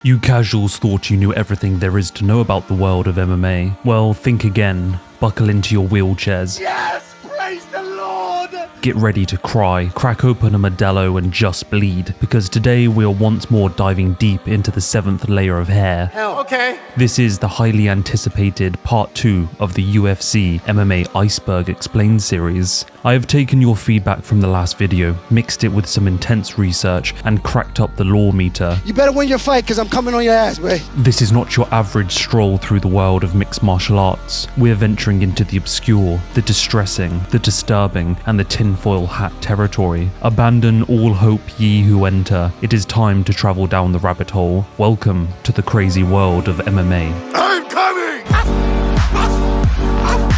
You casuals thought you knew everything there is to know about the world of MMA. Well, think again. Buckle into your wheelchairs. Yes! Praise the Lord! Get ready to cry, crack open a Modelo and just bleed, because today we are once more diving deep into the 7th layer of hair. Hell, okay. This is the highly anticipated part 2 of the UFC MMA Iceberg Explained series. I have taken your feedback from the last video, mixed it with some intense research, and cracked up the lore meter. You better win your fight, because I'm coming on your ass, boy. This is not your average stroll through the world of mixed martial arts. We are venturing into the obscure, the distressing, the disturbing, and the tinfoil hat territory. Abandon all hope ye who enter. It is time to travel down the rabbit hole. Welcome to the crazy world of MMA. I'm coming!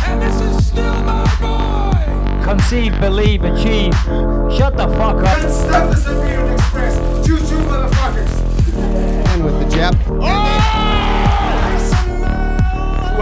And this is still my boy! Conceive, believe, achieve. Shut the fuck up. Stop this Imperial Express! Choo-choo, motherfuckers! And with the jab.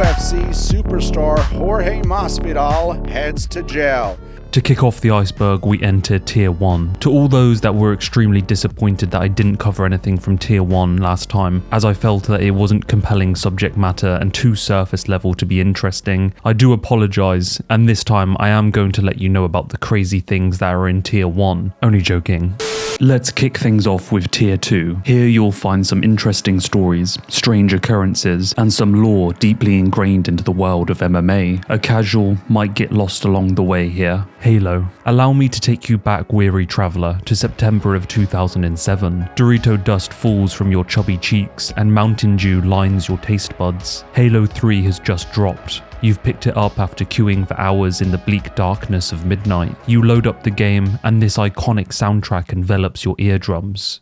UFC superstar Jorge Masvidal heads to jail. To kick off the iceberg, we enter Tier 1. To all those that were extremely disappointed that I didn't cover anything from Tier 1 last time, as I felt that it wasn't compelling subject matter and too surface level to be interesting, I do apologise, and this time I am going to let you know about the crazy things that are in Tier 1. Only joking. Let's kick things off with Tier 2. Here you'll find some interesting stories, strange occurrences, and some lore deeply ingrained into the world of MMA. A casual might get lost along the way here. Halo. Allow me to take you back, weary traveller, to September of 2007. Dorito dust falls from your chubby cheeks and Mountain Dew lines your taste buds. Halo 3 has just dropped. You've picked it up after queuing for hours in the bleak darkness of midnight. You load up the game and this iconic soundtrack envelops your eardrums.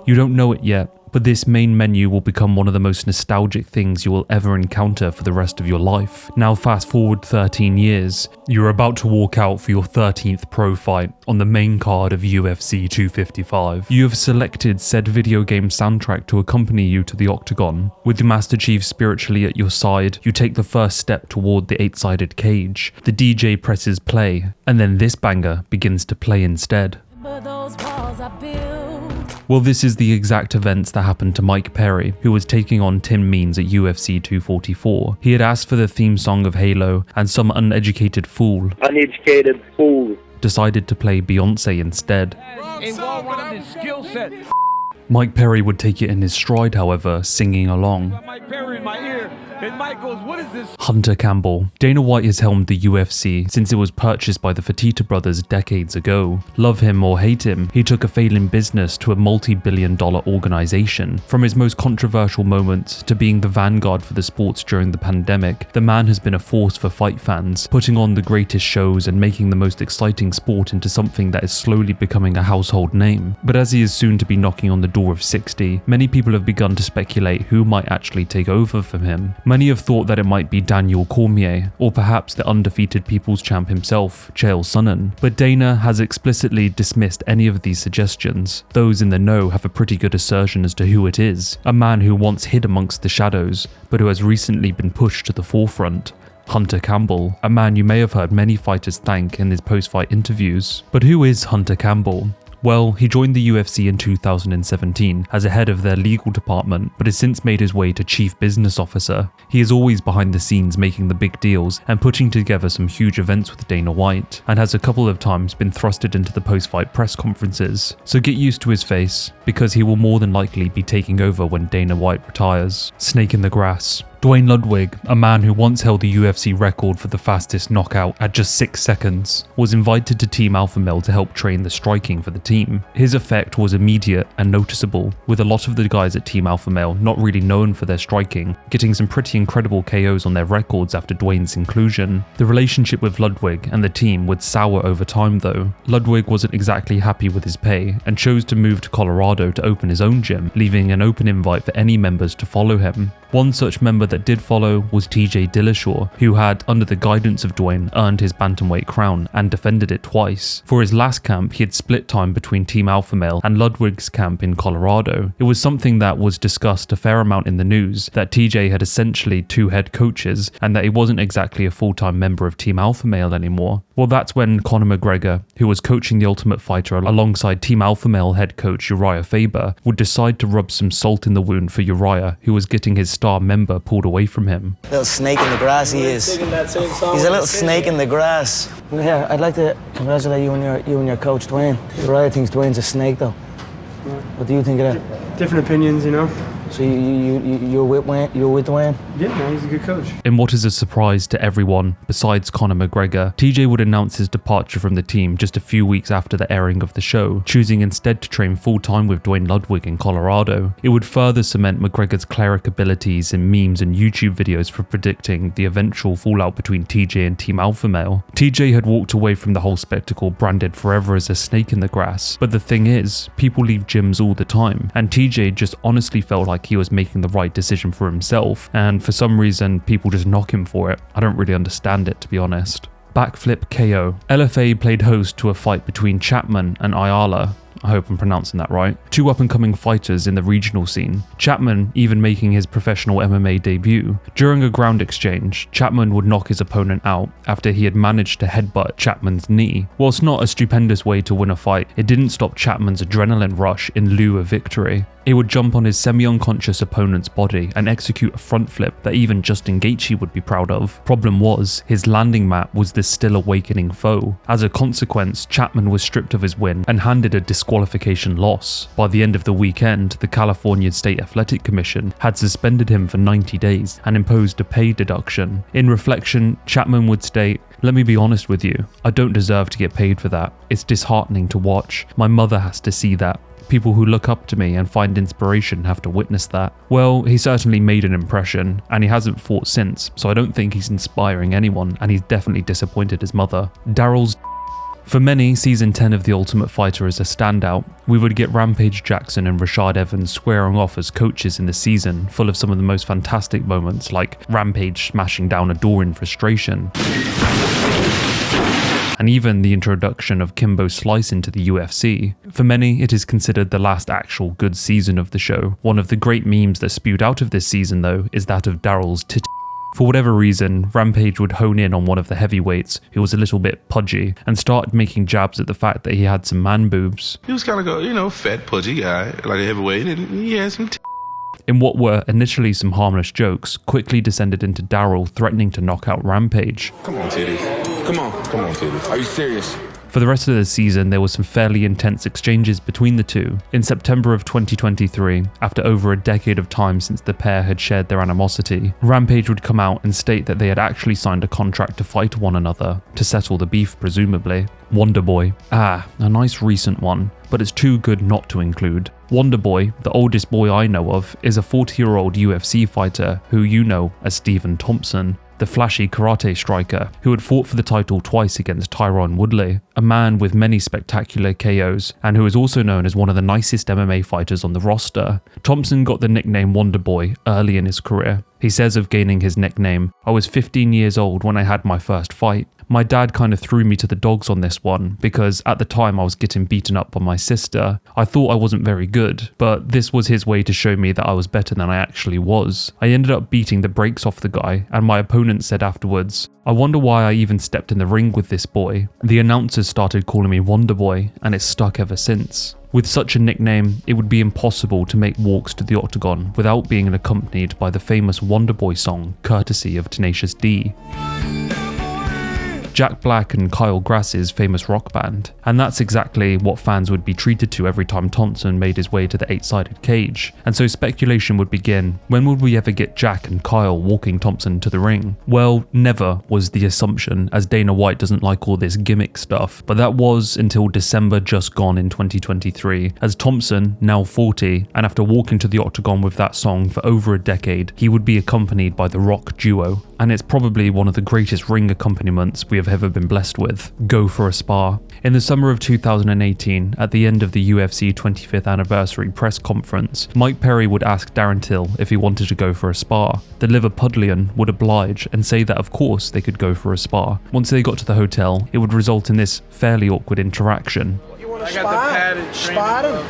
You don't know it yet, but this main menu will become one of the most nostalgic things you will ever encounter for the rest of your life. Now fast forward 13 years, you're about to walk out for your 13th pro fight on the main card of UFC 255. You have selected said video game soundtrack to accompany you to the octagon. With the Master Chief spiritually at your side, you take the first step toward the 8-sided cage. The DJ presses play, and then this banger begins to play instead. Well, this is the exact events that happened to Mike Perry, who was taking on Tim Means at UFC 244. He had asked for the theme song of Halo, and some uneducated fool decided to play Beyonce instead. A well-rounded skill set. Mike Perry would take it in his stride, however, singing along. Mike Perry in my ear, and Mike goes, "What is this?" Hunter Campbell. Dana White has helmed the UFC since it was purchased by the Fertitta brothers decades ago. Love him or hate him, he took a failing business to a multi-billion-dollar organization. From his most controversial moments to being the vanguard for the sports during the pandemic, the man has been a force for fight fans, putting on the greatest shows and making the most exciting sport into something that is slowly becoming a household name. But as he is soon to be knocking on the door of 60, many people have begun to speculate who might actually take over from him. Many have thought that it might be Daniel Cormier, or perhaps the undefeated People's Champ himself, Chael Sonnen. But Dana has explicitly dismissed any of these suggestions. Those in the know have a pretty good assertion as to who it is, a man who once hid amongst the shadows, but who has recently been pushed to the forefront. Hunter Campbell, a man you may have heard many fighters thank in his post-fight interviews. But who is Hunter Campbell? Well, he joined the UFC in 2017 as a head of their legal department, but has since made his way to chief business officer. He is always behind the scenes making the big deals and putting together some huge events with Dana White, and has a couple of times been thrusted into the post-fight press conferences. So get used to his face, because he will more than likely be taking over when Dana White retires. Snake in the grass. Duane Ludwig, a man who once held the UFC record for the fastest knockout at just 6 seconds, was invited to Team Alpha Male to help train the striking for the team. His effect was immediate and noticeable, with a lot of the guys at Team Alpha Male not really known for their striking, getting some pretty incredible KOs on their records after Duane's inclusion. The relationship with Ludwig and the team would sour over time though. Ludwig wasn't exactly happy with his pay and chose to move to Colorado to open his own gym, leaving an open invite for any members to follow him. One such member that did follow was TJ Dillashaw, who had, under the guidance of Dwayne, earned his bantamweight crown and defended it twice. For his last camp, he had split time between Team Alpha Male and Ludwig's camp in Colorado. It was something that was discussed a fair amount in the news, that TJ had essentially 2 head coaches and that he wasn't exactly a full-time member of Team Alpha Male anymore. Well, that's when Conor McGregor, who was coaching The Ultimate Fighter alongside Team Alpha Male head coach Uriah Faber, would decide to rub some salt in the wound for Uriah, who was getting his star member pulled away from him. Little snake in the grass he is. He's a little snake in the grass. Yeah, I'd like to congratulate you and your coach Dwayne. Uriah thinks Dwayne's a snake though. What do you think of that? Different opinions, you know. So you're with Dwayne? Yeah, man, he's a good coach. In what is a surprise to everyone besides Conor McGregor, TJ would announce his departure from the team just a few weeks after the airing of the show, choosing instead to train full-time with Dwayne Ludwig in Colorado. It would further cement McGregor's cleric abilities in memes and YouTube videos for predicting the eventual fallout between TJ and Team Alpha Male. TJ had walked away from the whole spectacle branded forever as a snake in the grass, but the thing is, people leave gyms all the time, and TJ just honestly felt like he was making the right decision for himself, and for some reason people just knock him for it. I don't really understand it, to be honest. Backflip KO. LFA played host to a fight between Chapman and Ayala. I hope I'm pronouncing that right. 2 up-and-coming fighters in the regional scene. Chapman even making his professional MMA debut. During a ground exchange, Chapman would knock his opponent out after he had managed to headbutt Chapman's knee. Whilst not a stupendous way to win a fight, it didn't stop Chapman's adrenaline rush in lieu of victory. He would jump on his semi-unconscious opponent's body and execute a front flip that even Justin Gaethje would be proud of. Problem was, his landing mat was the still awakening foe. As a consequence, Chapman was stripped of his win and handed a disqualification loss. By the end of the weekend, the California State Athletic Commission had suspended him for 90 days and imposed a pay deduction. In reflection, Chapman would state, "Let me be honest with you, I don't deserve to get paid for that. It's disheartening to watch. My mother has to see that. People who look up to me and find inspiration have to witness that." Well, he certainly made an impression, and he hasn't fought since, so I don't think he's inspiring anyone, and he's definitely disappointed his mother. Daryl's. For many, season 10 of The Ultimate Fighter is a standout. We would get Rampage Jackson and Rashad Evans squaring off as coaches in the season, full of some of the most fantastic moments, like Rampage smashing down a door in frustration, and even the introduction of Kimbo Slice into the UFC. For many, it is considered the last actual good season of the show. One of the great memes that spewed out of this season, though, is that of Daryl's titty. For whatever reason, Rampage would hone in on one of the heavyweights, who was a little bit pudgy, and started making jabs at the fact that he had some man boobs. He was kind of a, fat, pudgy guy, like a heavyweight, and he had some In what were initially some harmless jokes, quickly descended into Daryl threatening to knock out Rampage. Come on, titties. Come on, titties. Are you serious? For the rest of the season, there were some fairly intense exchanges between the two. In September of 2023, after over a decade of time since the pair had shared their animosity, Rampage would come out and state that they had actually signed a contract to fight one another, to settle the beef presumably. Wonderboy. A nice recent one, but it's too good not to include. Wonderboy, the oldest boy I know of, is a 40-year-old UFC fighter who you know as Stephen Thompson, the flashy karate striker who had fought for the title twice against Tyron Woodley, a man with many spectacular KOs and who is also known as one of the nicest MMA fighters on the roster. Thompson got the nickname Wonderboy early in his career. He says of gaining his nickname, "I was 15 years old when I had my first fight. My dad kind of threw me to the dogs on this one because at the time I was getting beaten up by my sister. I thought I wasn't very good, but this was his way to show me that I was better than I actually was. I ended up beating the brakes off the guy, and my opponent said afterwards, 'I wonder why I even stepped in the ring with this boy.' The announcers started calling me Wonderboy, and it's stuck ever since." With such a nickname, it would be impossible to make walks to the octagon without being accompanied by the famous Wonderboy song, courtesy of Tenacious D. Jack Black and Kyle Grass's famous rock band, and that's exactly what fans would be treated to every time Thompson made his way to the 8-sided cage, and so speculation would begin, when would we ever get Jack and Kyle walking Thompson to the ring? Well, never was the assumption, as Dana White doesn't like all this gimmick stuff, but that was until December just gone in 2023, as Thompson, now 40, and after walking to the octagon with that song for over a decade, he would be accompanied by the Rock duo, and it's probably one of the greatest ring accompaniments we have ever been blessed with. Go for a spar. In the summer of 2018, at the end of the UFC 25th anniversary press conference, Mike Perry would ask Darren Till if he wanted to go for a spar. The Liverpudlian would oblige and say that of course they could go for a spar. Once they got to the hotel, it would result in this fairly awkward interaction. You want to spar? Sparring?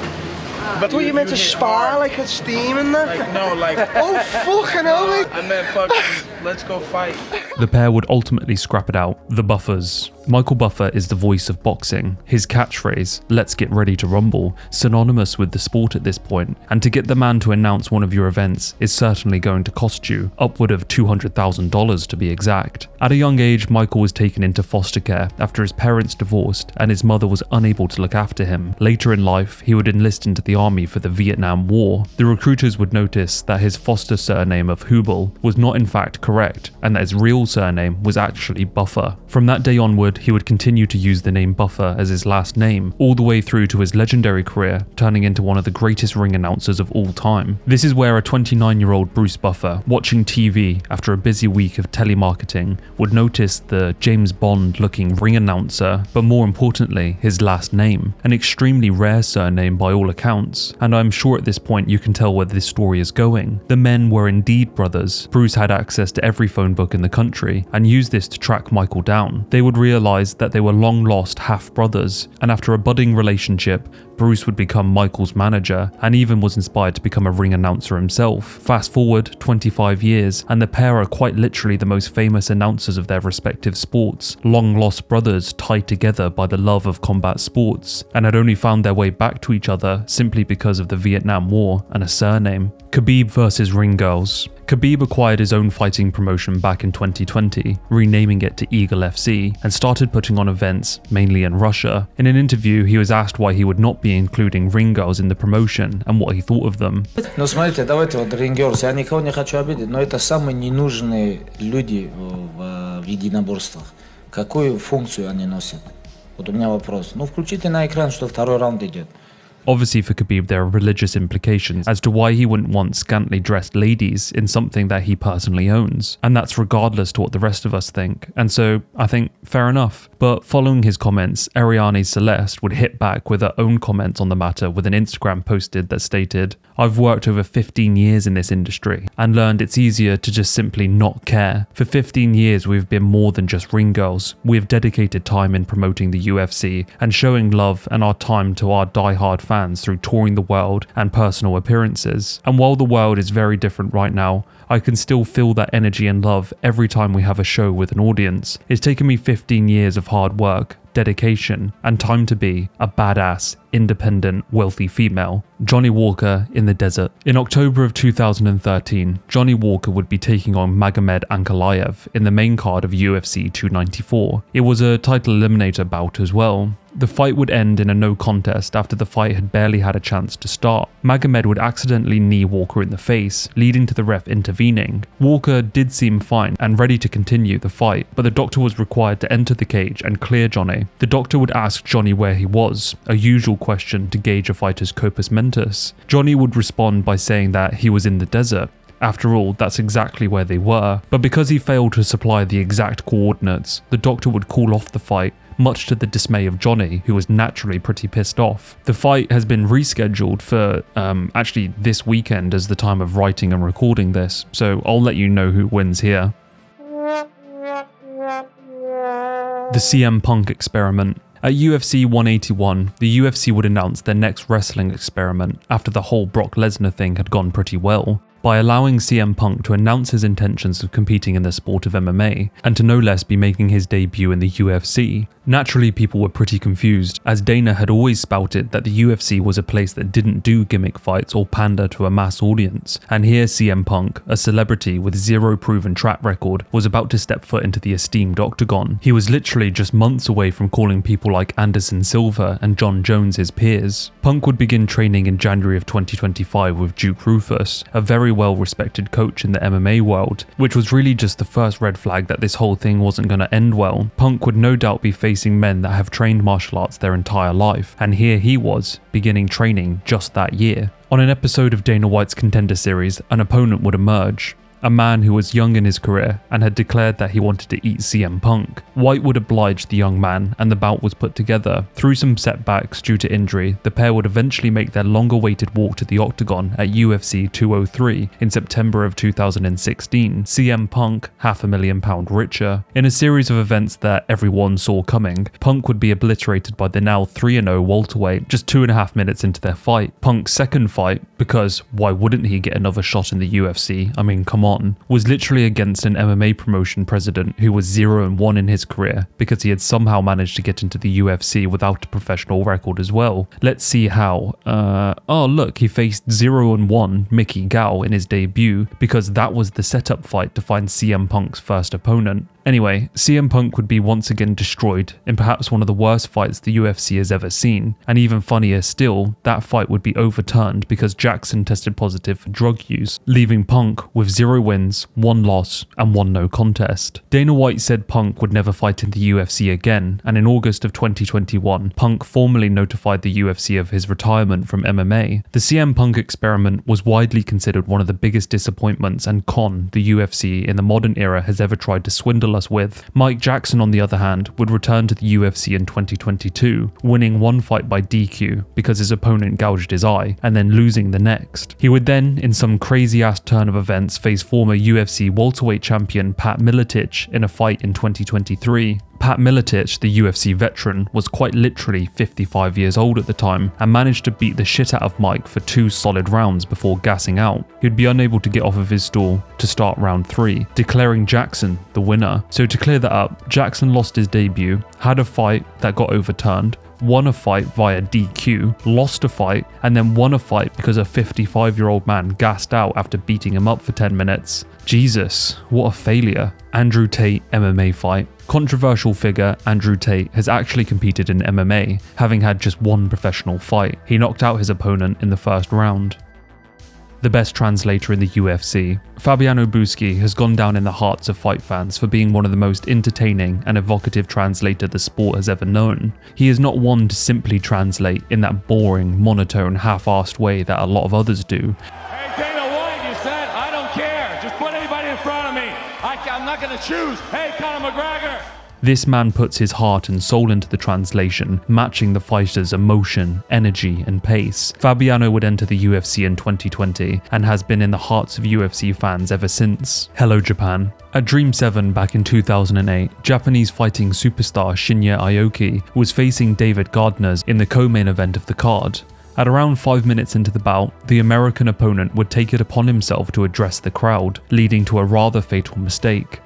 But what you meant to spar like it's steaming there? Like, no, like... Oh, fucking hell, mate. I meant fucking, let's go fight. The pair would ultimately scrap it out. The Buffers. Michael Buffer is the voice of boxing. His catchphrase, "Let's get ready to rumble," synonymous with the sport at this point, and to get the man to announce one of your events is certainly going to cost you upward of $200,000 to be exact. At a young age, Michael was taken into foster care after his parents divorced and his mother was unable to look after him. Later in life, he would enlist into the army for the Vietnam War. The recruiters would notice that his foster surname of Hubel was not in fact correct and that his real surname was actually Buffer. From that day onward, he would continue to use the name Buffer as his last name, all the way through to his legendary career, turning into one of the greatest ring announcers of all time. This is where a 29-year-old Bruce Buffer, watching TV after a busy week of telemarketing, would notice the James Bond-looking ring announcer, but more importantly, his last name, an extremely rare surname by all accounts, and I'm sure at this point you can tell where this story is going. The men were indeed brothers. Bruce had access to every phone book in the country and used this to track Michael down. They would realize that they were long lost half-brothers, and after a budding relationship, Bruce would become Michael's manager and even was inspired to become a ring announcer himself. Fast forward 25 years and the pair are quite literally the most famous announcers of their respective sports, long lost brothers tied together by the love of combat sports, and had only found their way back to each other simply because of the Vietnam War and a surname. Khabib versus Ring Girls. Khabib acquired his own fighting promotion back in 2020, renaming it to Eagle FC, and started putting on events, mainly in Russia. In an interview, he was asked why he would not be including Ring Girls in the promotion and what he thought of them. Ну смотрите, давайте вот Ring Girls, я никого не хочу обидеть, но это самые ненужные люди в единоборствах. Какую функцию они носят? Вот у меня вопрос. Ну включите на экран, что второй раунд идет. Obviously for Khabib there are religious implications as to why he wouldn't want scantily dressed ladies in something that he personally owns, and that's regardless to what the rest of us think, and so I think fair enough. But following his comments, Ariane Celeste would hit back with her own comments on the matter with an Instagram posted that stated, "I've worked over 15 years in this industry and learned it's easier to just simply not care. For 15 years we've been more than just ring girls. We've dedicated time in promoting the UFC and showing love and our time to our die-hard fans through touring the world and personal appearances. And while the world is very different right now, I can still feel that energy and love every time we have a show with an audience. It's taken me 15 years of hard work, dedication, and time to be a badass, independent, wealthy female." Johnny Walker in the desert. In October of 2013, Johnny Walker would be taking on Magomed Ankalaev in the main card of UFC 294. It was a title eliminator bout as well. The fight would end in a no contest after the fight had barely had a chance to start. Magomed would accidentally knee Walker in the face, leading to the ref intervening. Walker did seem fine and ready to continue the fight, but the doctor was required to enter the cage and clear Johnny. The doctor would ask Johnny where he was, a usual question to gauge a fighter's corpus mentis. Johnny would respond by saying that he was in the desert. After all, that's exactly where they were, but because he failed to supply the exact coordinates, the doctor would call off the fight, much to the dismay of Johnny, who was naturally pretty pissed off. The fight has been rescheduled for actually this weekend as the time of writing and recording this, so I'll let you know who wins here. The CM Punk experiment. At UFC 181, the UFC would announce their next wrestling experiment after the whole Brock Lesnar thing had gone pretty well, by allowing CM Punk to announce his intentions of competing in the sport of MMA, and to no less be making his debut in the UFC. Naturally, people were pretty confused, as Dana had always spouted that the UFC was a place that didn't do gimmick fights or pander to a mass audience, and here CM Punk, a celebrity with zero proven track record, was about to step foot into the esteemed octagon. He was literally just months away from calling people like Anderson Silva and John Jones his peers. Punk would begin training in January of 2025 with Duke Rufus, a very well-respected coach in the MMA world, which was really just the first red flag that this whole thing wasn't going to end well. Punk would no doubt be facing men that have trained martial arts their entire life, and here he was, beginning training just that year. On an episode of Dana White's Contender Series, an opponent would emerge. a man who was young in his career and had declared that he wanted to eat CM Punk. White would oblige the young man and the bout was put together. Through some setbacks due to injury, the pair would eventually make their long-awaited walk to the octagon at UFC 203 in September of 2016, CM Punk £500,000 richer. In a series of events that everyone saw coming, Punk would be obliterated by the now 3-0 welterweight just 2.5 minutes into their fight. Punk's second fight, because why wouldn't he get another shot in the UFC? I mean, come on, was literally against an MMA promotion president who was 0-1 in his career because he had somehow managed to get into the UFC without a professional record as well. Let's see how. Oh look, he faced 0-1 Mickey Gall in his debut because that was the setup fight to find CM Punk's first opponent. Anyway, CM Punk would be once again destroyed in perhaps one of the worst fights the UFC has ever seen, and even funnier still, that fight would be overturned because Jackson tested positive for drug use, leaving Punk with 0 wins, 1 loss, and 1 no contest. Dana White said Punk would never fight in the UFC again, and in August of 2021, Punk formally notified the UFC of his retirement from MMA. The CM Punk experiment was widely considered one of the biggest disappointments and con the UFC in the modern era has ever tried to swindle us with. Mike Jackson, on the other hand, would return to the UFC in 2022, winning one fight by DQ because his opponent gouged his eye, and then losing the next. He would then, in some crazy-ass turn of events, face former UFC welterweight champion Pat Miletich in a fight in 2023. Pat Miletich, the UFC veteran, was quite literally 55 years old at the time and managed to beat the shit out of Mike for 2 solid rounds before gassing out. He'd be unable to get off of his stool to start round 3, declaring Jackson the winner. So to clear that up, Jackson lost his debut, had a fight that got overturned, won a fight via DQ, lost a fight, and then won a fight because a 55-year-old man gassed out after beating him up for 10 minutes. Jesus, what a failure. Andrew Tate MMA fight. Controversial figure Andrew Tate has actually competed in MMA, having had just 1 professional fight. He knocked out his opponent in the first round. The best translator in the UFC. Fabiano Buschi has gone down in the hearts of fight fans for being one of the most entertaining and evocative translator the sport has ever known. He is not one to simply translate in that boring, monotone, half-assed way that a lot of others do. Hey, Dana White, you said, I don't care. Just put anybody in front of me. I'm not going to choose. Hey, Conor McGregor. This man puts his heart and soul into the translation, matching the fighter's emotion, energy, and pace. Fabiano would enter the UFC in 2020 and has been in the hearts of UFC fans ever since. Hello Japan. At Dream 7 back in 2008, Japanese fighting superstar Shinya Aoki was facing David Gardner in the co-main event of the card. At around 5 minutes into the bout, the American opponent would take it upon himself to address the crowd, leading to a rather fatal mistake.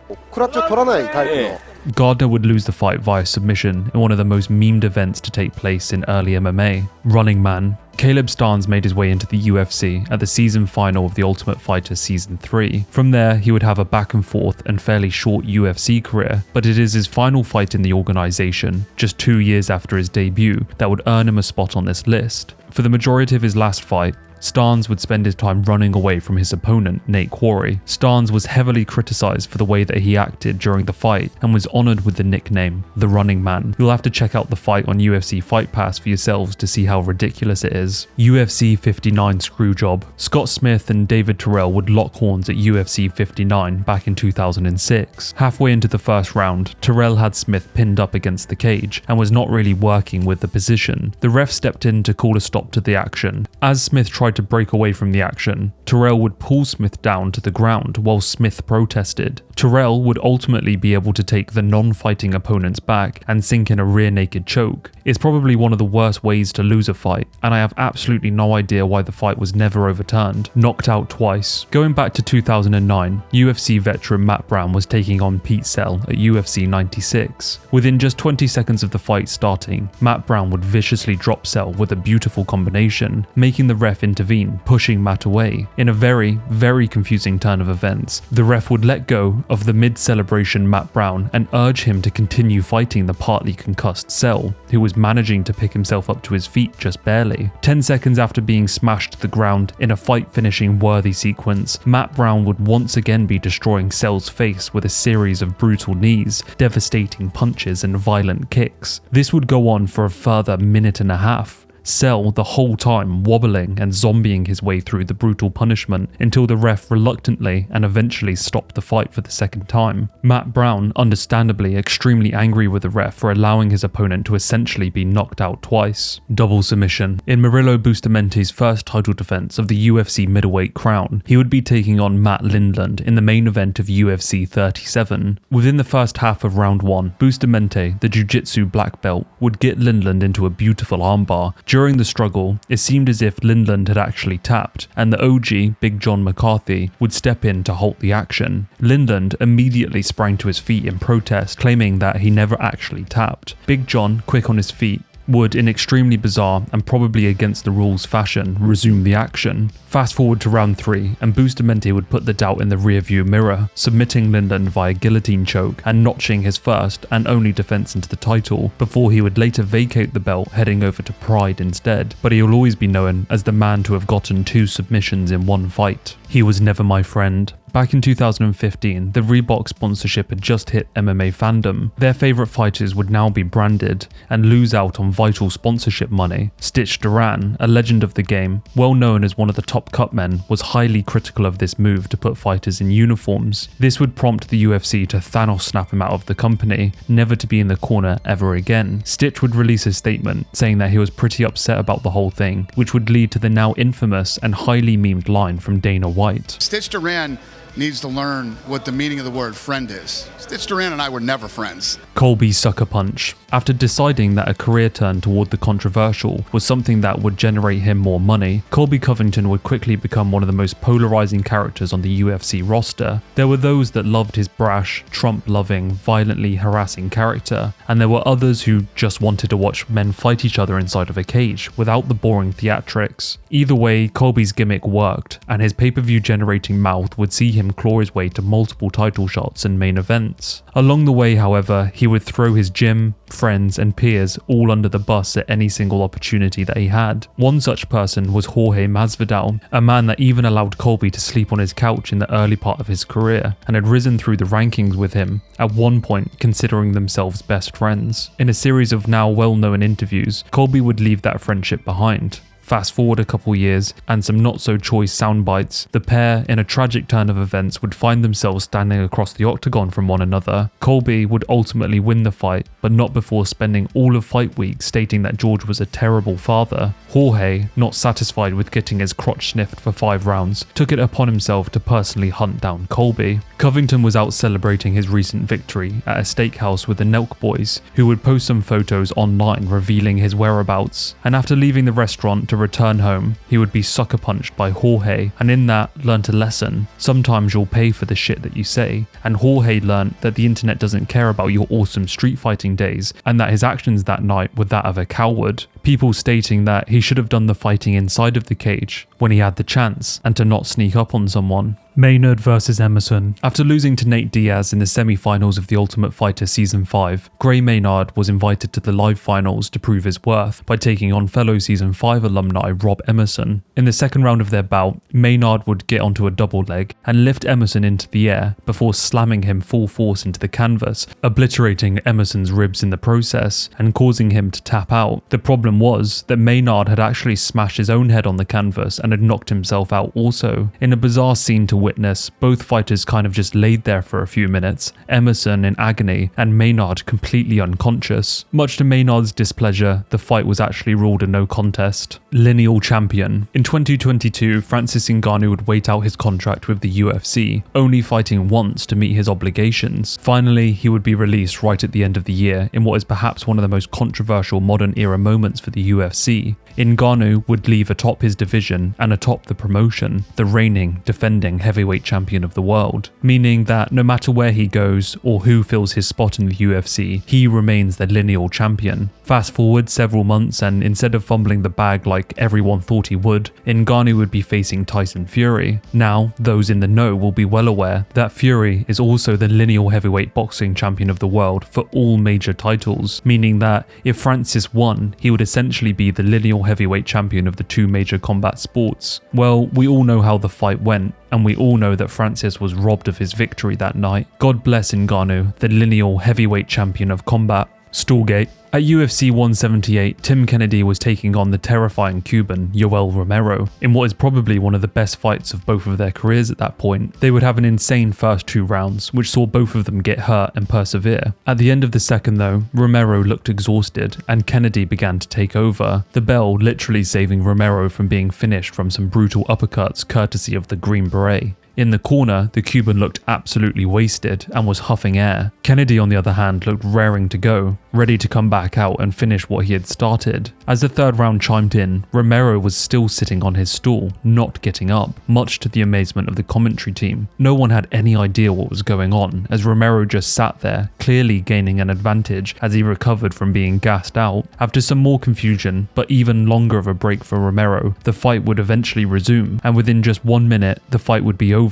Gardner would lose the fight via submission in one of the most memed events to take place in early MMA. Running Man. Caleb Starnes made his way into the UFC at the season final of The Ultimate Fighter Season 3. From there, he would have a back and forth and fairly short UFC career, but it is his final fight in the organization, just 2 years after his debut, that would earn him a spot on this list. For the majority of his last fight, Starnes would spend his time running away from his opponent, Nate Quarry. Starnes was heavily criticized for the way that he acted during the fight and was honored with the nickname, The Running Man. You'll have to check out the fight on UFC Fight Pass for yourselves to see how ridiculous it is. UFC 59 Screwjob. Scott Smith and David Terrell would lock horns at UFC 59 back in 2006. Halfway into the first round, Terrell had Smith pinned up against the cage and was not really working with the position. The ref stepped in to call a stop to the action. As Smith tried to break away from the action, Terrell would pull Smith down to the ground while Smith protested. Terrell would ultimately be able to take the non-fighting opponent's back and sink in a rear naked choke. It's probably one of the worst ways to lose a fight, and I have absolutely no idea why the fight was never overturned. Knocked out twice. Going back to 2009, UFC veteran Matt Brown was taking on Pete Sell at UFC 96. Within just 20 seconds of the fight starting, Matt Brown would viciously drop Sell with a beautiful combination, making the ref intervene, pushing Matt away. In a very, very confusing turn of events, the ref would let go of the mid-celebration Matt Brown and urge him to continue fighting the partly concussed Sell, who was managing to pick himself up to his feet just barely. 10 seconds after being smashed to the ground in a fight-finishing worthy sequence, Matt Brown would once again be destroying Sell's face with a series of brutal knees, devastating punches and violent kicks. This would go on for a further minute and a half. Sal the whole time wobbling and zombieing his way through the brutal punishment until the ref reluctantly and eventually stopped the fight for the second time. Matt Brown, understandably extremely angry with the ref for allowing his opponent to essentially be knocked out twice. Double submission. In Murilo Bustamente's first title defense of the UFC middleweight crown, he would be taking on Matt Lindland in the main event of UFC 37. Within the first half of round 1, Bustamente, the jiu-jitsu black belt, would get Lindland into a beautiful armbar. During the struggle, it seemed as if Lindland had actually tapped, and the OG, Big John McCarthy, would step in to halt the action. Lindland immediately sprang to his feet in protest, claiming that he never actually tapped. Big John, quick on his feet, would, in extremely bizarre and probably against the rules fashion, resume the action. Fast forward to round 3, and Bustamente would put the doubt in the rearview mirror, submitting Lindland via guillotine choke and notching his first and only defense into the title, before he would later vacate the belt, heading over to Pride instead. But he will always be known as the man to have gotten 2 submissions in one fight. He was never my friend. Back in 2015, the Reebok sponsorship had just hit MMA fandom. Their favourite fighters would now be branded and lose out on vital sponsorship money. Stitch Duran, a legend of the game, well known as one of the top cut men, was highly critical of this move to put fighters in uniforms. This would prompt the UFC to Thanos snap him out of the company, never to be in the corner ever again. Stitch would release a statement saying that he was pretty upset about the whole thing, which would lead to the now infamous and highly memed line from Dana White. Stitch Duran needs to learn what the meaning of the word friend is. Stitch Duran and I were never friends. Colby sucker punch. After deciding that a career turn toward the controversial was something that would generate him more money, Colby Covington would quickly become one of the most polarizing characters on the UFC roster. There were those that loved his brash, Trump-loving, violently harassing character, and there were others who just wanted to watch men fight each other inside of a cage without the boring theatrics. Either way, Colby's gimmick worked, and his pay-per-view generating mouth would see him claw his way to multiple title shots and main events. Along the way, however, he would throw his gym, friends and peers all under the bus at any single opportunity that he had. One such person was Jorge Masvidal, a man that even allowed Colby to sleep on his couch in the early part of his career and had risen through the rankings with him, at one point considering themselves best friends. In a series of now well-known interviews, Colby would leave that friendship behind. Fast forward a couple years, and some not-so-choice sound bites, the pair, in a tragic turn of events, would find themselves standing across the octagon from one another. Colby would ultimately win the fight, but not before spending all of fight week stating that George was a terrible father. Jorge, not satisfied with getting his crotch sniffed for 5 rounds, took it upon himself to personally hunt down Colby. Covington was out celebrating his recent victory at a steakhouse with the Nelk boys, who would post some photos online revealing his whereabouts, and after leaving the restaurant to return home, he would be sucker punched by Jorge, and in that learnt a lesson. Sometimes you'll pay for the shit that you say, and Jorge learnt that the internet doesn't care about your awesome street fighting days, and that his actions that night were that of a coward. People stating that he should have done the fighting inside of the cage when he had the chance, and to not sneak up on someone. Maynard vs Emerson. After losing to Nate Diaz in the semi-finals of The Ultimate Fighter Season 5, Gray Maynard was invited to the live finals to prove his worth by taking on fellow Season 5 alumni Rob Emerson. In the second round of their bout, Maynard would get onto a double leg and lift Emerson into the air before slamming him full force into the canvas, obliterating Emerson's ribs in the process and causing him to tap out. The problem was that Maynard had actually smashed his own head on the canvas and had knocked himself out also. In a bizarre scene to witness, both fighters kind of just laid there for a few minutes, Emerson in agony and Maynard completely unconscious. Much to Maynard's displeasure, the fight was actually ruled a no contest. Lineal champion. In 2022, Francis Ngannou would wait out his contract with the UFC, only fighting once to meet his obligations. Finally, he would be released right at the end of the year in what is perhaps one of the most controversial modern era moments for the UFC. Ngannou would leave atop his division and atop the promotion, the reigning, defending heavyweight champion of the world, meaning that no matter where he goes or who fills his spot in the UFC, he remains the lineal champion. Fast forward several months, and instead of fumbling the bag like everyone thought he would, Ngannou would be facing Tyson Fury. Now, those in the know will be well aware that Fury is also the lineal heavyweight boxing champion of the world for all major titles, meaning that if Francis won, he would essentially be the lineal heavyweight champion of the 2 major combat sports. Well, we all know how the fight went, and we all know that Francis was robbed of his victory that night. God bless Ngannou, the lineal heavyweight champion of combat. Stoolgate. At UFC 178, Tim Kennedy was taking on the terrifying Cuban Yoel Romero in what is probably one of the best fights of both of their careers at that point. They would have an insane first 2 rounds, which saw both of them get hurt and persevere. At the end of the second though, Romero looked exhausted and Kennedy began to take over, the bell literally saving Romero from being finished from some brutal uppercuts courtesy of the Green Beret. In the corner, the Cuban looked absolutely wasted and was huffing air. Kennedy, on the other hand, looked raring to go, ready to come back out and finish what he had started. As the third round chimed in, Romero was still sitting on his stool, not getting up, much to the amazement of the commentary team. No one had any idea what was going on, as Romero just sat there, clearly gaining an advantage as he recovered from being gassed out. After some more confusion, but even longer of a break for Romero, the fight would eventually resume, and within just 1 minute, the fight would be over,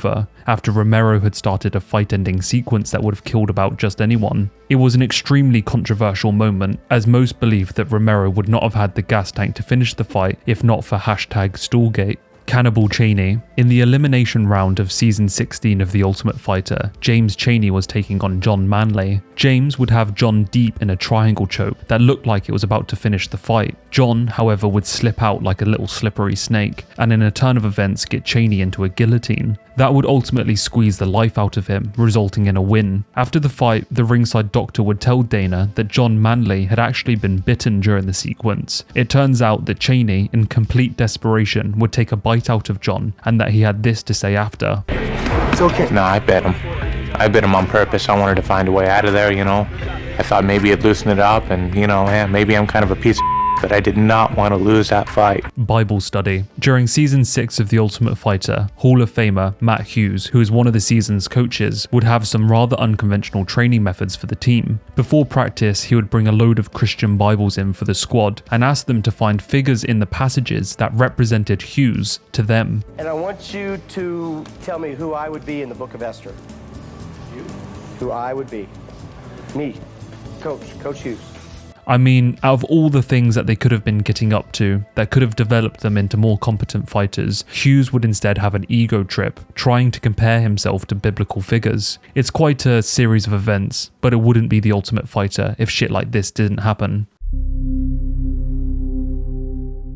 after Romero had started a fight-ending sequence that would have killed about just anyone. It was an extremely controversial moment, as most believed that Romero would not have had the gas tank to finish the fight if not for #Stoolgate. Cannibal Cheney. In the elimination round of season 16 of The Ultimate Fighter, James Cheney was taking on John Manley. James would have John deep in a triangle choke that looked like it was about to finish the fight. John, however, would slip out like a little slippery snake, and in a turn of events get Cheney into a guillotine. That would ultimately squeeze the life out of him, resulting in a win. After the fight, the ringside doctor would tell Dana that John Manley had actually been bitten during the sequence. It turns out that Cheney, in complete desperation, would take a bite out of John, and that he had this to say after. It's okay. No, I bet him. I bit him on purpose. I wanted to find a way out of there, you know. I thought maybe it'd loosen it up and, you know, maybe I'm kind of a piece of but I did not want to lose that fight. Bible study. During season 6 of The Ultimate Fighter, Hall of Famer Matt Hughes, who is one of the season's coaches, would have some rather unconventional training methods for the team. Before practice, he would bring a load of Christian Bibles in for the squad and ask them to find figures in the passages that represented Hughes to them. And I want you to tell me who I would be in the book of Esther. You? Who I would be. Me. Coach Hughes. I mean, out of all the things that they could have been getting up to that could have developed them into more competent fighters, Hughes would instead have an ego trip, trying to compare himself to biblical figures. It's quite a series of events, but it wouldn't be The Ultimate Fighter if shit like this didn't happen.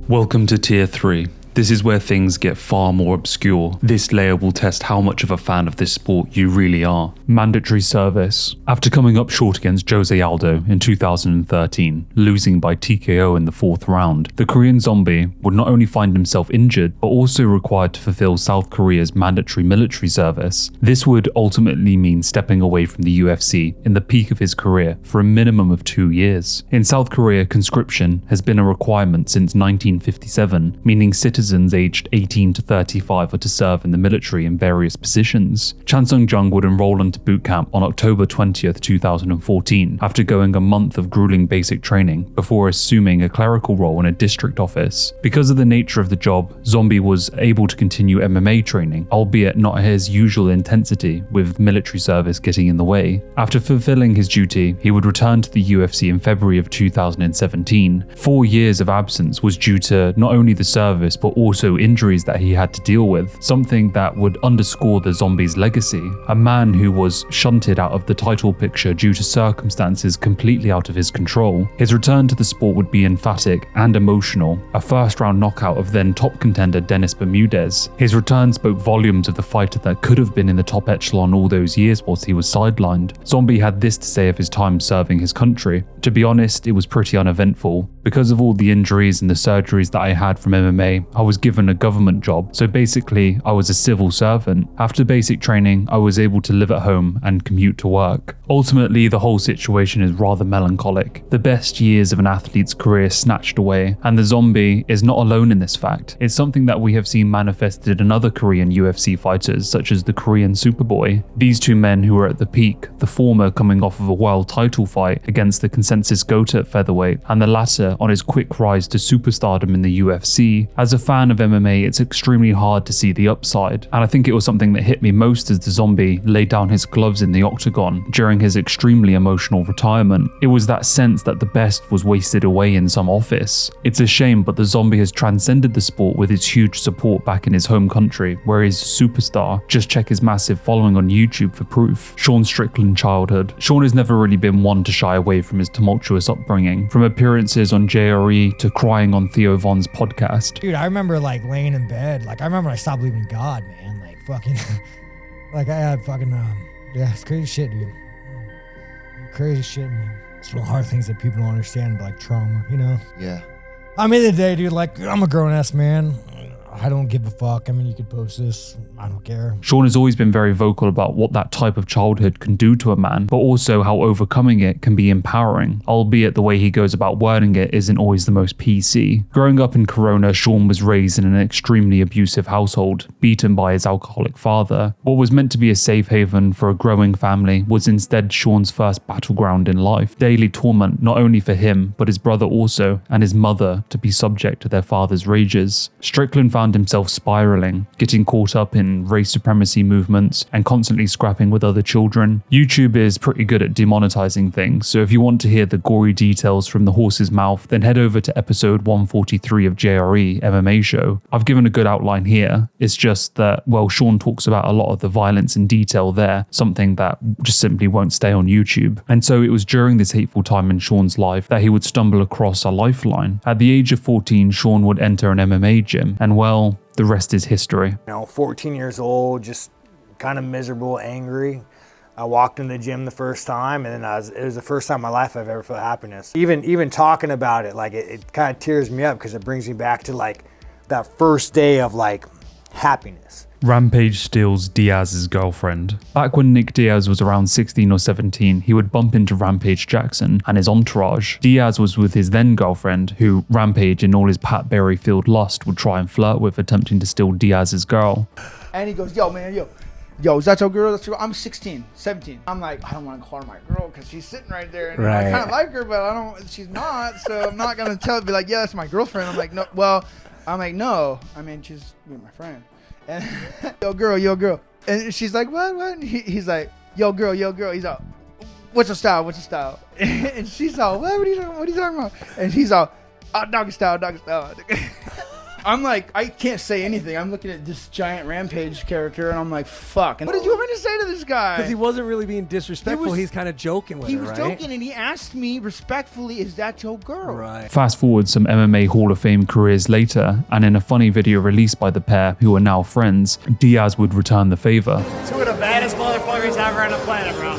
Welcome to Tier 3. This is where things get far more obscure. This layer will test how much of a fan of this sport you really are. Mandatory service. After coming up short against Jose Aldo in 2013, losing by TKO in the 4th round, the Korean Zombie would not only find himself injured, but also required to fulfill South Korea's mandatory military service. This would ultimately mean stepping away from the UFC in the peak of his career for a minimum of 2 years. In South Korea, conscription has been a requirement since 1957, meaning citizens aged 18 to 35 are to serve in the military in various positions. Chan Sung-jung would enroll into boot camp on October 20th, 2014, after going a month of grueling basic training before assuming a clerical role in a district office. Because of the nature of the job, Zombie was able to continue MMA training, albeit not at his usual intensity, with military service getting in the way. After fulfilling his duty, he would return to the UFC in February of 2017. 4 years of absence was due to not only the service, but also injuries that he had to deal with, something that would underscore the Zombie's legacy. A man who was shunted out of the title picture due to circumstances completely out of his control. His return to the sport would be emphatic and emotional, a first-round knockout of then top contender Dennis Bermudez. His return spoke volumes of the fighter that could have been in the top echelon all those years whilst he was sidelined. Zombie had this to say of his time serving his country. To be honest, it was pretty uneventful. Because of all the injuries and the surgeries that I had from MMA, I was given a government job, so basically I was a civil servant. After basic training, I was able to live at home and commute to work. Ultimately, the whole situation is rather melancholic. The best years of an athlete's career snatched away, and the Zombie is not alone in this fact. It's something that we have seen manifested in other Korean UFC fighters, such as the Korean Superboy. These two men who were at the peak, the former coming off of a world title fight against the consensus GOAT at featherweight, and the latter later on his quick rise to superstardom in the UFC. As a fan of MMA, it's extremely hard to see the upside, and I think it was something that hit me most as the Zombie laid down his gloves in the octagon during his extremely emotional retirement. It was that sense that the best was wasted away in some office. It's a shame, but the Zombie has transcended the sport with his huge support back in his home country, where he's a superstar. Just check his massive following on YouTube for proof. Sean Strickland childhood. Sean has never really been one to shy away from his tumultuous upbringing, from appearances on JRE to crying on Theo Von's podcast. Dude, I remember like laying in bed, like I remember I stopped believing in God, man, like fucking, like I had fucking, yeah, it's crazy shit, dude. Crazy shit, man. It's one of the hard things that people don't understand, but like trauma, you know? Yeah. I mean, the day, dude, like I'm a grown-ass man. I don't give a fuck. I mean, you could post this. I don't care. Sean has always been very vocal about what that type of childhood can do to a man, but also how overcoming it can be empowering, albeit the way he goes about wording it isn't always the most PC. Growing up in Corona, Sean was raised in an extremely abusive household, beaten by his alcoholic father. What was meant to be a safe haven for a growing family was instead Sean's first battleground in life. Daily torment, not only for him, but his brother also, and his mother, to be subject to their father's rages. Strickland found himself spiraling, getting caught up in race supremacy movements and constantly scrapping with other children. YouTube is pretty good at demonetizing things, so if you want to hear the gory details from the horse's mouth, then head over to episode 143 of JRE MMA Show. I've given a good outline here. It's just that, well, Sean talks about a lot of the violence in detail there, something that just simply won't stay on YouTube. And so it was during this hateful time in Sean's life that he would stumble across a lifeline. At the age of 14, Sean would enter an MMA gym, and well, the rest is history. 14 years old, just kind of miserable, angry. I walked in the gym the first time, and then it was the first time in my life I've ever felt happiness. Even talking about it, like it kind of tears me up because it brings me back to like that first day of like happiness. Rampage steals Diaz's girlfriend. Back when Nick Diaz was around 16 or 17, he would bump into Rampage Jackson and his entourage. Diaz was with his then girlfriend, who Rampage, in all his Pat Berry-filled lust, would try and flirt with, attempting to steal Diaz's girl. And he goes, yo, man, yo, is that your girl? That's your girl? I'm 16, 17. I'm like, I don't want to call her my girl because she's sitting right there. And I kind of like her, but she's not. So I'm not going to be like, yeah, that's my girlfriend. I'm like, no, no. I mean, she's my friend. And yo girl. And she's like, what? And he's like, yo girl. He's like, what's your style? And she's all, what are you talking about? And he's all, doggy style. I'm like, I can't say anything. I'm looking at this giant Rampage character, and I'm like, fuck. And what did you want me to say to this guy? Because he wasn't really being disrespectful. He's kind of joking with her, He was joking, and he asked me respectfully, is that your girl? Right. Fast forward some MMA Hall of Fame careers later, and in a funny video released by the pair, who are now friends, Diaz would return the favor. Two of the baddest motherfuckers ever on the planet, bro.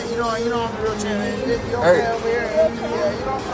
You know I'm a real champion.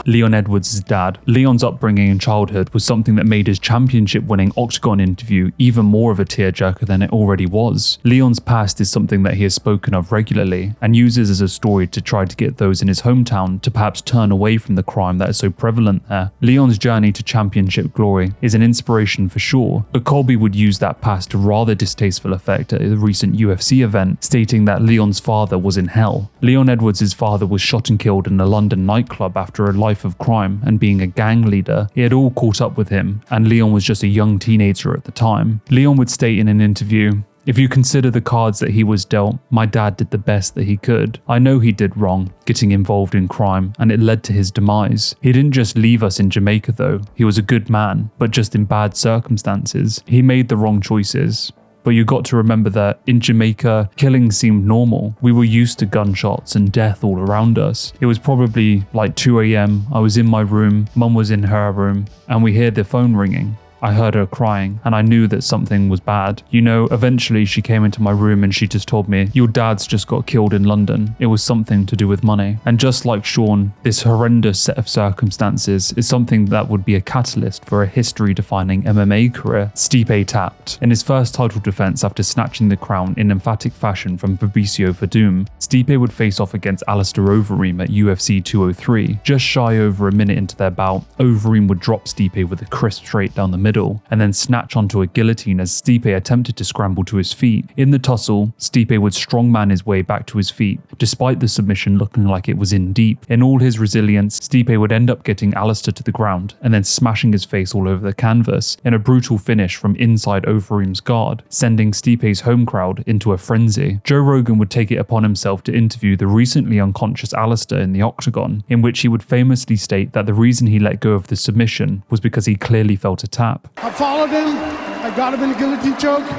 Leon Edwards' dad. Leon's upbringing and childhood was something that made his championship-winning Octagon interview even more of a tearjerker than it already was. Leon's past is something that he has spoken of regularly and uses as a story to try to get those in his hometown to perhaps turn away from the crime that is so prevalent there. Leon's journey to championship glory is an inspiration for sure, but Colby would use that past to rather distasteful effect at a recent UFC event, stating that Leon's father was in hell. Leon Edwards' father was shot and killed in a London nightclub after a life of crime, and being a gang leader, it had all caught up with him, and Leon was just a young teenager at the time. Leon would state in an interview, "If you consider the cards that he was dealt, my dad did the best that he could. I know he did wrong, getting involved in crime, and it led to his demise. He didn't just leave us in Jamaica though. He was a good man, but just in bad circumstances. He made the wrong choices." But you got to remember that in Jamaica, killing seemed normal. We were used to gunshots and death all around us. It was probably like 2 a.m. I was in my room, Mum was in her room, and we heard the phone ringing. I heard her crying, and I knew that something was bad. You know, eventually she came into my room and she just told me, "Your dad's just got killed in London. It was something to do with money." And just like Sean, this horrendous set of circumstances is something that would be a catalyst for a history-defining MMA career. Stipe tapped. In his first title defense after snatching the crown in emphatic fashion from Fabricio Verdum, Stipe would face off against Alistair Overeem at UFC 203. Just shy over a minute into their bout, Overeem would drop Stipe with a crisp straight down the middle. middle and then snatch onto a guillotine as Stipe attempted to scramble to his feet. In the tussle, Stipe would strongman his way back to his feet, despite the submission looking like it was in deep. In all his resilience, Stipe would end up getting Alistair to the ground and then smashing his face all over the canvas in a brutal finish from inside Overeem's guard, sending Stipe's home crowd into a frenzy. Joe Rogan would take it upon himself to interview the recently unconscious Alistair in the octagon, in which he would famously state that the reason he let go of the submission was because he clearly felt a tap. I followed him, I got him in a guillotine choke,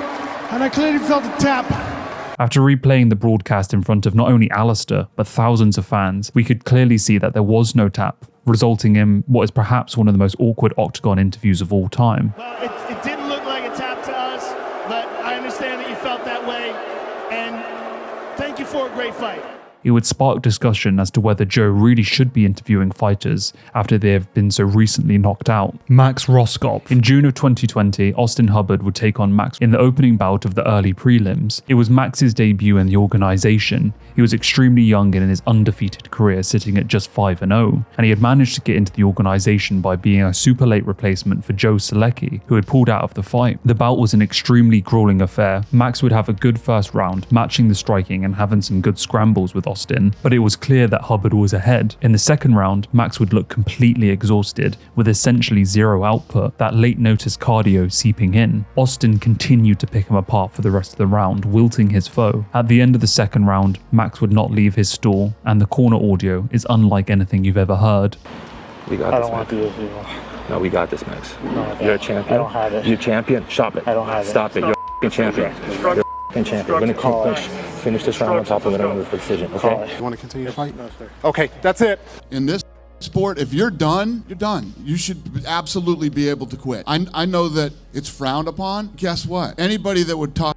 and I clearly felt a tap. After replaying the broadcast in front of not only Alistair, but thousands of fans, we could clearly see that there was no tap, resulting in what is perhaps one of the most awkward octagon interviews of all time. Well, it didn't look like a tap to us, but I understand that you felt that way, and thank you for a great fight. It would spark discussion as to whether Joe really should be interviewing fighters after they have been so recently knocked out. Max Roskopf. In June of 2020, Austin Hubbard would take on Max in the opening bout of the early prelims. It was Max's debut in the organization. He was extremely young in his undefeated career, sitting at just 5-0, and he had managed to get into the organization by being a super late replacement for Joe Selecki, who had pulled out of the fight. The bout was an extremely grueling affair. Max would have a good first round, matching the striking and having some good scrambles with Austin, but it was clear that Hubbard was ahead. In the second round, Max would look completely exhausted, with essentially zero output, that late notice cardio seeping in. Austin continued to pick him apart for the rest of the round, wilting his foe. At the end of the second round, Max would not leave his stall, and the corner audio is unlike anything you've ever heard. We got this, Max. No, we got this, Max. No, you're a champion. I don't have it. You're a champion. Stop it. I don't have it. Stop it. You're a champion. You're a champion. We're going to finish this round on top of another decision, okay? You want to continue to fight? No, sir. Okay, that's it. In this sport, if you're done, you're done. You should absolutely be able to quit. I know that it's frowned upon. Guess what? Anybody that would talk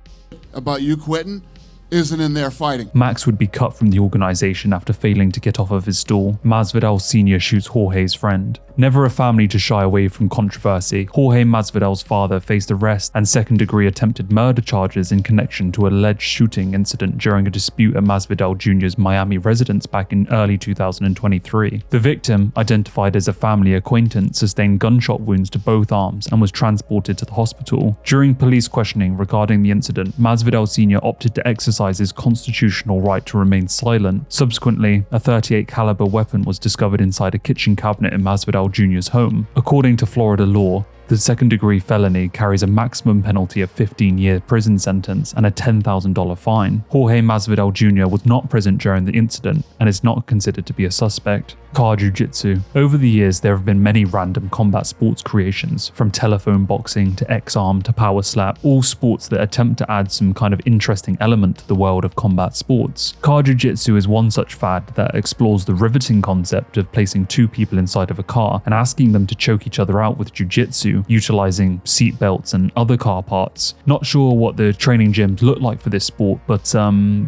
about you quitting isn't in there fighting. Max would be cut from the organization after failing to get off of his stool. Masvidal Sr. shoots Jorge's friend. Never a family to shy away from controversy, Jorge Masvidal's father faced arrest and second-degree attempted murder charges in connection to an alleged shooting incident during a dispute at Masvidal Jr.'s Miami residence back in early 2023. The victim, identified as a family acquaintance, sustained gunshot wounds to both arms and was transported to the hospital. During police questioning regarding the incident, Masvidal Sr. opted to exercise his constitutional right to remain silent. Subsequently, a .38 caliber weapon was discovered inside a kitchen cabinet in Masvidal Jr.'s home. According to Florida law, the second-degree felony carries a maximum penalty of 15-year prison sentence and a $10,000 fine. Jorge Masvidal Jr. was not present during the incident and is not considered to be a suspect. Car Jiu-Jitsu. Over the years, there have been many random combat sports creations, from telephone boxing to X-Arm to Power Slap, all sports that attempt to add some kind of interesting element to the world of combat sports. Car Jiu-Jitsu is one such fad that explores the riveting concept of placing two people inside of a car and asking them to choke each other out with Jiu-Jitsu, utilizing seat belts and other car parts. Not sure what the training gyms look like for this sport, but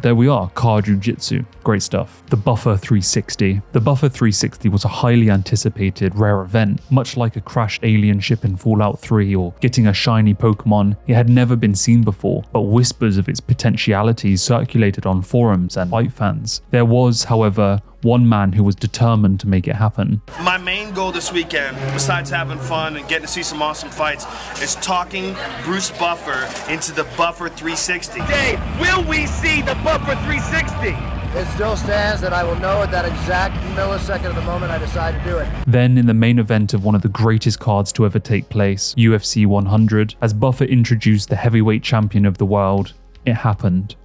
there we are, Car Jiu-Jitsu. Great stuff. The Buffer 360. The Buffer 360 was a highly anticipated rare event, much like a crashed alien ship in Fallout 3 or getting a shiny Pokemon. It had never been seen before, but whispers of its potentialities circulated on forums and fight fans. There was, however, one man who was determined to make it happen. My main goal this weekend, besides having fun and getting to see some awesome fights, is talking Bruce Buffer into the Buffer 360. Dave, will we see the Buffer 360? It still stands that I will know at that exact millisecond of the moment I decide to do it. Then, in the main event of one of the greatest cards to ever take place, UFC 100, as Buffer introduced the heavyweight champion of the world, it happened.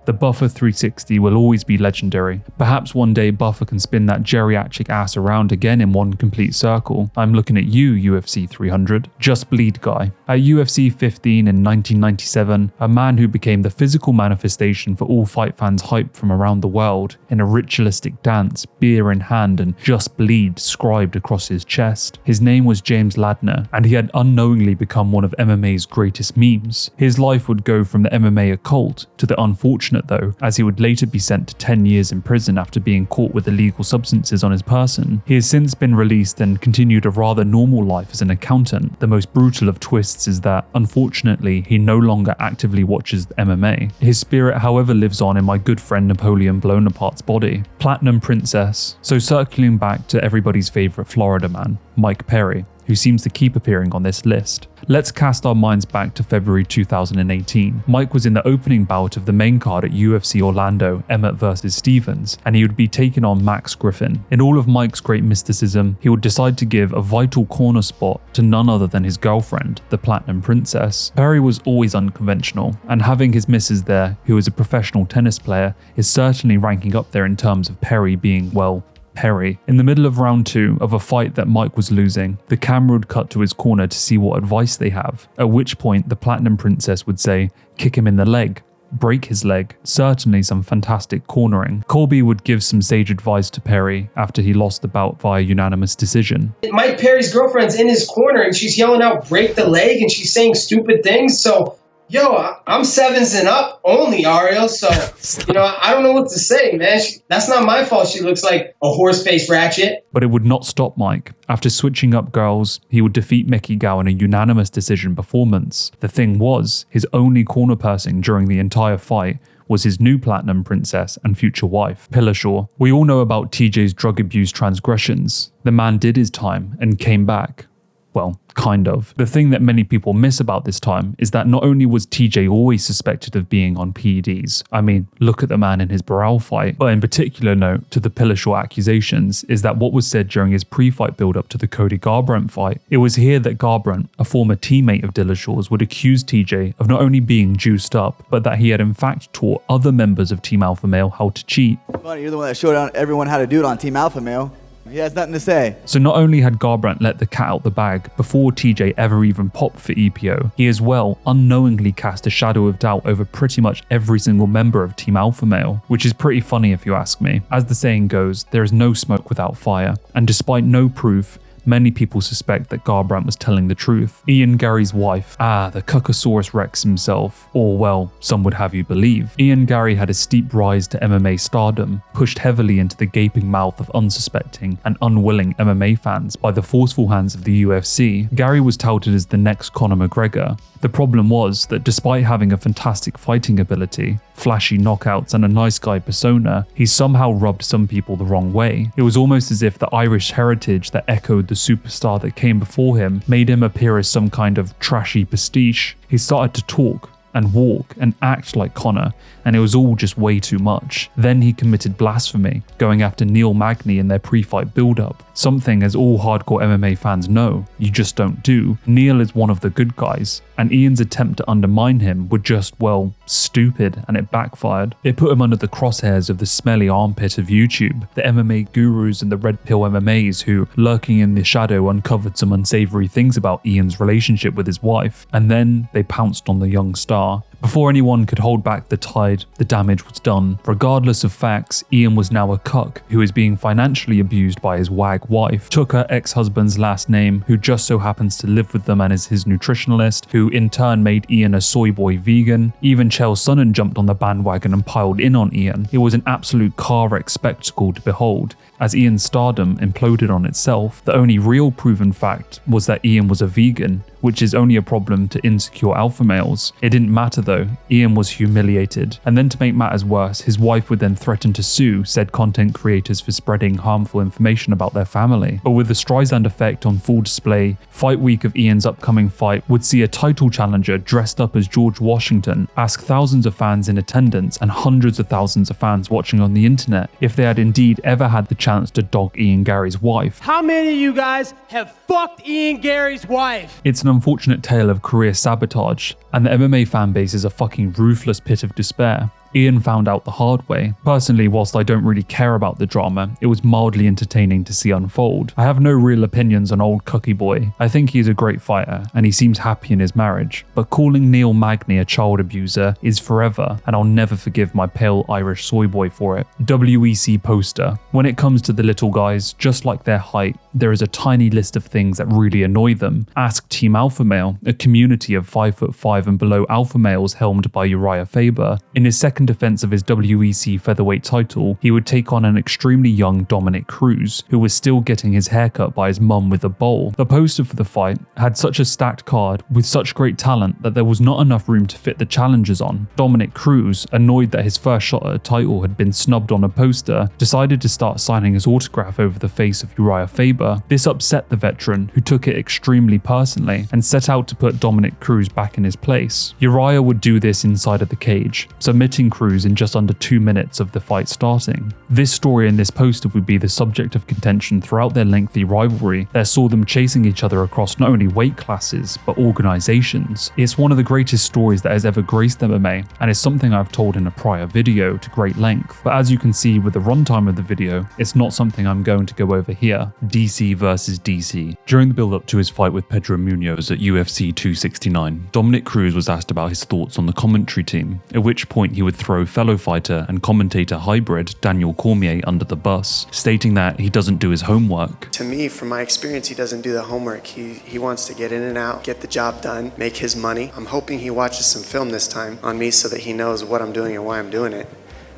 The Buffer 360 will always be legendary. Perhaps one day Buffer can spin that geriatric ass around again in one complete circle. I'm looking at you, UFC 300. Just Bleed guy. At UFC 15 in 1997, a man who became the physical manifestation for all fight fans' hype from around the world, in a ritualistic dance, beer in hand and Just Bleed scribed across his chest. His name was James Ladner, and he had unknowingly become one of MMA's greatest memes. His life would go from the MMA occult to the unfortunate unfortunate though, as he would later be sent to 10 years in prison after being caught with illegal substances on his person. He has since been released and continued a rather normal life as an accountant. The most brutal of twists is that, unfortunately, he no longer actively watches MMA. His spirit, however, lives on in my good friend Napoleon Bonaparte's body. Platinum Princess. So circling back to everybody's favourite Florida man, Mike Perry, who seems to keep appearing on this list. Let's cast our minds back to February 2018. Mike was in the opening bout of the main card at UFC Orlando, Emmett vs Stevens, and he would be taking on Max Griffin. In all of Mike's great mysticism, he would decide to give a vital corner spot to none other than his girlfriend, the Platinum Princess. Perry was always unconventional, and having his missus there, who is a professional tennis player, is certainly ranking up there in terms of Perry being, well, Perry. In the middle of round 2 of a fight that Mike was losing, the camera would cut to his corner to see what advice they have, at which point the Platinum Princess would say, kick him in the leg, break his leg. Certainly some fantastic cornering. Colby would give some sage advice to Perry after he lost the bout via unanimous decision. Mike Perry's girlfriend's in his corner and she's yelling out, break the leg, and she's saying stupid things, so yo, I'm 7s and up only, Ariel, so, I don't know what to say, man. That's not my fault she looks like a horse-faced ratchet. But it would not stop Mike. After switching up girls, he would defeat Mickey Gao in a unanimous decision performance. The thing was, his only corner person during the entire fight was his new Platinum Princess and future wife, Pillashaw. We all know about TJ's drug abuse transgressions. The man did his time and came back. Well, kind of. The thing that many people miss about this time is that not only was TJ always suspected of being on PEDs, I mean, look at the man in his Barral fight, but in particular note to the Pillashaw accusations is that what was said during his pre-fight build-up to the Cody Garbrandt fight. It was here that Garbrandt, a former teammate of Dillashaw's, would accuse TJ of not only being juiced up, but that he had in fact taught other members of Team Alpha Male how to cheat. Funny, you're the one that showed everyone how to do it on Team Alpha Male. He has nothing to say. So not only had Garbrandt let the cat out the bag before TJ ever even popped for EPO, he as well unknowingly cast a shadow of doubt over pretty much every single member of Team Alpha Male, which is pretty funny if you ask me. As the saying goes, there is no smoke without fire, and despite no proof, many people suspect that Garbrandt was telling the truth. Ian Gary's wife, the Cuckosaurus Rex himself, or well, some would have you believe. Ian Gary had a steep rise to MMA stardom, pushed heavily into the gaping mouth of unsuspecting and unwilling MMA fans by the forceful hands of the UFC. Gary was touted as the next Conor McGregor. The problem was that despite having a fantastic fighting ability, flashy knockouts and a nice guy persona, he somehow rubbed some people the wrong way. It was almost as if the Irish heritage that echoed the superstar that came before him made him appear as some kind of trashy pastiche. He started to talk and walk and act like Conor, and it was all just way too much. Then he committed blasphemy, going after Neil Magny in their pre-fight build-up, something as all hardcore MMA fans know, you just don't do. Neil is one of the good guys, and Ian's attempt to undermine him were just, well, stupid, and it backfired. It put him under the crosshairs of the smelly armpit of YouTube, the MMA gurus and the red pill MMAs who, lurking in the shadow, uncovered some unsavory things about Ian's relationship with his wife, and then they pounced on the young star. Before anyone could hold back the tide, the damage was done. Regardless of facts, Ian was now a cuck who is being financially abused by his wag wife, took her ex-husband's last name, who just so happens to live with them and is his nutritionalist, who in turn made Ian a soy boy vegan. Even Chael Sonnen jumped on the bandwagon and piled in on Ian. It was an absolute car wreck spectacle to behold. As Ian's stardom imploded on itself, the only real proven fact was that Ian was a vegan, which is only a problem to insecure alpha males. It didn't matter though, Ian was humiliated. And then to make matters worse, his wife would then threaten to sue said content creators for spreading harmful information about their family. But with the Streisand effect on full display, fight week of Ian's upcoming fight would see a title challenger dressed up as George Washington ask thousands of fans in attendance and hundreds of thousands of fans watching on the internet if they had indeed ever had the chance to dog Ian Gary's wife. How many of you guys have fucked Ian Gary's wife? It's an unfortunate tale of career sabotage, and the MMA fan base is a fucking ruthless pit of despair. Ian found out the hard way. Personally, whilst I don't really care about the drama, it was mildly entertaining to see unfold. I have no real opinions on old Cucky Boy. I think he's a great fighter, and he seems happy in his marriage. But calling Neil Magny a child abuser is forever, and I'll never forgive my pale Irish soy boy for it. WEC poster. When it comes to the little guys, just like their height, there is a tiny list of things that really annoy them. Ask Team Alpha Male, a community of 5'5" and below alpha males helmed by Uriah Faber. In his second second defense of his WEC featherweight title, he would take on an extremely young Dominic Cruz, who was still getting his hair cut by his mum with a bowl. The poster for the fight had such a stacked card with such great talent that there was not enough room to fit the challengers on. Dominic Cruz, annoyed that his first shot at a title had been snubbed on a poster, decided to start signing his autograph over the face of Uriah Faber. This upset the veteran, who took it extremely personally and set out to put Dominic Cruz back in his place. Uriah would do this inside of the cage, submitting Cruz in just under 2 minutes of the fight starting. This story in this poster would be the subject of contention throughout their lengthy rivalry that saw them chasing each other across not only weight classes, but organizations. It's one of the greatest stories that has ever graced MMA, and is something I've told in a prior video to great length, but as you can see with the runtime of the video, it's not something I'm going to go over here. DC versus DC. During the build-up to his fight with Pedro Munoz at UFC 269, Dominic Cruz was asked about his thoughts on the commentary team, at which point he would throw fellow fighter and commentator hybrid Daniel Cormier under the bus, stating that he doesn't do his homework. To me, from my experience, he doesn't do the homework. He wants to get in and out, get the job done, make his money. I'm hoping he watches some film this time on me so that he knows what I'm doing and why I'm doing it.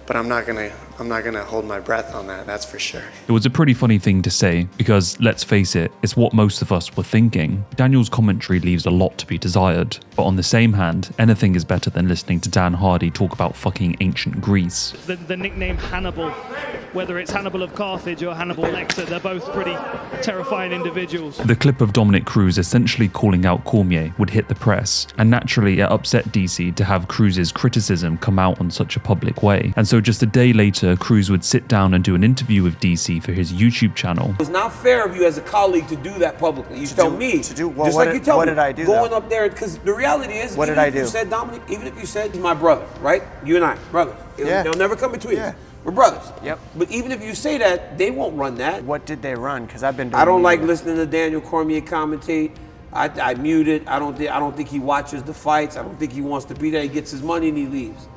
But I'm not gonna hold my breath on that, that's for sure. It was a pretty funny thing to say, because let's face it, it's what most of us were thinking. Daniel's commentary leaves a lot to be desired, but on the same hand, anything is better than listening to Dan Hardy talk about fucking ancient Greece. The nickname Hannibal, whether it's Hannibal of Carthage or Hannibal Lecter, they're both pretty terrifying individuals. The clip of Dominic Cruz essentially calling out Cormier would hit the press, and naturally it upset DC to have Cruz's criticism come out on such a public way. And so just a day later, Cruz would sit down and do an interview with DC for his YouTube channel. It's not fair of you as a colleague to do that publicly. You tell me. To do what? Just like you tell what me. did I do? Going up there, because the reality is, what even did I if do? you said, Dominic, even if you said he's my brother, right? You and I, brothers. Yeah. They'll never come between us. We're brothers. Yep. But even if you say that, they won't run that. What did they run? Because I've been doing I don't like listening to Daniel Cormier commentate. I mute it. I don't think he watches the fights. I don't think he wants to be there. He gets his money and he leaves.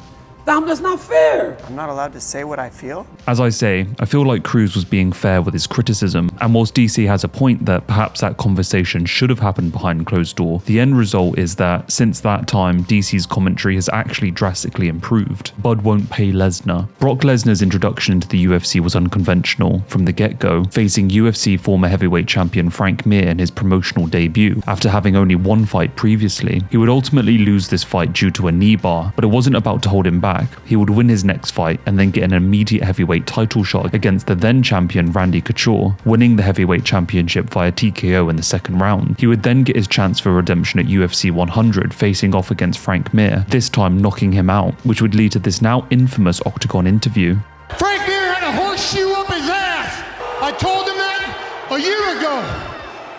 Dom, that's not fair. I'm not allowed to say what I feel? As I say, I feel like Cruz was being fair with his criticism, and whilst DC has a point that perhaps that conversation should have happened behind closed door, the end result is that since that time, DC's commentary has actually drastically improved. Bud won't pay Lesnar. Brock Lesnar's introduction into the UFC was unconventional from the get-go, facing UFC former heavyweight champion Frank Mir in his promotional debut, after having only one fight previously. He would ultimately lose this fight due to a knee bar, but it wasn't about to hold him back. He would win his next fight and then get an immediate heavyweight title shot against the then champion Randy Couture, winning the heavyweight championship via TKO in the second round. He would then get his chance for redemption at UFC 100, facing off against Frank Mir, this time knocking him out, which would lead to this now infamous Octagon interview. Frank Mir had a horseshoe up his ass. I told him that a year ago.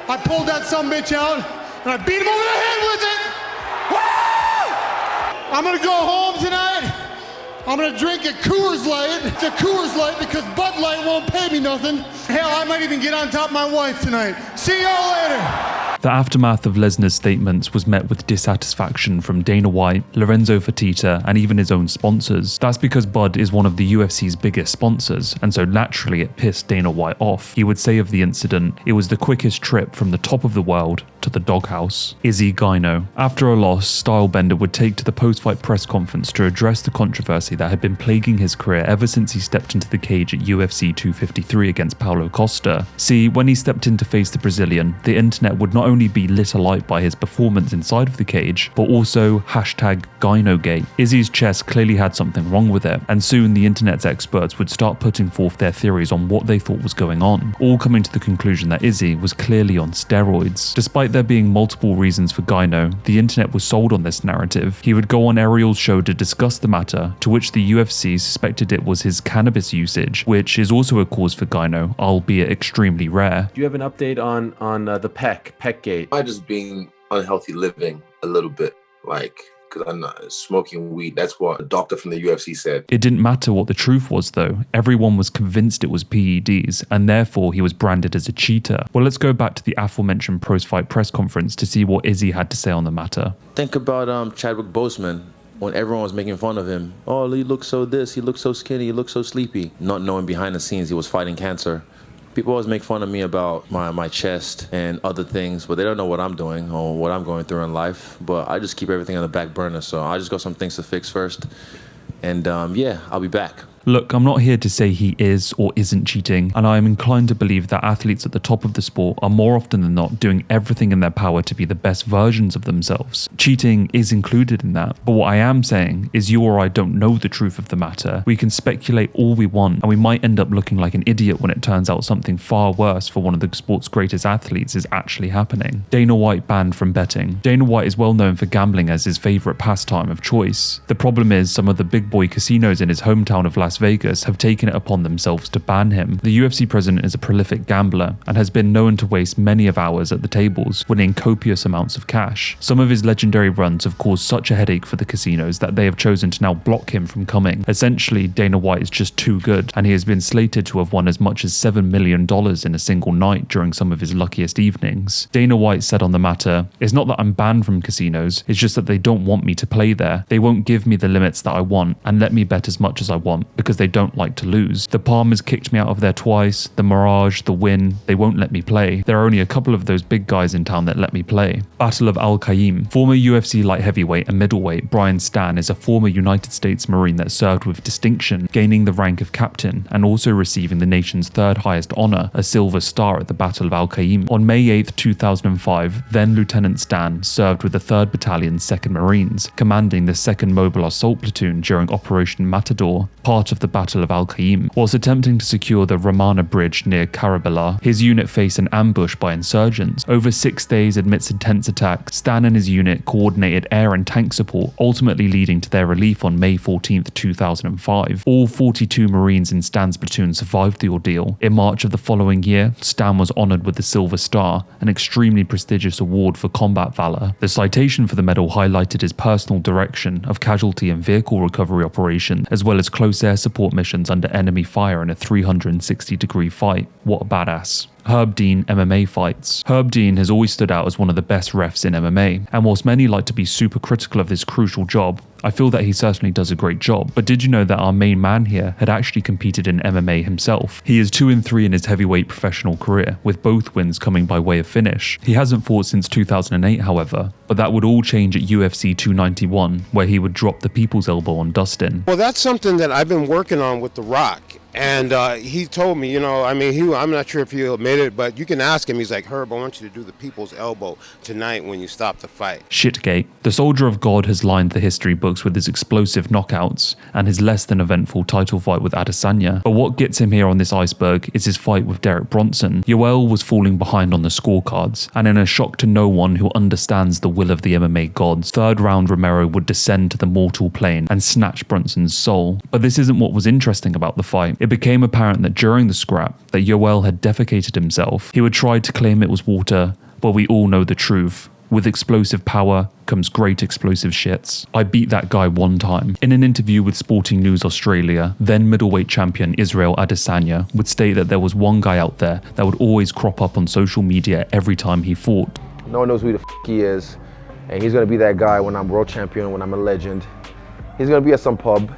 I pulled that sumbitch out and I beat him over the head with it. Woo! I'm gonna go home tonight. I'm gonna drink a Coors Light. It's a Coors Light because Bud Light won't pay me nothing. Hell, I might even get on top of my wife tonight. See y'all later. The aftermath of Lesnar's statements was met with dissatisfaction from Dana White, Lorenzo Fertitta, and even his own sponsors. That's because Bud is one of the UFC's biggest sponsors, and so naturally it pissed Dana White off. He would say of the incident, it was the quickest trip from the top of the world to the doghouse. Izzy Gyno. After a loss, Stylebender would take to the post-fight press conference to address the controversy that had been plaguing his career ever since he stepped into the cage at UFC 253 against Paulo Costa. See, when he stepped in to face the Brazilian, the internet would not only be lit alight by his performance inside of the cage, but also #GynoGate. Izzy's chest clearly had something wrong with it, and soon the internet's experts would start putting forth their theories on what they thought was going on, all coming to the conclusion that Izzy was clearly on steroids. Despite there being multiple reasons for Gyno, the internet was sold on this narrative. He would go on Ariel's show to discuss the matter, to which the UFC suspected it was his cannabis usage, which is also a cause for Gyno, albeit extremely rare. Do you have an update on the PEC gate? I just being unhealthy living a little bit, because I'm not smoking weed. That's what a doctor from the UFC said. It didn't matter what the truth was though. Everyone was convinced it was PEDs, and therefore he was branded as a cheater. Well, let's go back to the aforementioned post-fight press conference to see what Izzy had to say on the matter. Think about Chadwick Boseman. When everyone was making fun of him, oh, he looks so this, he looks so skinny, he looks so sleepy. Not knowing behind the scenes he was fighting cancer. People always make fun of me about my chest and other things, but they don't know what I'm doing or what I'm going through in life. But I just keep everything on the back burner, so I just got some things to fix first. And yeah, I'll be back. Look, I'm not here to say he is or isn't cheating, and I am inclined to believe that athletes at the top of the sport are more often than not doing everything in their power to be the best versions of themselves. Cheating is included in that, but what I am saying is you or I don't know the truth of the matter. We can speculate all we want, and we might end up looking like an idiot when it turns out something far worse for one of the sport's greatest athletes is actually happening. Dana White banned from betting. Dana White is well known for gambling as his favourite pastime of choice. The problem is some of the big boy casinos in his hometown of Las Vegas have taken it upon themselves to ban him. The UFC president is a prolific gambler and has been known to waste many of hours at the tables, winning copious amounts of cash. Some of his legendary runs have caused such a headache for the casinos that they have chosen to now block him from coming. Essentially, Dana White is just too good, and he has been slated to have won as much as $7 million in a single night during some of his luckiest evenings. Dana White said on the matter, "It's not that I'm banned from casinos, it's just that they don't want me to play there. They won't give me the limits that I want and let me bet as much as I want because they don't like to lose. The Palmers kicked me out of there twice, the Mirage, the Win, they won't let me play. There are only a couple of those big guys in town that let me play." Battle of Al Qaim. Former UFC light heavyweight and middleweight Brian Stann is a former United States Marine that served with distinction, gaining the rank of captain and also receiving the nation's third highest honour, a Silver Star at the Battle of Al Qaim. On May 8, 2005, then Lieutenant Stann served with the 3rd Battalion 2nd Marines, commanding the 2nd Mobile Assault Platoon during Operation Matador, part of the Battle of Al Qaim. Whilst attempting to secure the Ramana Bridge near Karbala, his unit faced an ambush by insurgents. Over 6 days amidst intense attacks, Stann and his unit coordinated air and tank support, ultimately leading to their relief on May 14, 2005. All 42 Marines in Stann's platoon survived the ordeal. In March of the following year, Stann was honoured with the Silver Star, an extremely prestigious award for combat valour. The citation for the medal highlighted his personal direction of casualty and vehicle recovery operations, as well as close air support missions under enemy fire in a 360-degree fight. What a badass. Herb Dean MMA fights. Herb Dean has always stood out as one of the best refs in MMA, and whilst many like to be super critical of this crucial job, I feel that he certainly does a great job. But did you know that our main man here had actually competed in MMA himself? He is 2-3 in his heavyweight professional career, with both wins coming by way of finish. He hasn't fought since 2008, however, but that would all change at UFC 291, where he would drop the people's elbow on Dustin. Well, that's something that I've been working on with The Rock. And he told me, I'm not sure if he'll admit it, but you can ask him. He's like, "Herb, I want you to do the people's elbow tonight when you stop the fight." Shitgate. The Soldier of God has lined the history books with his explosive knockouts and his less than eventful title fight with Adesanya. But what gets him here on this iceberg is his fight with Derek Bronson. Yvel was falling behind on the scorecards, and in a shock to no one who understands the will of the MMA gods, 3rd round Romero would descend to the mortal plane and snatch Bronson's soul. But this isn't what was interesting about the fight. It became apparent that during the scrap, that Yvel had defecated himself. He would try to claim it was water, but we all know the truth. With explosive power comes great explosive shits. I beat that guy one time. In an interview with Sporting News Australia, then middleweight champion Israel Adesanya would state that there was one guy out there that would always crop up on social media every time he fought. No one knows who the he is, and he's gonna be that guy when I'm world champion, when I'm a legend. He's gonna be at some pub,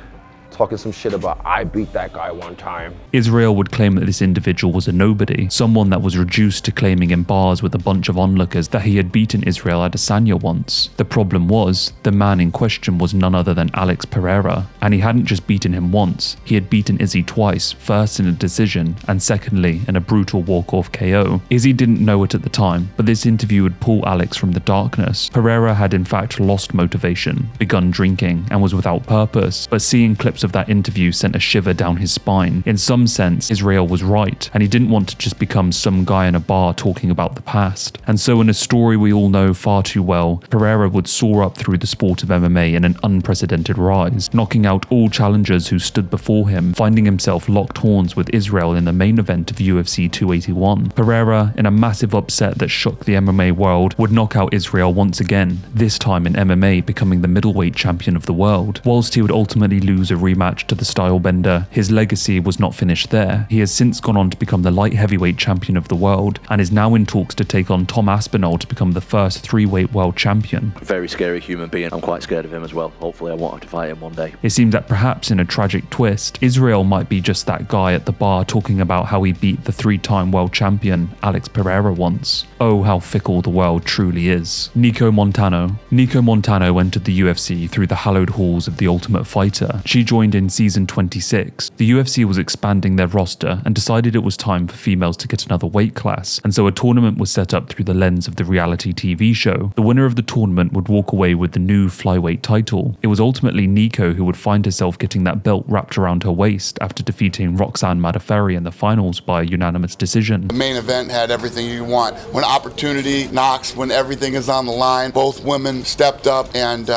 talking some shit about, "I beat that guy one time." Israel would claim that this individual was a nobody, someone that was reduced to claiming in bars with a bunch of onlookers that he had beaten Israel Adesanya once. The problem was, the man in question was none other than Alex Pereira, and he hadn't just beaten him once, he had beaten Izzy twice, first in a decision, and secondly in a brutal walk-off KO. Izzy didn't know it at the time, but this interview would pull Alex from the darkness. Pereira had in fact lost motivation, begun drinking, and was without purpose, but seeing clips of that interview sent a shiver down his spine. In some sense, Israel was right, and he didn't want to just become some guy in a bar talking about the past. And so in a story we all know far too well, Pereira would soar up through the sport of MMA in an unprecedented rise, knocking out all challengers who stood before him, finding himself locked horns with Israel in the main event of UFC 281. Pereira, in a massive upset that shook the MMA world, would knock out Israel once again, this time in MMA becoming the middleweight champion of the world. Whilst he would ultimately lose a rematch to the stylebender, his legacy was not finished there. He has since gone on to become the light heavyweight champion of the world and is now in talks to take on Tom Aspinall to become the first 3-weight world champion. Very scary human being. I'm quite scared of him as well. Hopefully I won't have to fight him one day. It seems that perhaps in a tragic twist, Israel might be just that guy at the bar talking about how he beat the 3-time world champion Alex Pereira once. Oh, how fickle the world truly is. Nico Montano. Nico Montano entered the UFC through the hallowed halls of The Ultimate Fighter. She joined in season 26. The UFC was expanding their roster and decided it was time for females to get another weight class, and so a tournament was set up through the lens of the reality TV show. The winner of the tournament would walk away with the new flyweight title. It was ultimately Nico who would find herself getting that belt wrapped around her waist after defeating Roxanne Modafferi in the finals by a unanimous decision. The main event had everything you want. When opportunity knocks, when everything is on the line, both women stepped up and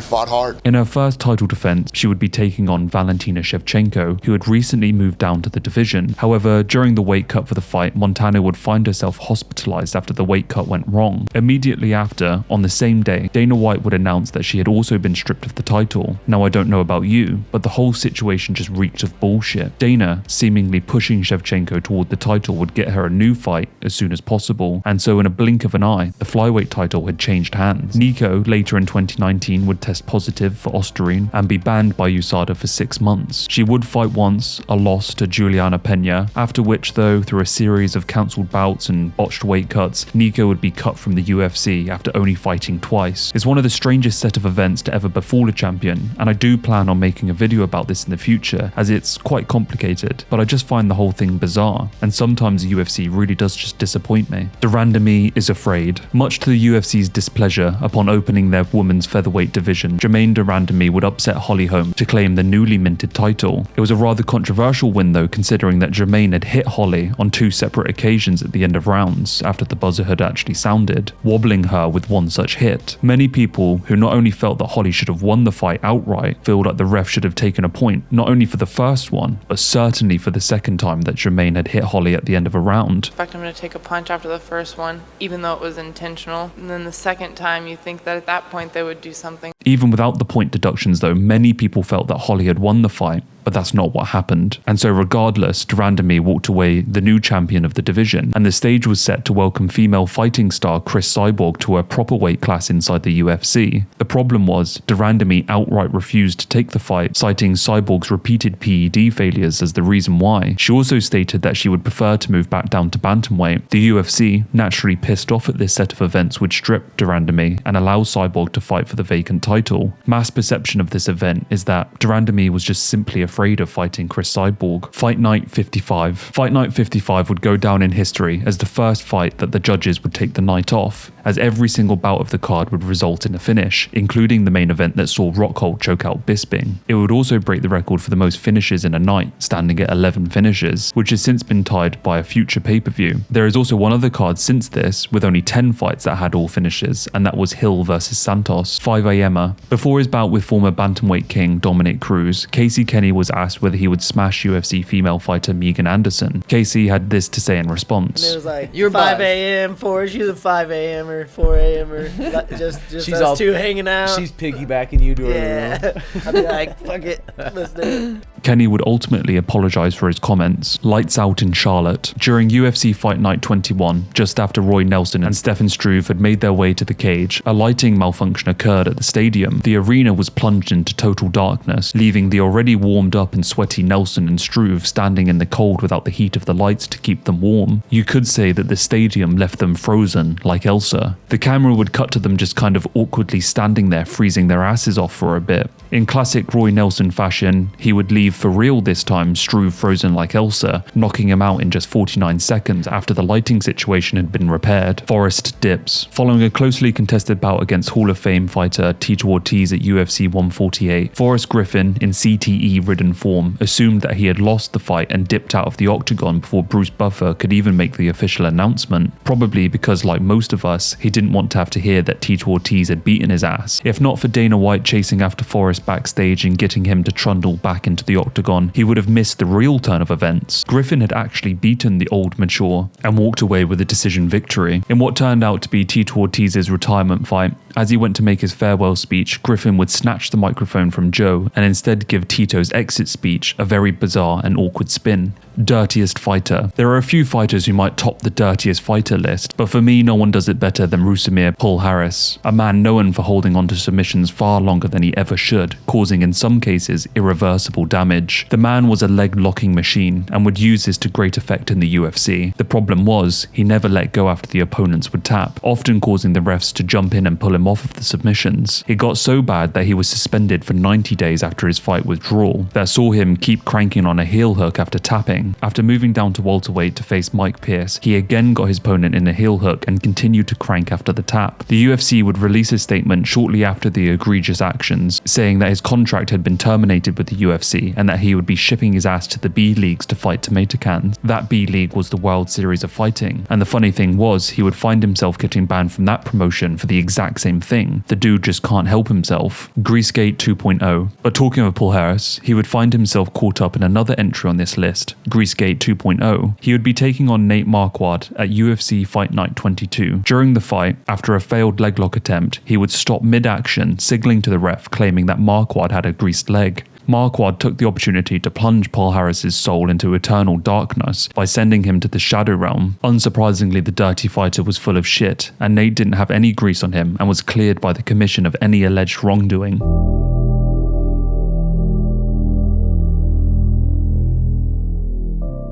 fought hard. In her first title defense, she would be taking on Valentina Shevchenko, who had recently moved down to the division. However, during the weight cut for the fight, Montano would find herself hospitalized after the weight cut went wrong. Immediately after, on the same day, Dana White would announce that she had also been stripped of the title. Now, I don't know about you, but the whole situation just reeked of bullshit. Dana, seemingly pushing Shevchenko toward the title, would get her a new fight as soon as possible, and so in a blink of an eye, the flyweight title had changed hands. Nico, later in 2019, would test positive for Ostarine and be banned by USADA for 6 months. She would fight once, a loss to Juliana Pena, after which, though, through a series of cancelled bouts and botched weight cuts, Nico would be cut from the UFC after only fighting twice. It's one of the strangest set of events to ever befall a champion, and I do plan on making a video about this in the future, as it's quite complicated, but I just find the whole thing bizarre, and sometimes the UFC really does just disappoint me. De Randamie is afraid. Much to the UFC's displeasure, upon opening their women's featherweight division, Jermaine de Randamie would upset Holly Holm to claim the newly minted title. It was a rather controversial win though, considering that Jermaine had hit Holly on 2 separate occasions at the end of rounds after the buzzer had actually sounded, wobbling her with one such hit. Many people who not only felt that Holly should have won the fight outright feel like the ref should have taken a point, not only for the first one, but certainly for the second time that Jermaine had hit Holly at the end of a round. I expect him to take a punch after the first one, even though it was intentional. And then the second time you think that at that point they would do something. Even without the point deductions though, many people felt that Holly had won the fight, but that's not what happened. And so regardless, de Randamie walked away the new champion of the division, and the stage was set to welcome female fighting star Chris Cyborg to a proper weight class inside the UFC. The problem was, de Randamie outright refused to take the fight, citing Cyborg's repeated PED failures as the reason why. She also stated that she would prefer to move back down to bantamweight. The UFC, naturally pissed off at this set of events, would strip de Randamie and allow Cyborg to fight for the vacant title. Mass perception of this event is that de Randamie was just simply afraid of fighting Chris Cyborg. Fight Night 55. Fight Night 55 would go down in history as the first fight that the judges would take the night off, as every single bout of the card would result in a finish, including the main event that saw Rockhold choke out Bisping. It would also break the record for the most finishes in a night, standing at 11 finishes, which has since been tied by a future pay-per-view. There is also one other card since this, with only 10 fights that had all finishes, and that was Hill vs Santos, 5 a.m.er. Before his bout with former bantamweight king Dominic Cruz, Casey Kenny was asked whether he would smash UFC female fighter Megan Anderson. Casey had this to say in response. And it was like, you're 5 a.m. for she's a 5 a.m. or 4 a.m. or just she's us two hanging out. She's piggybacking you to her room. I'd be like, fuck it, let's do it. Kenny would ultimately apologize for his comments. Lights out in Charlotte. During UFC Fight Night 21, just after Roy Nelson and Stefan Struve had made their way to the cage, a lighting malfunction occurred at the stadium. The arena was plunged into total darkness, leaving the already warmed up and sweaty Nelson and Struve standing in the cold without the heat of the lights to keep them warm. You could say that the stadium left them frozen, like Elsa. The camera would cut to them just kind of awkwardly standing there, freezing their asses off for a bit. In classic Roy Nelson fashion, he would leave for real this time, Struve frozen like Elsa, knocking him out in just 49 seconds after the lighting situation had been repaired. Forrest dips. Following a closely contested bout against Hall of Fame fighter Tito Ortiz at UFC 148, Forrest Griffin, in CTE-ridden form, assumed that he had lost the fight and dipped out of the octagon before Bruce Buffer could even make the official announcement, probably because, like most of us, he didn't want to have to hear that Tito Ortiz had beaten his ass. If not for Dana White chasing after Forrest backstage and getting him to trundle back into the octagon, he would have missed the real turn of events. Griffin had actually beaten the old mature and walked away with a decision victory. In what turned out to be Tito Ortiz's retirement fight, As he went to make his farewell speech, Griffin would snatch the microphone from Joe and instead give Tito's exit speech a very bizarre and awkward spin. Dirtiest fighter. There are a few fighters who might top the dirtiest fighter list, but for me no one does it better than Rusumir Paul Harris, a man known for holding on to submissions far longer than he ever should, causing in some cases irreversible damage. The man was a leg-locking machine and would use this to great effect in the UFC. The problem was, he never let go after the opponents would tap, often causing the refs to jump in and pull him off of the submissions. It got so bad that he was suspended for 90 days after his fight withdrawal, that saw him keep cranking on a heel hook after tapping. After moving down to welterweight to face Mike Pierce, he again got his opponent in a heel hook and continued to crank after the tap. The UFC would release a statement shortly after the egregious actions, saying that his contract had been terminated with the UFC and that he would be shipping his ass to the B leagues to fight tomato cans. That B league was the World Series of Fighting, and the funny thing was, he would find himself getting banned from that promotion for the exact same thing. The dude just can't help himself. Greasegate 2.0. But talking of Paul Harris, he would find himself caught up in another entry on this list, Greasegate 2.0. He would be taking on Nate Marquardt at UFC Fight Night 22. During the fight, after a failed leglock attempt, he would stop mid-action, signaling to the ref claiming that Marquardt had a greased leg. Marquardt took the opportunity to plunge Paul Harris's soul into eternal darkness by sending him to the Shadow Realm. Unsurprisingly, the dirty fighter was full of shit, and Nate didn't have any grease on him and was cleared by the commission of any alleged wrongdoing.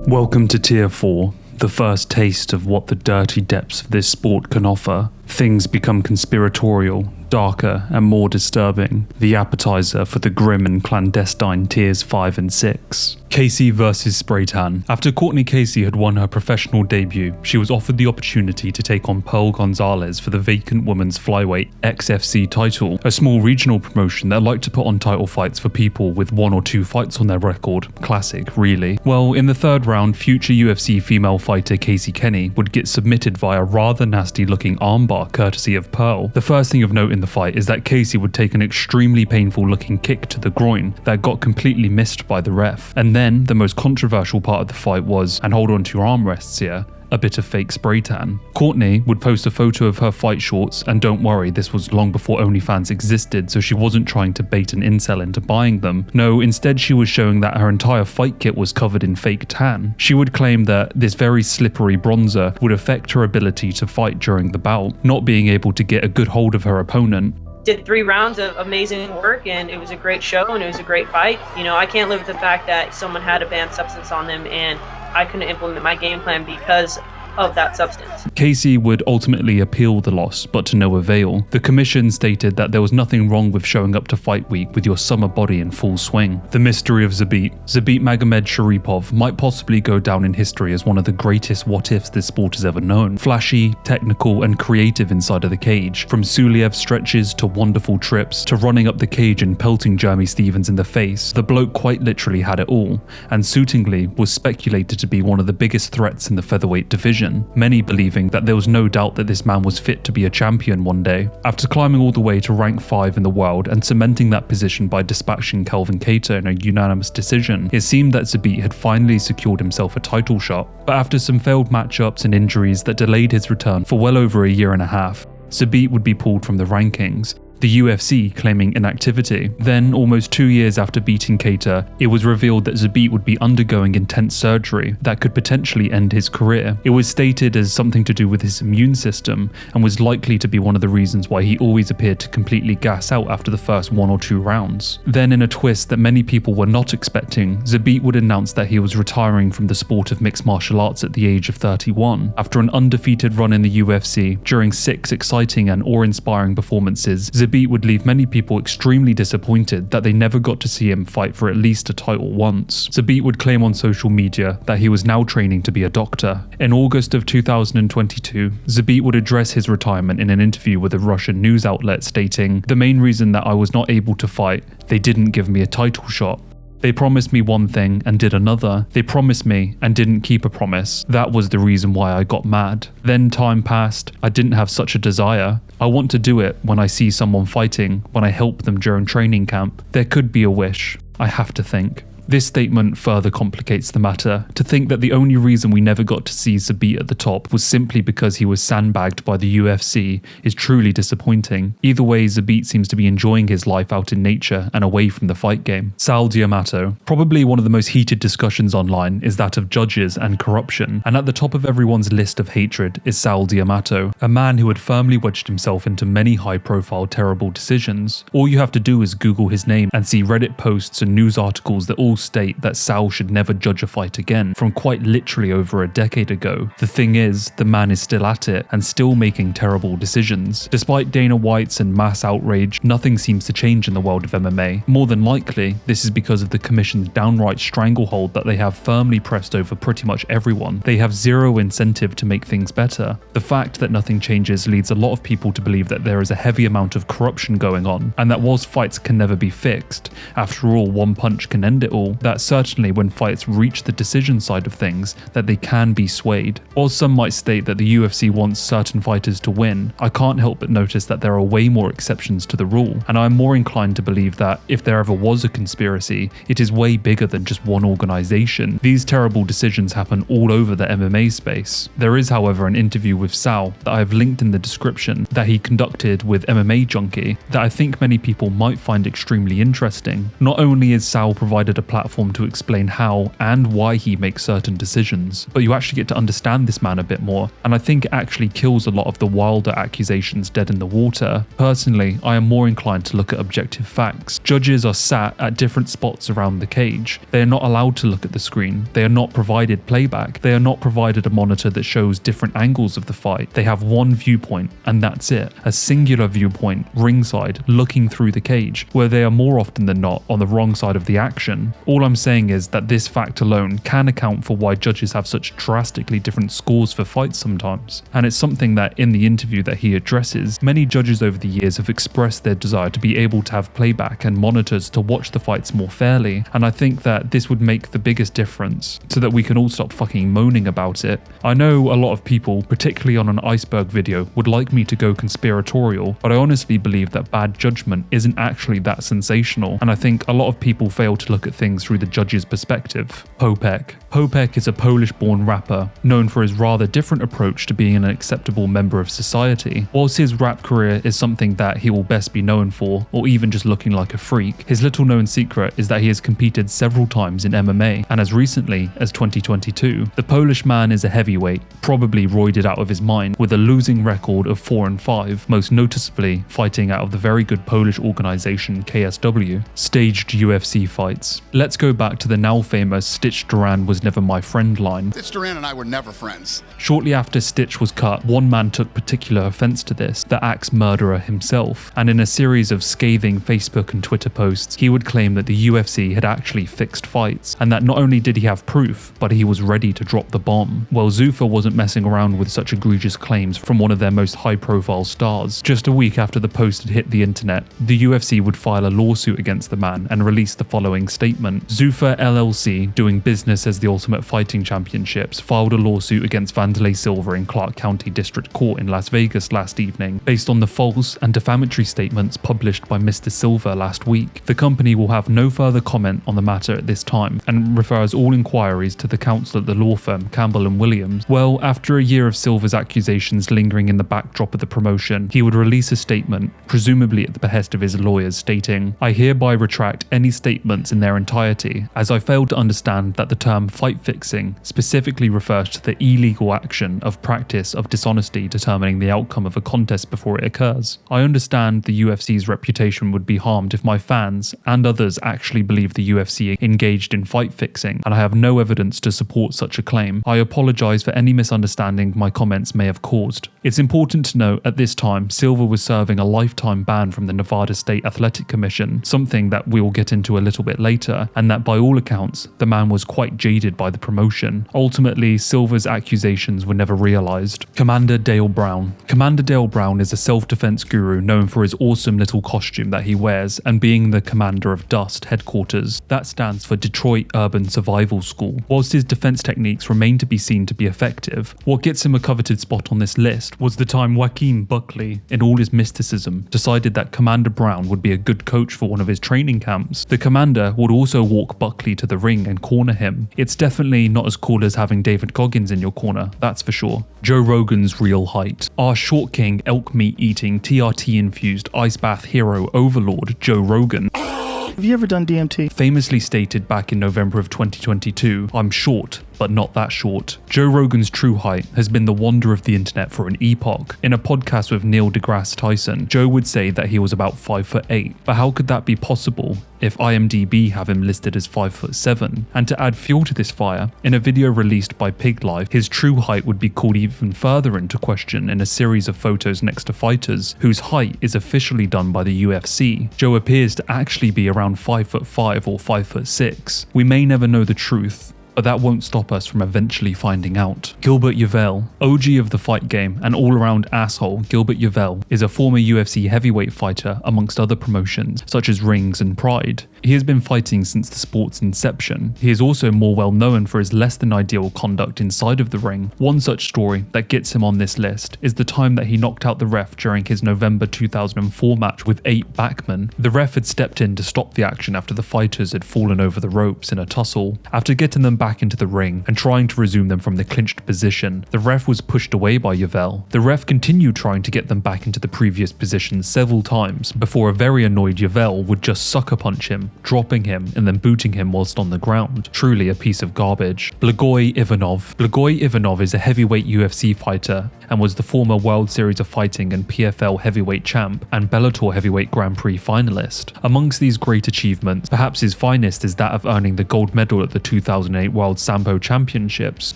Welcome to Tier 4, the first taste of what the dirty depths of this sport can offer. Things become conspiratorial, darker and more disturbing, the appetizer for the grim and clandestine Tiers 5 and 6. Casey versus Spray Tan. After Courtney Casey had won her professional debut, she was offered the opportunity to take on Pearl Gonzalez for the vacant women's flyweight XFC title, a small regional promotion that liked to put on title fights for people with 1 or 2 fights on their record. Classic, really. Well, in the third round, future UFC female fighter Casey Kenny would get submitted via a rather nasty looking armbar courtesy of Pearl. The first thing of note in the fight is that Casey would take an extremely painful looking kick to the groin that got completely missed by the ref. And then the most controversial part of the fight was, and hold on to your armrests here, a bit of fake spray tan. Courtney would post a photo of her fight shorts, and don't worry, this was long before OnlyFans existed, so she wasn't trying to bait an incel into buying them. No, instead she was showing that her entire fight kit was covered in fake tan. She would claim that this very slippery bronzer would affect her ability to fight during the bout, not being able to get a good hold of her opponent. Did 3 rounds of amazing work, and it was a great show and it was a great fight. You know, I can't live with the fact that someone had a banned substance on them and I couldn't implement my game plan because of that substance. Casey would ultimately appeal the loss, but to no avail. The commission stated that there was nothing wrong with showing up to fight week with your summer body in full swing. The mystery of Zabit Magomed Sharipov might possibly go down in history as one of the greatest what-ifs this sport has ever known. Flashy, technical, and creative inside of the cage. From Suliev stretches to wonderful trips to running up the cage and pelting Jeremy Stevens in the face, the bloke quite literally had it all, and suitingly was speculated to be one of the biggest threats in the featherweight division. Many believing that there was no doubt that this man was fit to be a champion one day. After climbing all the way to rank 5 in the world and cementing that position by dispatching Kelvin Cater in a unanimous decision, it seemed that Zabit had finally secured himself a title shot. But after some failed matchups and injuries that delayed his return for well over a year and a half, Zabit would be pulled from the rankings, the UFC claiming inactivity. Then, almost 2 years after beating Cater, it was revealed that Zabit would be undergoing intense surgery that could potentially end his career. It was stated as something to do with his immune system and was likely to be one of the reasons why he always appeared to completely gas out after the first 1 or 2 rounds. Then, in a twist that many people were not expecting, Zabit would announce that he was retiring from the sport of mixed martial arts at the age of 31. After an undefeated run in the UFC, during 6 exciting and awe-inspiring performances, Zabit would leave many people extremely disappointed that they never got to see him fight for at least a title once. Zabit would claim on social media that he was now training to be a doctor. In August of 2022, Zabit would address his retirement in an interview with a Russian news outlet stating, "The main reason that I was not able to fight, they didn't give me a title shot. They promised me one thing and did another. They promised me and didn't keep a promise. That was the reason why I got mad. Then time passed. I didn't have such a desire. I want to do it when I see someone fighting, when I help them during training camp. There could be a wish. I have to think." This statement further complicates the matter. To think that the only reason we never got to see Zabit at the top was simply because he was sandbagged by the UFC is truly disappointing. Either way, Zabit seems to be enjoying his life out in nature and away from the fight game. Sal D'Amato. Probably one of the most heated discussions online is that of judges and corruption, and at the top of everyone's list of hatred is Sal D'Amato, a man who had firmly wedged himself into many high-profile terrible decisions. All you have to do is Google his name and see Reddit posts and news articles that all state that Sal should never judge a fight again, from quite literally over a decade ago. The thing is, the man is still at it and still making terrible decisions. Despite Dana White's and mass outrage, nothing seems to change in the world of MMA. More than likely, this is because of the commission's downright stranglehold that they have firmly pressed over pretty much everyone. They have zero incentive to make things better. The fact that nothing changes leads a lot of people to believe that there is a heavy amount of corruption going on, and that whilst fights can never be fixed, after all, one punch can end it all, that certainly when fights reach the decision side of things, that they can be swayed. While some might state that the UFC wants certain fighters to win, I can't help but notice that there are way more exceptions to the rule, and I am more inclined to believe that if there ever was a conspiracy, it is way bigger than just one organization. These terrible decisions happen all over the MMA space. There is, however, an interview with Sal that I have linked in the description that he conducted with MMA Junkie that I think many people might find extremely interesting. Not only is Sal provided a platform to explain how and why he makes certain decisions, but you actually get to understand this man a bit more, and I think it actually kills a lot of the wilder accusations dead in the water. Personally, I am more inclined to look at objective facts. Judges are sat at different spots around the cage. They are not allowed to look at the screen. They are not provided playback. They are not provided a monitor that shows different angles of the fight. They have one viewpoint, and that's it. A singular viewpoint, ringside, looking through the cage, where they are more often than not on the wrong side of the action. All I'm saying is that this fact alone can account for why judges have such drastically different scores for fights sometimes. And it's something that in the interview that he addresses, many judges over the years have expressed their desire to be able to have playback and monitors to watch the fights more fairly, and I think that this would make the biggest difference so that we can all stop fucking moaning about it. I know a lot of people, particularly on an Iceberg video, would like me to go conspiratorial, but I honestly believe that bad judgment isn't actually that sensational, and I think a lot of people fail to look at things through the judge's perspective. Popek. Popek is a Polish-born rapper, known for his rather different approach to being an acceptable member of society. Whilst his rap career is something that he will best be known for, or even just looking like a freak, his little-known secret is that he has competed several times in MMA, and as recently as 2022. The Polish man is a heavyweight, probably roided out of his mind, with a losing record of 4-5, most noticeably fighting out of the very good Polish organization KSW. Staged UFC fights. Let's go back to the now famous Stitch Duran was never my friend line. Stitch Duran and I were never friends. Shortly after Stitch was cut, one man took particular offense to this, the axe murderer himself, and in a series of scathing Facebook and Twitter posts, he would claim that the UFC had actually fixed fights, and that not only did he have proof, but he was ready to drop the bomb. Well, Zuffa wasn't messing around with such egregious claims from one of their most high-profile stars. Just a week after the post had hit the internet, the UFC would file a lawsuit against the man and release the following statement. Zuffa LLC, doing business as the Ultimate Fighting Championships, filed a lawsuit against Vanderlei Silva in Clark County District Court in Las Vegas last evening, based on the false and defamatory statements published by Mr. Silva last week. The company will have no further comment on the matter at this time, and refers all inquiries to the counsel at the law firm Campbell & Williams. Well, after a year of Silva's accusations lingering in the backdrop of the promotion, he would release a statement, presumably at the behest of his lawyers, stating, "I hereby retract any statements in their entirety, as I failed to understand that the term fight fixing specifically refers to the illegal action of practice of dishonesty determining the outcome of a contest before it occurs. I understand the UFC's reputation would be harmed if my fans and others actually believe the UFC engaged in fight fixing, and I have no evidence to support such a claim. I apologize for any misunderstanding my comments may have caused." It's important to note at this time, Silva was serving a lifetime ban from the Nevada State Athletic Commission, something that we will get into a little bit later, and that by all accounts, the man was quite jaded by the promotion. Ultimately, Silva's accusations were never realized. Commander Dale Brown. Commander Dale Brown is a self-defense guru known for his awesome little costume that he wears, and being the commander of DUST headquarters. That stands for Detroit Urban Survival School. Whilst his defense techniques remain to be seen to be effective, what gets him a coveted spot on this list was the time Joaquin Buckley, in all his mysticism, decided that Commander Brown would be a good coach for one of his training camps. The commander would also also walk Buckley to the ring and corner him. It's definitely not as cool as having David Goggins in your corner, that's for sure. Joe Rogan's real height. Our short king, elk meat eating, TRT infused ice bath hero overlord Joe Rogan. Have you ever done DMT? Famously stated back in November of 2022, "I'm short, but not that short." Joe Rogan's true height has been the wonder of the internet for an epoch. In a podcast with Neil deGrasse Tyson, Joe would say that he was about 5'8", but how could that be possible if IMDb have him listed as 5'7"? And to add fuel to this fire, in a video released by Pig Life, his true height would be called even further into question in a series of photos next to fighters whose height is officially done by the UFC. Joe appears to actually be around 5'5" or 5'6". We may never know the truth, but that won't stop us from eventually finding out. Gilbert Yvel, OG of the fight game and all-around asshole, Gilbert Yvel is a former UFC heavyweight fighter amongst other promotions such as Rings and Pride. He has been fighting since the sport's inception. He is also more well known for his less than ideal conduct inside of the ring. One such story that gets him on this list is the time that he knocked out the ref during his November 2004 match with 8 backmen. The ref had stepped in to stop the action after the fighters had fallen over the ropes in a tussle. After getting them back into the ring and trying to resume them from the clinched position, the ref was pushed away by Yvel. The ref continued trying to get them back into the previous position several times before a very annoyed Yvel would just sucker punch him, dropping him and then booting him whilst on the ground. Truly a piece of garbage. Blagoy Ivanov. Blagoy Ivanov is a heavyweight UFC fighter and was the former World Series of Fighting and PFL heavyweight champ and Bellator heavyweight Grand Prix finalist. Amongst these great achievements, perhaps his finest is that of earning the gold medal at the 2008 World Sambo Championships.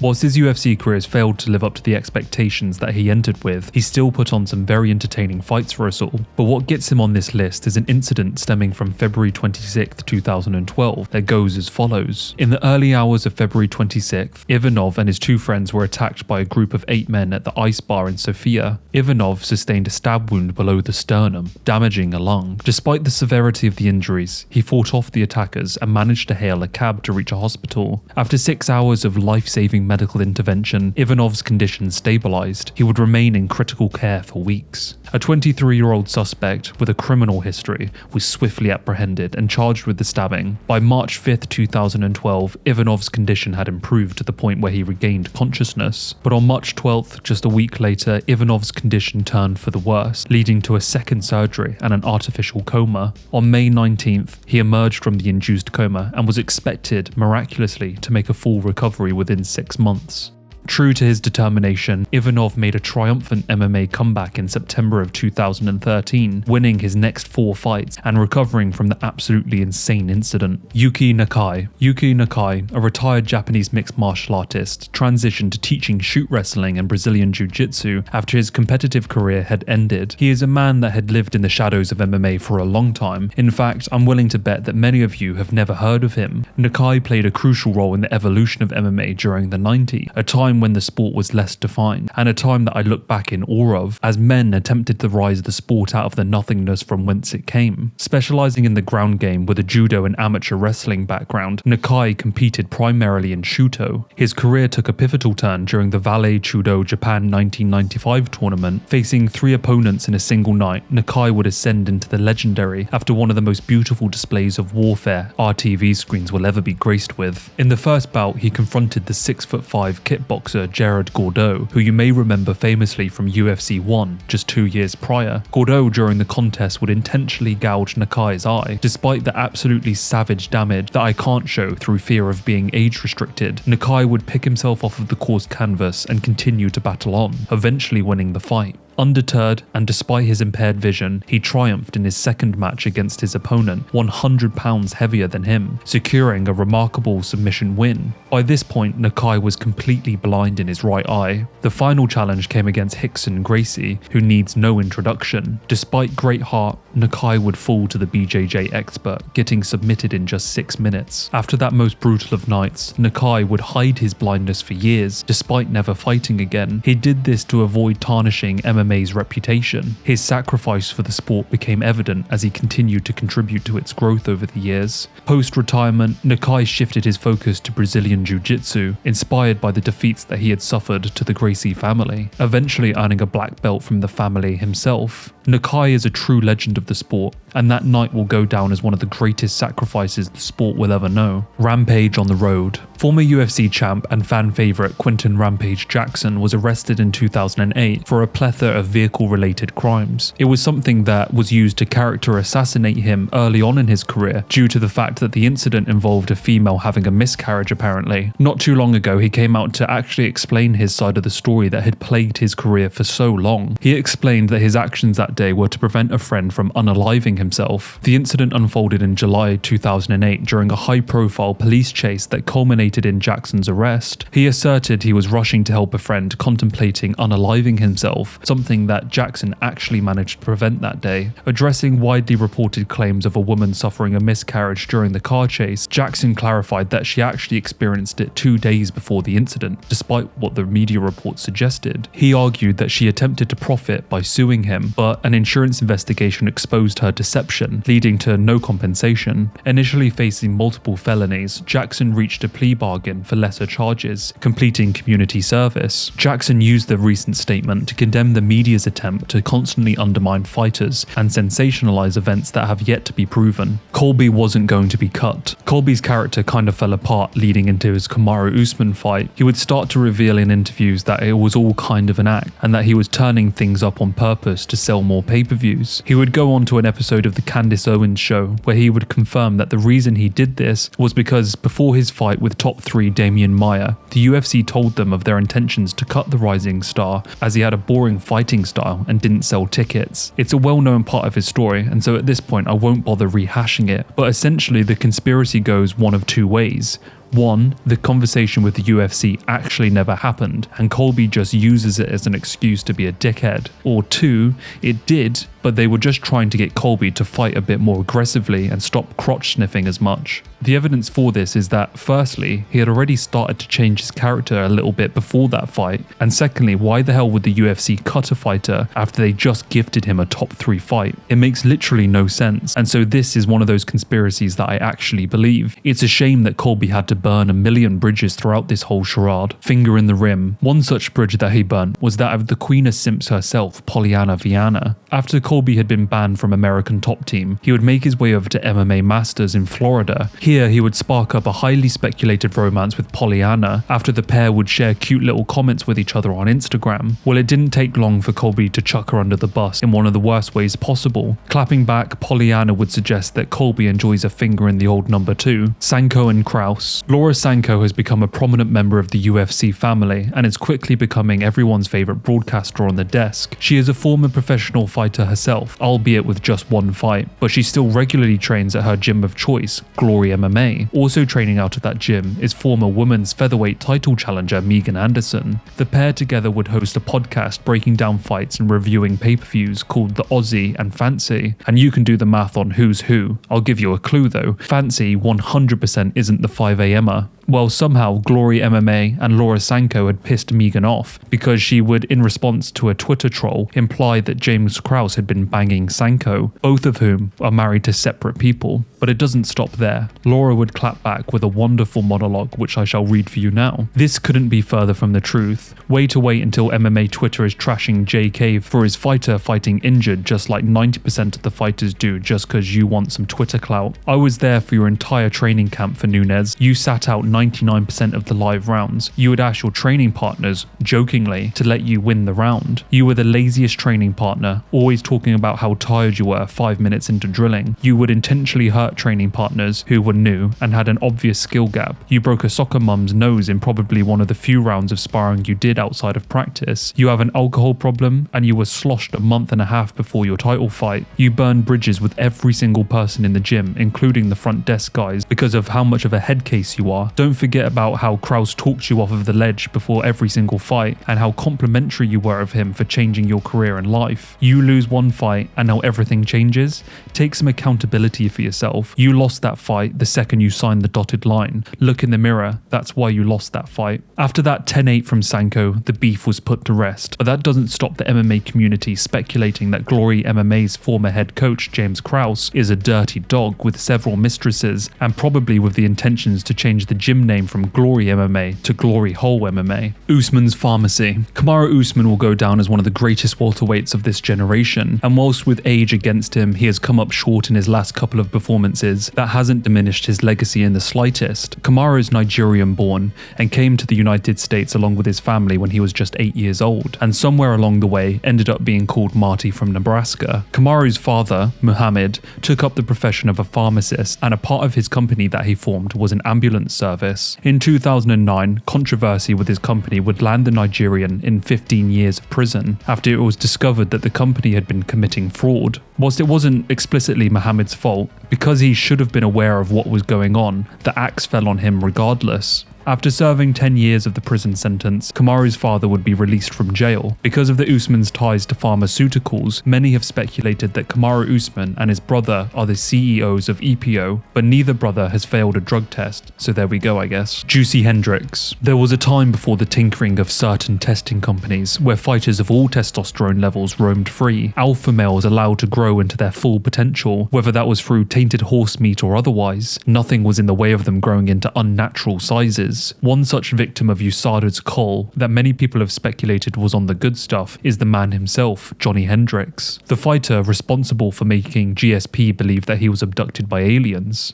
Whilst his UFC career has failed to live up to the expectations that he entered with, he still put on some very entertaining fights for us all. But what gets him on this list is an incident stemming from February 26th, 2012 that goes as follows. In the early hours of February 26th, Ivanov and his 2 friends were attacked by a group of 8 men at the Ice Bar in Sofia. Ivanov sustained a stab wound below the sternum, damaging a lung. Despite the severity of the injuries, he fought off the attackers and managed to hail a cab to reach a hospital. After 6 hours of life-saving medical intervention, Ivanov's condition stabilized. He would remain in critical care for weeks. A 23-year-old suspect with a criminal history was swiftly apprehended and charged with the stabbing. By March 5th, 2012, Ivanov's condition had improved to the point where he regained consciousness. But on March 12th, just a week later, Ivanov's condition turned for the worse, leading to a second surgery and an artificial coma. On May 19th, he emerged from the induced coma and was expected, miraculously, to make a full recovery within 6 months. True to his determination, Ivanov made a triumphant MMA comeback in September of 2013, winning his next 4 fights and recovering from the absolutely insane incident. Yuki Nakai. Yuki Nakai, a retired Japanese mixed martial artist, transitioned to teaching shoot wrestling and Brazilian jiu-jitsu after his competitive career had ended. He is a man that had lived in the shadows of MMA for a long time. In fact, I'm willing to bet that many of you have never heard of him. Nakai played a crucial role in the evolution of MMA during the 90s, a time when the sport was less defined, and a time that I look back in awe of, as men attempted to rise the sport out of the nothingness from whence it came. Specializing in the ground game with a judo and amateur wrestling background, Nakai competed primarily in Shuto. His career took a pivotal turn during the Vale Chudo Japan 1995 tournament. Facing 3 opponents in a single night, Nakai would ascend into the legendary after one of the most beautiful displays of warfare our TV screens will ever be graced with. In the first bout, he confronted the 6'5" kickboxer Gerard Gordeau, who you may remember famously from UFC 1 just 2 years prior. Gordeau during the contest would intentionally gouge Nakai's eye, despite the absolutely savage damage that I can't show through fear of being age restricted. Nakai would pick himself off of the course canvas and continue to battle on, eventually winning the fight. Undeterred, and despite his impaired vision, he triumphed in his second match against his opponent, 100 pounds heavier than him, securing a remarkable submission win. By this point, Nakai was completely blind in his right eye. The final challenge came against Rickson Gracie, who needs no introduction. Despite great heart, Nakai would fall to the BJJ expert, getting submitted in just 6 minutes. After that most brutal of nights, Nakai would hide his blindness for years, despite never fighting again. He did this to avoid tarnishing MMA's reputation. His sacrifice for the sport became evident as he continued to contribute to its growth over the years. Post-retirement, Nakai shifted his focus to Brazilian Jiu-Jitsu, inspired by the defeats that he had suffered to the Gracie family, eventually earning a black belt from the family himself. Nakai is a true legend of the sport, and that night will go down as one of the greatest sacrifices the sport will ever know. Rampage on the road. Former UFC champ and fan favourite Quinton Rampage Jackson was arrested in 2008 for a plethora of vehicle-related crimes. It was something that was used to character assassinate him early on in his career due to the fact that the incident involved a female having a miscarriage apparently. Not too long ago, he came out to actually explain his side of the story that had plagued his career for so long. He explained that his actions that day were to prevent a friend from unaliving himself. The incident unfolded in July 2008 during a high-profile police chase that culminated in Jackson's arrest. He asserted he was rushing to help a friend contemplating unaliving himself, something that Jackson actually managed to prevent that day. Addressing widely reported claims of a woman suffering a miscarriage during the car chase, Jackson clarified that she actually experienced it 2 days before the incident, despite what the media reports suggested. He argued that she attempted to profit by suing him, but an insurance investigation exposed her deception, leading to no compensation. Initially facing multiple felonies, Jackson reached a plea bargain for lesser charges, completing community service. Jackson used the recent statement to condemn the media's attempt to constantly undermine fighters and sensationalize events that have yet to be proven. Colby wasn't going to be cut. Colby's character kind of fell apart leading into his Kamaru Usman fight. He would start to reveal in interviews that it was all kind of an act and that he was turning things up on purpose to sell more pay-per-views. He would go on to an episode of the Candace Owens show where he would confirm that the reason he did this was because before his fight with top 3 Damian Maia, the UFC told them of their intentions to cut the rising star as he had a boring fighting style and didn't sell tickets. It's a well-known part of his story, and so at this point I won't bother rehashing it, but essentially the conspiracy goes one of two ways. One, the conversation with the UFC actually never happened, and Colby just uses it as an excuse to be a dickhead. Or two, it did, but they were just trying to get Colby to fight a bit more aggressively and stop crotch sniffing as much. The evidence for this is that, firstly, he had already started to change his character a little bit before that fight, and secondly, why the hell would the UFC cut a fighter after they just gifted him a top 3 fight? It makes literally no sense, and so this is one of those conspiracies that I actually believe. It's a shame that Colby had to burn a million bridges throughout this whole charade. Finger in the rim. One such bridge that he burnt was that of the Queen of Simps herself, Polyana Viana. After Colby had been banned from American Top Team, he would make his way over to MMA Masters in Florida. Here he would spark up a highly speculated romance with Polyana after the pair would share cute little comments with each other on Instagram. Well, it didn't take long for Colby to chuck her under the bus in one of the worst ways possible. Clapping back, Polyana would suggest that Colby enjoys a finger in the old number 2. Sanko and Kraus. Laura Sanko has become a prominent member of the UFC family and is quickly becoming everyone's favourite broadcaster on the desk. She is a former professional fighter herself, albeit with just one fight, but she still regularly trains at her gym of choice, Glory MMA. Also training out of that gym is former women's featherweight title challenger Megan Anderson. The pair together would host a podcast breaking down fights and reviewing pay-per-views called The Aussie and Fancy, and you can do the math on who's who. I'll give you a clue though, Fancy 100% isn't the 5 a.m.er. Well, somehow Glory MMA and Laura Sanko had pissed Megan off because she would, in response to a Twitter troll, imply that James Krause had been banging Sanko, both of whom are married to separate people. But it doesn't stop there. Laura would clap back with a wonderful monologue which I shall read for you now. This couldn't be further from the truth. Way to wait until MMA Twitter is trashing GeeKay for his fighter fighting injured just like 90% of the fighters do just because you want some Twitter clout. I was there for your entire training camp for Nunes. You sat out 99% of the live rounds. You would ask your training partners, jokingly, to let you win the round. You were the laziest training partner, always talking about how tired you were 5 minutes into drilling. You would intentionally hurt training partners who were new and had an obvious skill gap. You broke a soccer mum's nose in probably one of the few rounds of sparring you did outside of practice. You have an alcohol problem and you were sloshed a month and a half before your title fight. You burned bridges with every single person in the gym, including the front desk guys, because of how much of a head case you are. Don't forget about how Krause talked you off of the ledge before every single fight and how complimentary you were of him for changing your career and life. You lose one fight and now everything changes? Take some accountability for yourself. You lost that fight, the second you sign the dotted line. Look in the mirror, that's why you lost that fight. After that 10-8 from Sanko, the beef was put to rest, but that doesn't stop the MMA community speculating that Glory MMA's former head coach James Krause is a dirty dog with several mistresses, and probably with the intentions to change the gym name from Glory MMA to Glory Hole MMA. Usman's Pharmacy. Kamaru Usman will go down as one of the greatest welterweights of this generation, and whilst with age against him he has come up short in his last couple of performances, that hasn't diminished his legacy in the slightest. Kamaru is Nigerian born and came to the United States along with his family when he was just 8 years old, and somewhere along the way ended up being called Marty from Nebraska. Kamaru's father, Muhammad, took up the profession of a pharmacist, and a part of his company that he formed was an ambulance service. In 2009, controversy with his company would land the Nigerian in 15 years of prison after it was discovered that the company had been committing fraud. Whilst it wasn't explicitly Muhammad's fault, because he should have been aware of what was going on, the axe fell on him regardless. After serving 10 years of the prison sentence, Kamaru's father would be released from jail. Because of the Usman's ties to pharmaceuticals, many have speculated that Kamaru Usman and his brother are the CEOs of EPO, but neither brother has failed a drug test, so there we go I guess. Juicy Hendricks. There was a time before the tinkering of certain testing companies where fighters of all testosterone levels roamed free, alpha males allowed to grow into their full potential, whether that was through tainted horse meat or otherwise. Nothing was in the way of them growing into unnatural sizes. One such victim of USADA's call that many people have speculated was on the good stuff is the man himself, Johnny Hendricks, the fighter responsible for making GSP believe that he was abducted by aliens.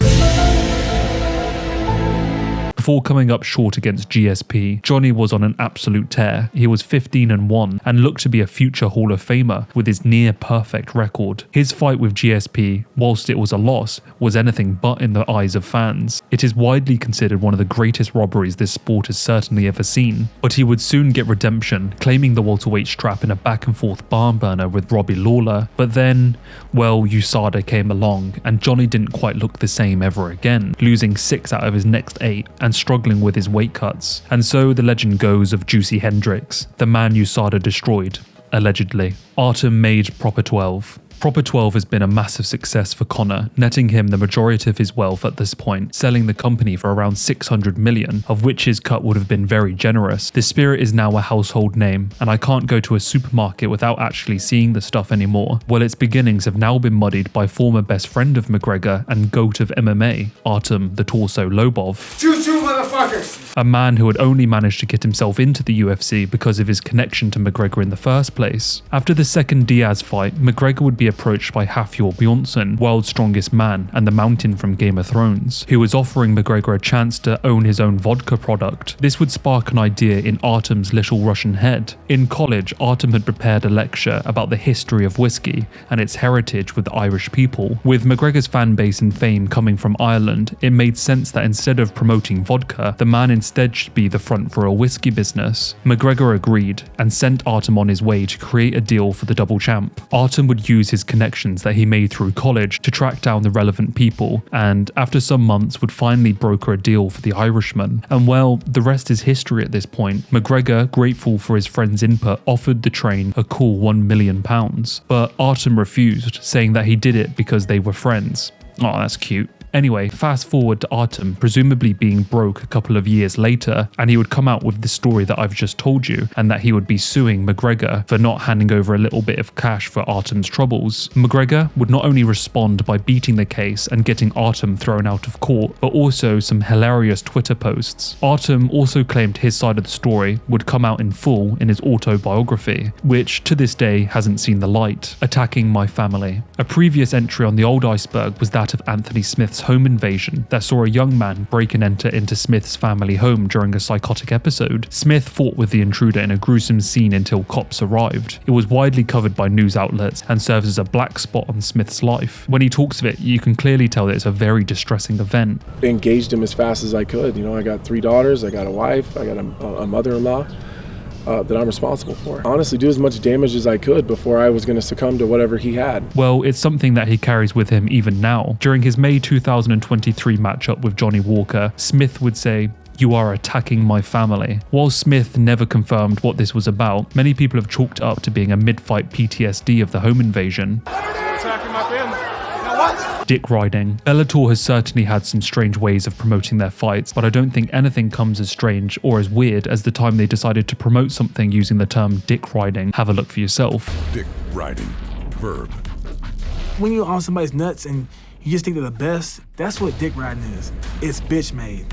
Before coming up short against GSP, Johnny was on an absolute tear. He was 15-1 and looked to be a future Hall of Famer with his near-perfect record. His fight with GSP, whilst it was a loss, was anything but in the eyes of fans. It is widely considered one of the greatest robberies this sport has certainly ever seen. But he would soon get redemption, claiming the welterweight strap in a back-and-forth barn burner with Robbie Lawler. But then, well, USADA came along, and Johnny didn't quite look the same ever again, losing 6 out of his next 8 and struggling with his weight cuts. And so the legend goes of Juicy Hendricks, the man USADA destroyed, allegedly. Artem made Proper 12. Proper 12 has been a massive success for Conor, netting him the majority of his wealth at this point, selling the company for around 600 million, of which his cut would have been very generous. The Spirit is now a household name, and I can't go to a supermarket without actually seeing the stuff anymore. Well, its beginnings have now been muddied by former best friend of McGregor and GOAT of MMA, Artem the Torso Lobov. Choo-choo, motherfuckers! A man who had only managed to get himself into the UFC because of his connection to McGregor in the first place. After the second Diaz fight, McGregor would be approached by Hafthor Bjornsson, World's Strongest Man and the Mountain from Game of Thrones, who was offering McGregor a chance to own his own vodka product. This would spark an idea in Artem's little Russian head. In college, Artem had prepared a lecture about the history of whiskey and its heritage with the Irish people. With McGregor's fan base and fame coming from Ireland, it made sense that instead of promoting vodka, the man instead should be the front for a whiskey business. McGregor agreed and sent Artem on his way to create a deal for the double champ. Artem would use his connections that he made through college to track down the relevant people, and after some months would finally broker a deal for the Irishman. And well, the rest is history at this point. McGregor, grateful for his friend's input, offered the train a cool £1 million, but Artem refused, saying that he did it because they were friends. Oh, that's cute. Anyway, fast forward to Artem presumably being broke a couple of years later, and he would come out with the story that I've just told you, and that he would be suing McGregor for not handing over a little bit of cash for Artem's troubles. McGregor would not only respond by beating the case and getting Artem thrown out of court, but also some hilarious Twitter posts. Artem also claimed his side of the story would come out in full in his autobiography, which to this day hasn't seen the light, Attacking My Family. A previous entry on the old Iceberg was that of Anthony Smith's home invasion that saw a young man break and enter into Smith's family home during a psychotic episode. Smith fought with the intruder in a gruesome scene until cops arrived. It was widely covered by news outlets and serves as a black spot on Smith's life. When he talks of it, you can clearly tell that it's a very distressing event. I engaged him as fast as I could. You know, I got 3 daughters, I got a wife, I got a mother-in-law that I'm responsible for. Honestly, do as much damage as I could before I was going to succumb to whatever he had. Well, it's something that he carries with him even now. During his May 2023 matchup with Johnny Walker, Smith would say, "You are attacking my family." While Smith never confirmed what this was about, many people have chalked it up to being a mid-fight PTSD of the home invasion. You're attacking my family. Now shots. Dick riding. Bellator has certainly had some strange ways of promoting their fights, but I don't think anything comes as strange or as weird as the time they decided to promote something using the term dick riding. Have a look for yourself. Dick riding. Verb. When you're on somebody's nuts and you just think they're the best, that's what dick riding is. It's bitch made.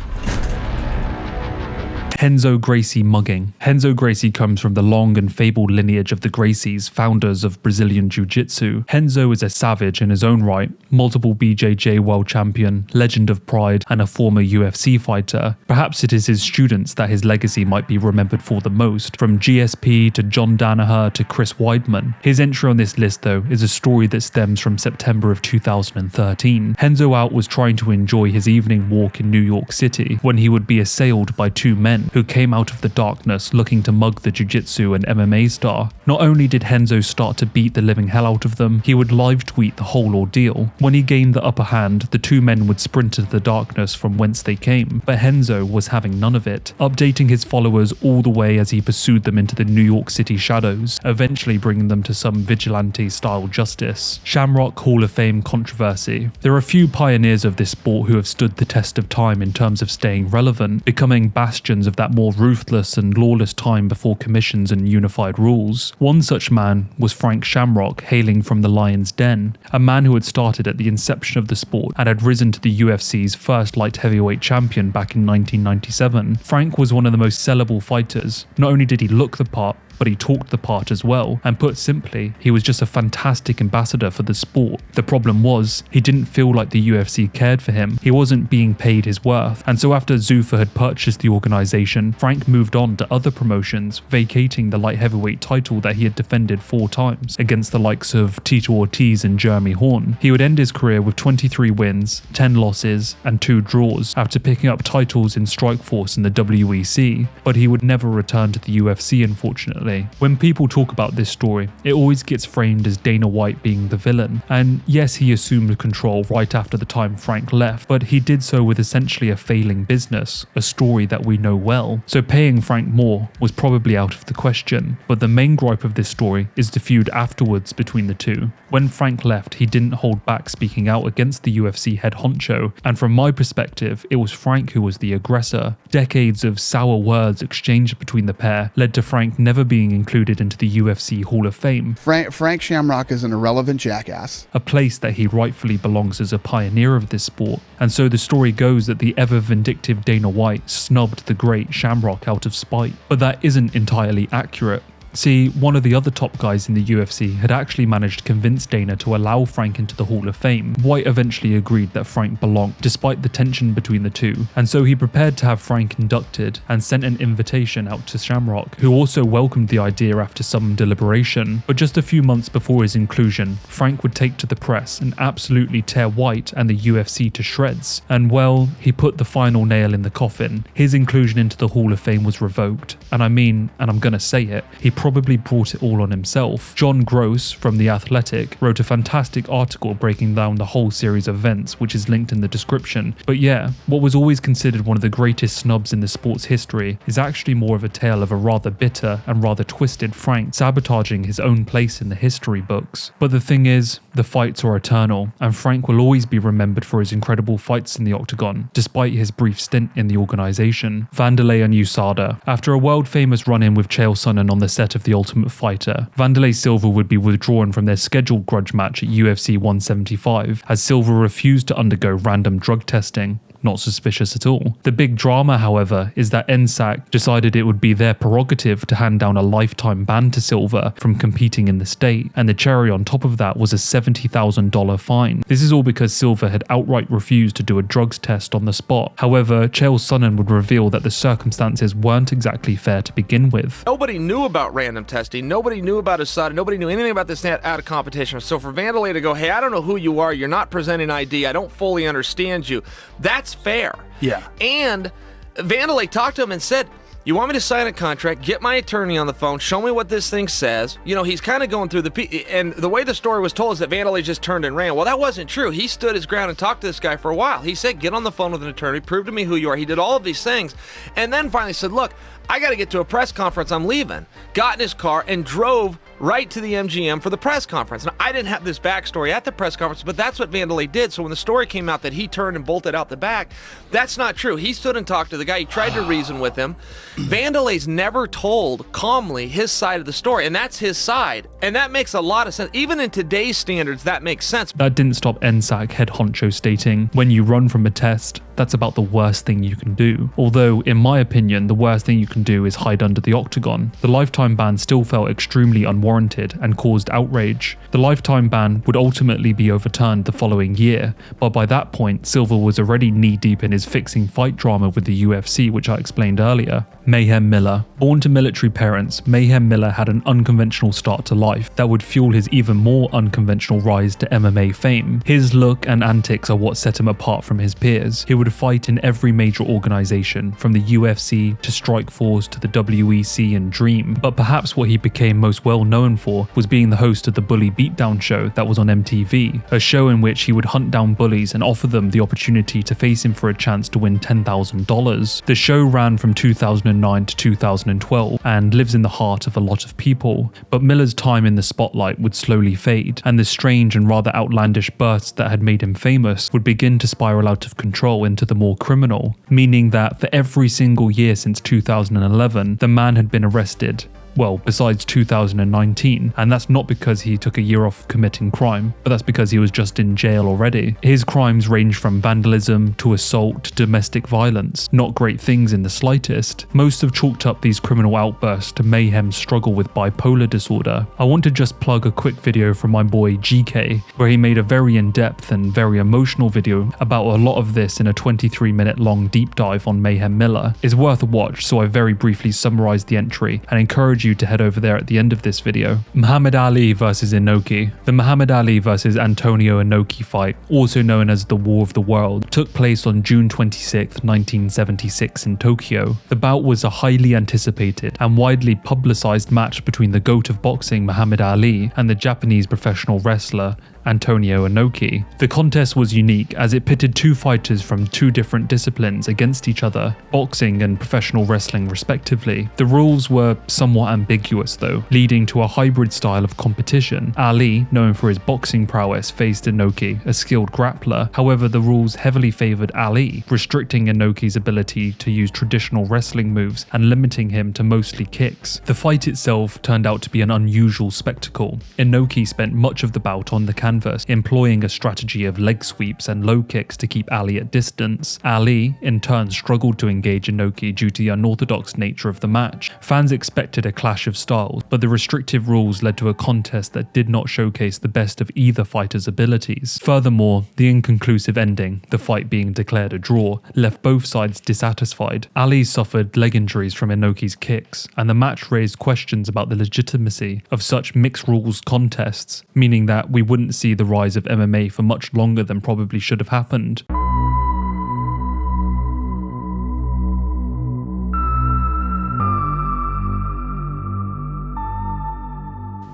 Renzo Gracie mugging. Renzo Gracie comes from the long and fabled lineage of the Gracies, founders of Brazilian Jiu-Jitsu. Renzo is a savage in his own right, multiple BJJ world champion, legend of pride, and a former UFC fighter. Perhaps it is his students that his legacy might be remembered for the most, from GSP to John Danaher to Chris Weidman. His entry on this list, though, is a story that stems from September of 2013. Renzo Out was trying to enjoy his evening walk in New York City when he would be assailed by two men who came out of the darkness looking to mug the jiu-jitsu and MMA star. Not only did Renzo start to beat the living hell out of them, he would live tweet the whole ordeal. When he gained the upper hand, the two men would sprint into the darkness from whence they came, but Renzo was having none of it, updating his followers all the way as he pursued them into the New York City shadows, eventually bringing them to some vigilante-style justice. Shamrock Hall of Fame controversy. There are few pioneers of this sport who have stood the test of time in terms of staying relevant, becoming bastions of that more ruthless and lawless time before commissions and unified rules. One such man was Frank Shamrock, hailing from the Lion's Den, a man who had started at the inception of the sport and had risen to the UFC's first light heavyweight champion back in 1997. Frank was one of the most sellable fighters. Not only did he look the part, but he talked the part as well, and put simply, he was just a fantastic ambassador for the sport. The problem was, he didn't feel like the UFC cared for him. He wasn't being paid his worth, and so after Zuffa had purchased the organization, Frank moved on to other promotions, vacating the light heavyweight title that he had defended 4 times against the likes of Tito Ortiz and Jeremy Horn. He would end his career with 23 wins, 10 losses, and 2 draws after picking up titles in Strikeforce and the WEC, but he would never return to the UFC, unfortunately. When people talk about this story, it always gets framed as Dana White being the villain, and yes, he assumed control right after the time Frank left, but he did so with essentially a failing business, a story that we know well, so paying Frank more was probably out of the question. But the main gripe of this story is the feud afterwards between the two. When Frank left, he didn't hold back speaking out against the UFC head honcho, and from my perspective, it was Frank who was the aggressor. Decades of sour words exchanged between the pair led to Frank never being included into the UFC Hall of Fame. Frank Shamrock is an irrelevant jackass. A place that he rightfully belongs as a pioneer of this sport. And so the story goes that the ever vindictive Dana White snubbed the great Shamrock out of spite. But that isn't entirely accurate. See, one of the other top guys in the UFC had actually managed to convince Dana to allow Frank into the Hall of Fame. White eventually agreed that Frank belonged, despite the tension between the two, and so he prepared to have Frank inducted and sent an invitation out to Shamrock, who also welcomed the idea after some deliberation. But just a few months before his inclusion, Frank would take to the press and absolutely tear White and the UFC to shreds. And well, he put the final nail in the coffin. His inclusion into the Hall of Fame was revoked. And I mean, and I'm gonna say it, he probably brought it all on himself. John Gross from The Athletic wrote a fantastic article breaking down the whole series of events, which is linked in the description. But yeah, what was always considered one of the greatest snubs in the sport's history is actually more of a tale of a rather bitter and rather twisted Frank sabotaging his own place in the history books. But the thing is, the fights are eternal, and Frank will always be remembered for his incredible fights in the octagon, despite his brief stint in the organization. Vanderlei and USADA. After a world-famous run-in with Chael Sonnen on the set of The Ultimate Fighter, Vanderlei Silva would be withdrawn from their scheduled grudge match at UFC 175, as Silva refused to undergo random drug testing. Not suspicious at all. The big drama, however, is that NSAC decided it would be their prerogative to hand down a lifetime ban to Silva from competing in the state, and the cherry on top of that was a $70,000 fine. This is all because Silva had outright refused to do a drugs test on the spot. However, Chael Sonnen would reveal that the circumstances weren't exactly fair to begin with. Nobody knew about random testing, nobody knew about USADA, nobody knew anything about this out of competition. So for Vanderlei to go, hey, I don't know who you are, you're not presenting ID, I don't fully understand you, that's fair. Yeah. And Vanderlei talked to him and said, you want me to sign a contract, get my attorney on the phone, show me what this thing says. You know, he's kind of going through and the way the story was told is that Vanderlei just turned and ran. Well, that wasn't true. He stood his ground and talked to this guy for a while. He said, get on the phone with an attorney, prove to me who you are. He did all of these things, and then finally said, look, I got to get to a press conference, I'm leaving. Got in his car and drove right to the MGM for the press conference. Now, I didn't have this backstory at the press conference, but that's what Vanderlei did. So when the story came out that he turned and bolted out the back, that's not true. He stood and talked to the guy. He tried to reason with him. Vanderlei's never told calmly his side of the story, and that's his side. And that makes a lot of sense. Even in today's standards, that makes sense. That didn't stop NSAC head honcho stating, when you run from a test, that's about the worst thing you can do. Although, in my opinion, the worst thing you can do is hide under the octagon. The lifetime ban still felt extremely unwarranted and caused outrage. The lifetime ban would ultimately be overturned the following year, but by that point, Silva was already knee-deep in his fixing fight drama with the UFC, which I explained earlier. Mayhem Miller. Born to military parents, Mayhem Miller had an unconventional start to life that would fuel his even more unconventional rise to MMA fame. His look and antics are what set him apart from his peers. He would fight in every major organization, from the UFC to Strikeforce to the WEC and Dream, but perhaps what he became most well known for was being the host of the Bully Beatdown show that was on MTV, a show in which he would hunt down bullies and offer them the opportunity to face him for a chance to win $10,000. The show ran from 2009 to 2012 and lives in the heart of a lot of people, but Miller's time in the spotlight would slowly fade, and the strange and rather outlandish bursts that had made him famous would begin to spiral out of control into the more criminal, meaning that for every single year since 2011, the man had been arrested. Well, besides 2019, and that's not because he took a year off committing crime, but that's because he was just in jail already. His crimes range from vandalism to assault to domestic violence, not great things in the slightest. Most have chalked up these criminal outbursts to Mayhem's struggle with bipolar disorder. I want to just plug a quick video from my boy GeeKay, where he made a very in-depth and very emotional video about a lot of this in a 23-minute long deep dive on Mayhem Miller. It's worth a watch, so I very briefly summarized the entry and encourage you to head over there at the end of this video. Muhammad Ali versus Inoki. The Muhammad Ali versus Antonio Inoki fight, also known as the War of the World, took place on June 26, 1976 in Tokyo. The bout was a highly anticipated and widely publicized match between the GOAT of boxing Muhammad Ali and the Japanese professional wrestler Antonio Inoki. The contest was unique as it pitted two fighters from two different disciplines against each other, boxing and professional wrestling respectively. The rules were somewhat ambiguous though, leading to a hybrid style of competition. Ali, known for his boxing prowess, faced Inoki, a skilled grappler. However, the rules heavily favored Ali, restricting Inoki's ability to use traditional wrestling moves and limiting him to mostly kicks. The fight itself turned out to be an unusual spectacle. Inoki spent much of the bout on the canvas, employing a strategy of leg sweeps and low kicks to keep Ali at distance. Ali, in turn, struggled to engage Inoki due to the unorthodox nature of the match. Fans expected a clash of styles, but the restrictive rules led to a contest that did not showcase the best of either fighter's abilities. Furthermore, the inconclusive ending, the fight being declared a draw, left both sides dissatisfied. Ali suffered leg injuries from Inoki's kicks, and the match raised questions about the legitimacy of such mixed rules contests, meaning that we wouldn't see the rise of MMA for much longer than probably should have happened.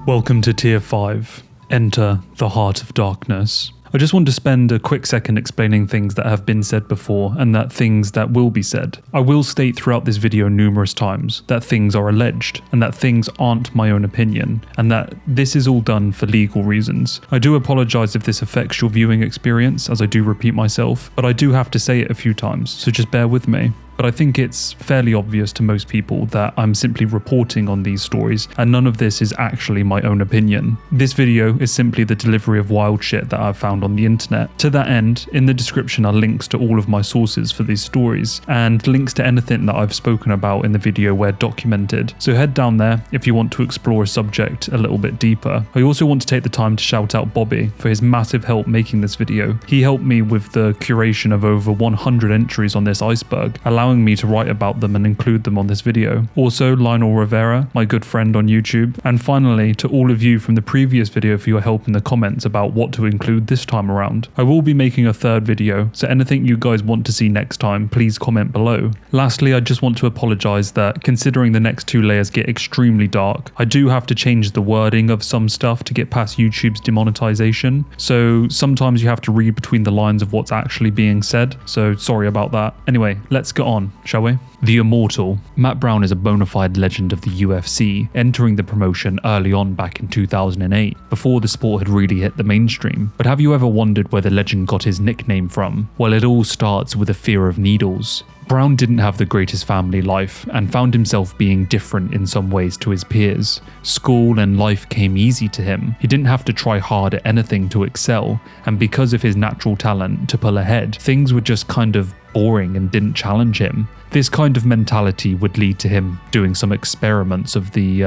Welcome to Tier 5. Enter the Heart of Darkness. I just want to spend a quick second explaining things that have been said before and that things that will be said. I will state throughout this video numerous times that things are alleged and that things aren't my own opinion and that this is all done for legal reasons. I do apologize if this affects your viewing experience, as I do repeat myself, but I do have to say it a few times, so just bear with me. But I think it's fairly obvious to most people that I'm simply reporting on these stories and none of this is actually my own opinion. This video is simply the delivery of wild shit that I've found on the internet. To that end, in the description are links to all of my sources for these stories and links to anything that I've spoken about in the video where documented. So head down there if you want to explore a subject a little bit deeper. I also want to take the time to shout out Bobby for his massive help making this video. He helped me with the curation of over 100 entries on this Iceberg, allowing me to write about them and include them on this video. Also, Lionel Rivera, my good friend on YouTube. And finally, to all of you from the previous video for your help in the comments about what to include this time around. I will be making a third video, so anything you guys want to see next time, please comment below. Lastly, I just want to apologize that considering the next two layers get extremely dark, I do have to change the wording of some stuff to get past YouTube's demonetization. So sometimes you have to read between the lines of what's actually being said. So sorry about that. Anyway, let's get on, shall we? The Immortal. Matt Brown is a bona fide legend of the UFC, entering the promotion early on back in 2008, before the sport had really hit the mainstream. But have you ever wondered where the legend got his nickname from? Well, it all starts with a fear of needles. Brown didn't have the greatest family life and found himself being different in some ways to his peers. School and life came easy to him. He didn't have to try hard at anything to excel, and because of his natural talent to pull ahead, things were just kind of boring and didn't challenge him. This kind of mentality would lead to him doing some experiments of the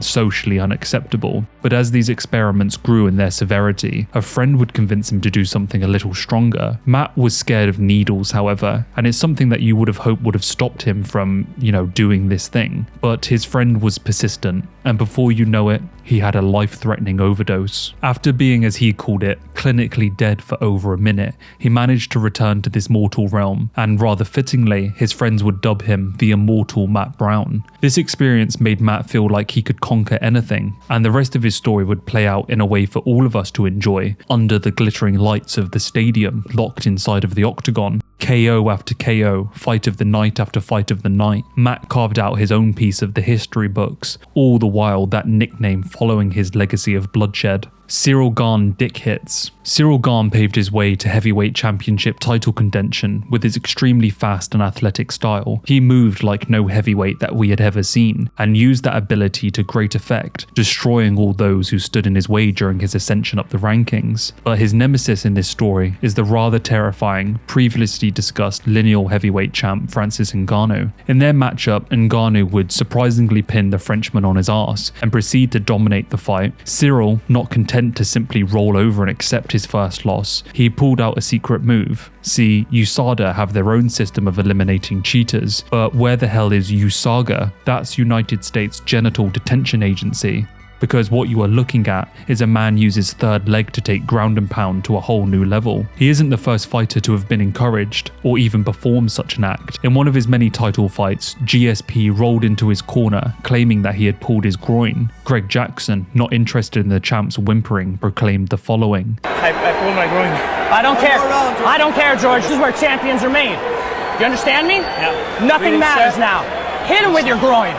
socially unacceptable. But as these experiments grew in their severity, a friend would convince him to do something a little stronger. Matt was scared of needles, however, and it's something that you would have hoped would have stopped him from, doing this thing. But his friend was persistent, and before you know it, he had a life-threatening overdose. After being, as he called it, clinically dead for over a minute, he managed to return to this mortal realm, and rather fittingly, his friends would dub him the Immortal Matt Brown. This experience made Matt feel like he could conquer anything, and the rest of his story would play out in a way for all of us to enjoy, under the glittering lights of the stadium, locked inside of the octagon. KO after KO, fight of the night after fight of the night. Matt carved out his own piece of the history books, all the while that nickname following his legacy of bloodshed. Cyril Gane Dick Hits. Cyril Gane paved his way to heavyweight championship title contention with his extremely fast and athletic style. He moved like no heavyweight that we had ever seen, and used that ability to great effect, destroying all those who stood in his way during his ascension up the rankings. But his nemesis in this story is the rather terrifying, previously discussed lineal heavyweight champ Francis Ngannou. In their matchup, Ngannou would surprisingly pin the Frenchman on his arse and proceed to dominate the fight. Cyril, not content to simply roll over and accept his first loss, he pulled out a secret move. See, USADA have their own system of eliminating cheaters, but where the hell is USAGA? That's United States Genital Detention Agency. Because what you are looking at is a man use his third leg to take ground and pound to a whole new level. He isn't the first fighter to have been encouraged, or even performed such an act. In one of his many title fights, GSP rolled into his corner, claiming that he had pulled his groin. Greg Jackson, not interested in the champ's whimpering, proclaimed the following. I pulled my groin. I don't care. I don't care, George. This is where champions are made. You understand me? Yeah. Nothing matters now. Hit him with your groin.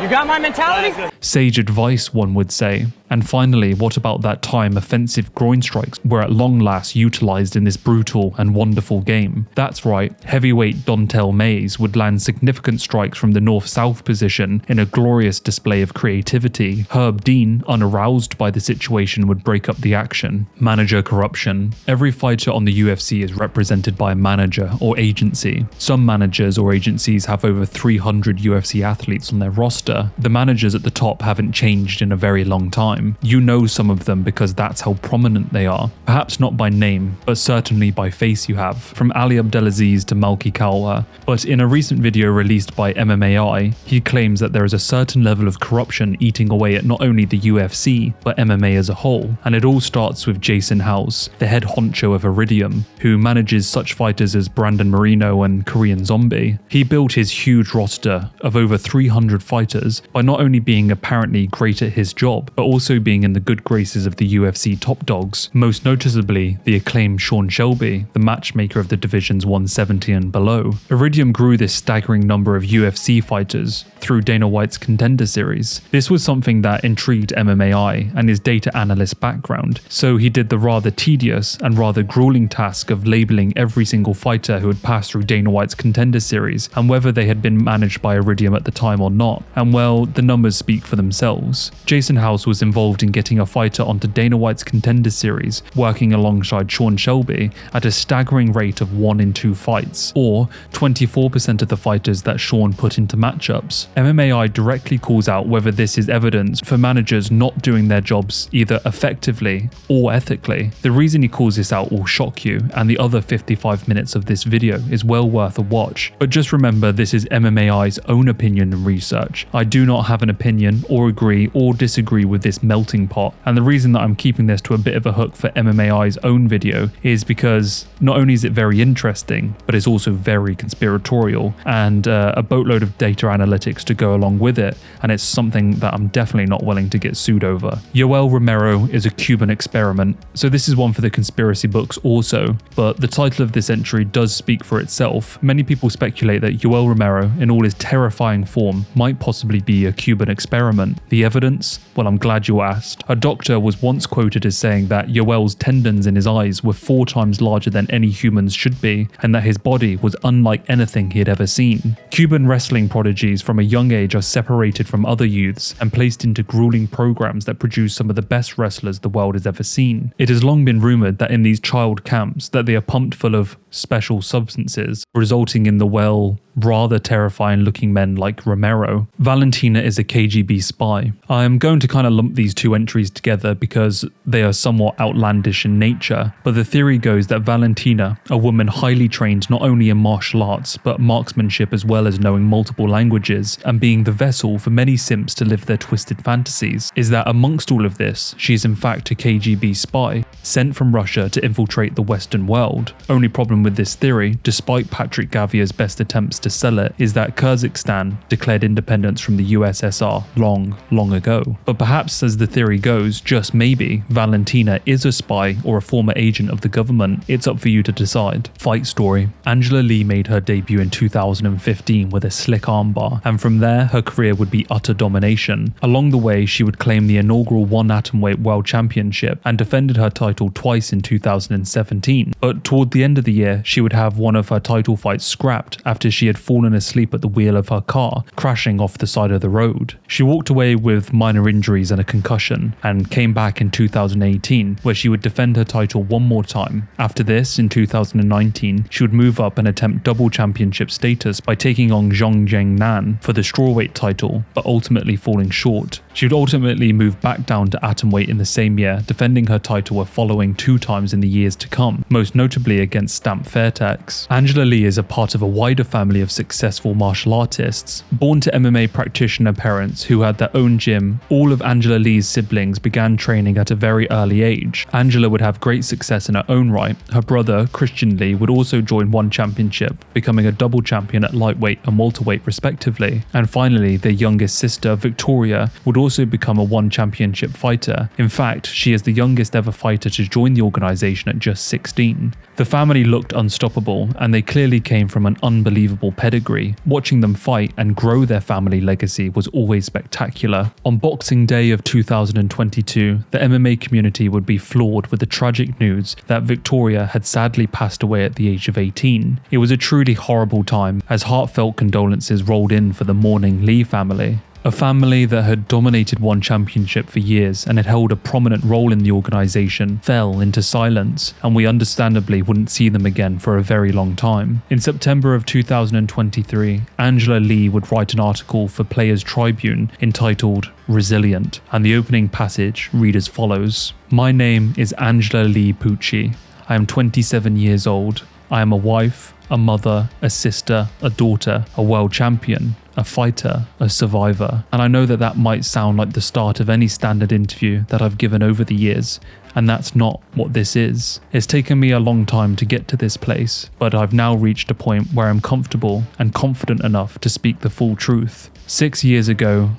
You got my mentality? Sage advice, one would say. And finally, what about that time offensive groin strikes were at long last utilised in this brutal and wonderful game? That's right, heavyweight Dontel Mays would land significant strikes from the north-south position in a glorious display of creativity. Herb Dean, unaroused by the situation, would break up the action. Manager corruption. Every fighter on the UFC is represented by a manager or agency. Some managers or agencies have over 300 UFC athletes on their roster. The managers at the top haven't changed in a very long time. You know some of them because that's how prominent they are. Perhaps not by name, but certainly by face you have, from Ali Abdelaziz to Malki Kawa. But in a recent video released by MMAI, he claims that there is a certain level of corruption eating away at not only the UFC, but MMA as a whole. And it all starts with Jason House, the head honcho of Iridium, who manages such fighters as Brandon Moreno and Korean Zombie. He built his huge roster of over 300 fighters by not only being apparently great at his job, but also being in the good graces of the UFC top dogs, most noticeably the acclaimed Sean Shelby, the matchmaker of the divisions 170 and below. Iridium grew this staggering number of UFC fighters through Dana White's Contender Series. This was something that intrigued MMAI and his data analyst background, so he did the rather tedious and rather grueling task of labeling every single fighter who had passed through Dana White's Contender Series and whether they had been managed by Iridium at the time or not. And well, the numbers speak for themselves. Jason House was involved in getting a fighter onto Dana White's Contender Series, working alongside Sean Shelby at a staggering rate of 1 in 2 fights, or 24% of the fighters that Sean put into matchups. MMAI directly calls out whether this is evidence for managers not doing their jobs either effectively or ethically. The reason he calls this out will shock you, and the other 55 minutes of this video is well worth a watch. But just remember, this is MMAI's own opinion and research. I do not have an opinion or agree or disagree with this this melting pot. And the reason that I'm keeping this to a bit of a hook for MMAI's own video is because not only is it very interesting, but it's also very conspiratorial and a boatload of data analytics to go along with it, and it's something that I'm definitely not willing to get sued over. Yvel Romero is a Cuban experiment, so this is one for the conspiracy books also, but the title of this entry does speak for itself. Many people speculate that Yvel Romero, in all his terrifying form, might possibly be a Cuban experiment. The evidence? Well, I'm glad you asked. A doctor was once quoted as saying that Yvel's tendons in his eyes were 4 times larger than any humans should be, and that his body was unlike anything he had ever seen. Cuban wrestling prodigies from a young age are separated from other youths and placed into grueling programs that produce some of the best wrestlers the world has ever seen. It has long been rumored that in these child camps that they are pumped full of special substances, resulting in the, well, rather terrifying looking men like Romero. Valentina is a KGB spy. I am going to kind of lump these two entries together because they are somewhat outlandish in nature, but the theory goes that Valentina, a woman highly trained not only in martial arts but marksmanship as well as knowing multiple languages and being the vessel for many simps to live their twisted fantasies, is that amongst all of this, she is in fact a KGB spy sent from Russia to infiltrate the Western world. Only problem with this theory, despite Patrick Gavier's best attempts to sell it, is that Kyrgyzstan declared independence from the USSR long ago. But perhaps, as the theory goes, just maybe, Valentina is a spy or a former agent of the government. It's up for you to decide. Fight story. Angela Lee made her debut in 2015 with a slick armbar, and from there her career would be utter domination. Along the way, she would claim the inaugural 1 atomweight world championship and defended her title twice in 2017. But toward the end of the year, she would have one of her title fights scrapped after she had fallen asleep at the wheel of her car, crashing off the side of the road. She walked away with minor injuries and a concussion, and came back in 2018, where she would defend her title one more time. After this, in 2019, she would move up and attempt double championship status by taking on Zhong Jingnan for the strawweight title, but ultimately falling short. She would ultimately move back down to atomweight in the same year, defending her title a following 2 times in the years to come, most notably against Stamp Fairtex. Angela Lee is a part of a wider family of successful martial artists. Born to MMA practitioner parents who had their own gym, all of Angela Lee's siblings began training at a very early age. Angela would have great success in her own right. Her brother, Christian Lee, would also join one championship, becoming a double champion at lightweight and welterweight respectively. And finally, their youngest sister, Victoria, would also become a 1 championship fighter. In fact, she is the youngest ever fighter to join the organization at just 16. The family looked unstoppable, and they clearly came from an unbelievable pedigree. Watching them fight and grow their family legacy was always spectacular. On Boxing Day of 2022, the MMA community would be floored with the tragic news that Victoria had sadly passed away at the age of 18. It was a truly horrible time, as heartfelt condolences rolled in for the mourning Lee family. A family that had dominated one championship for years and had held a prominent role in the organization fell into silence, and we understandably wouldn't see them again for a very long time. In September of 2023, Angela Lee would write an article for Players Tribune entitled Resilient, and the opening passage read as follows. My name is Angela Lee Pucci. I am 27 years old. I am a wife, a mother, a sister, a daughter, a world champion, a fighter, a survivor. And I know that that might sound like the start of any standard interview that I've given over the years, and that's not what this is. It's taken me a long time to get to this place, but I've now reached a point where I'm comfortable and confident enough to speak the full truth. 6 years ago,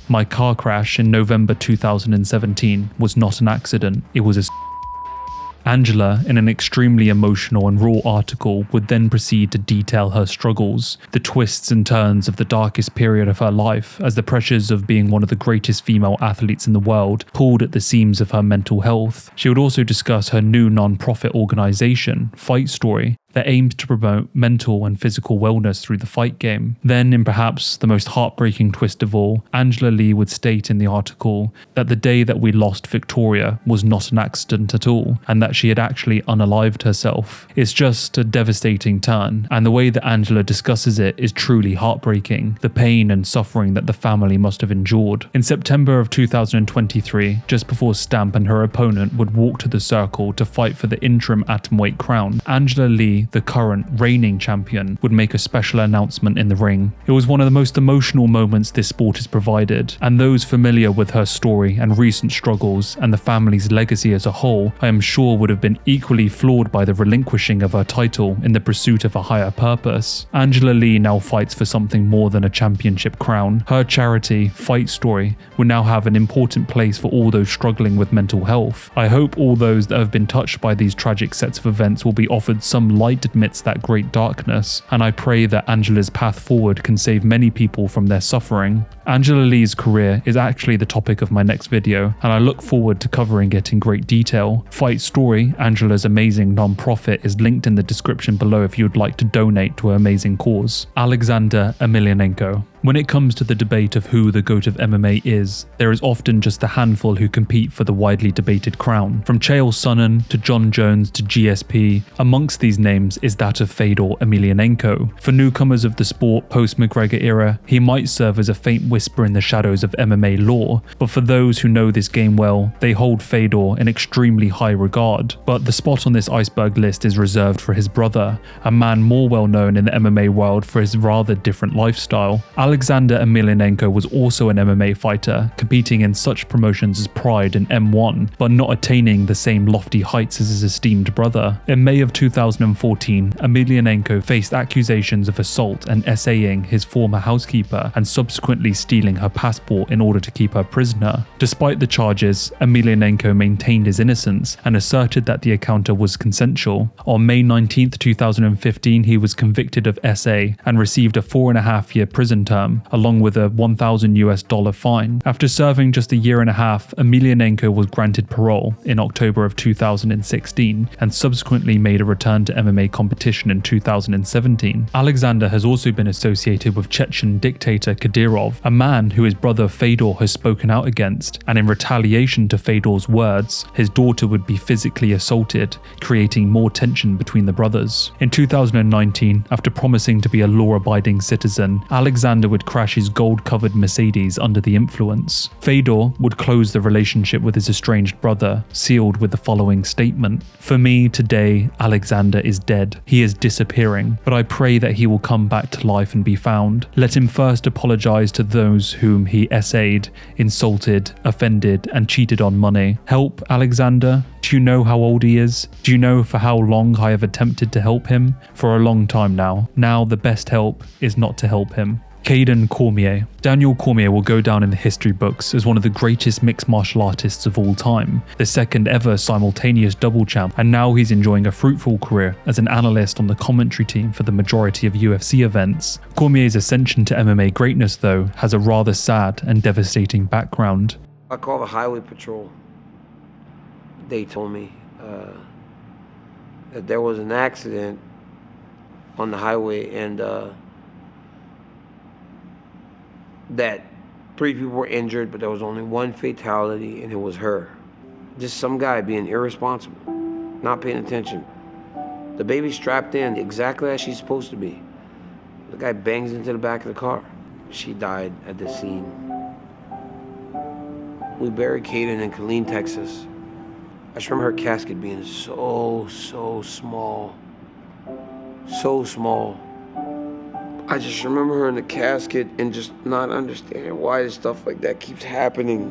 my car crash in November 2017 was not an accident, it was a Angela, in an extremely emotional and raw article, would then proceed to detail her struggles, the twists and turns of the darkest period of her life, as the pressures of being one of the greatest female athletes in the world pulled at the seams of her mental health. She would also discuss her new non-profit organization, Fight Story, that aimed to promote mental and physical wellness through the fight game. Then, in perhaps the most heartbreaking twist of all, Angela Lee would state in the article that the day that we lost Victoria was not an accident at all, and that she had actually unalived herself. It's just a devastating turn, and the way that Angela discusses it is truly heartbreaking, the pain and suffering that the family must have endured. In September of 2023, just before Stamp and her opponent would walk to the circle to fight for the interim atomweight crown, Angela Lee he, the current reigning champion, would make a special announcement in the ring. It was one of the most emotional moments this sport has provided, and those familiar with her story and recent struggles and the family's legacy as a whole, I am sure would have been equally floored by the relinquishing of her title in the pursuit of a higher purpose. Angela Lee now fights for something more than a championship crown. Her charity, Fight Story, will now have an important place for all those struggling with mental health. I hope all those that have been touched by these tragic sets of events will be offered some light amidst that great darkness, and I pray that Angela's path forward can save many people from their suffering. Angela Lee's career is actually the topic of my next video, and I look forward to covering it in great detail. Fight Story, Angela's amazing non-profit, is linked in the description below if you would like to donate to her amazing cause. Alexander Emelianenko. When it comes to the debate of who the GOAT of MMA is, there is often just a handful who compete for the widely debated crown. From Chael Sonnen to John Jones to GSP, amongst these names is that of Fedor Emelianenko. For newcomers of the sport post-McGregor era, he might serve as a faint whisper in the shadows of MMA lore, but for those who know this game well, they hold Fedor in extremely high regard. But the spot on this iceberg list is reserved for his brother, a man more well known in the MMA world for his rather different lifestyle. Alexander Emelianenko was also an MMA fighter, competing in such promotions as Pride and M1, but not attaining the same lofty heights as his esteemed brother. In May of 2014, Emelianenko faced accusations of assault and essaying his former housekeeper and subsequently stealing her passport in order to keep her prisoner. Despite the charges, Emelianenko maintained his innocence and asserted that the encounter was consensual. On May 19, 2015, he was convicted of SA and received a 4.5-year prison term, along with a $1,000 fine. After serving just a year and a half, Emelianenko was granted parole in October of 2016 and subsequently made a return to MMA competition in 2017. Alexander has also been associated with Chechen dictator Kadyrov, a man who his brother Fedor has spoken out against, and in retaliation to Fedor's words, his daughter would be physically assaulted, creating more tension between the brothers. In 2019, after promising to be a law-abiding citizen, Alexander would crash his gold-covered Mercedes under the influence. Fedor would close the relationship with his estranged brother, sealed with the following statement: "For me, today, Alexander is dead. He is disappearing, but I pray that he will come back to life and be found. Let him first apologize to those whom he essayed, insulted, offended, and cheated on money. Help Alexander? Do you know how old he is? Do you know for how long I have attempted to help him? For a long time now. Now the best help is not to help him." Caden Cormier. Daniel Cormier will go down in the history books as one of the greatest mixed martial artists of all time, the second ever simultaneous double champ, and now he's enjoying a fruitful career as an analyst on the commentary team for the majority of UFC events. Cormier's ascension to MMA greatness, though, has a rather sad and devastating background. I called the highway patrol. They told me that there was an accident on the highway and that 3 people were injured, but there was only one fatality, and it was her. Just some guy being irresponsible, not paying attention. The baby's strapped in exactly as she's supposed to be. The guy bangs into the back of the car. She died at the scene. We buried Caden in Killeen, Texas. I just remember her casket being so small. So small. I just remember her in the casket and just not understanding why stuff like that keeps happening.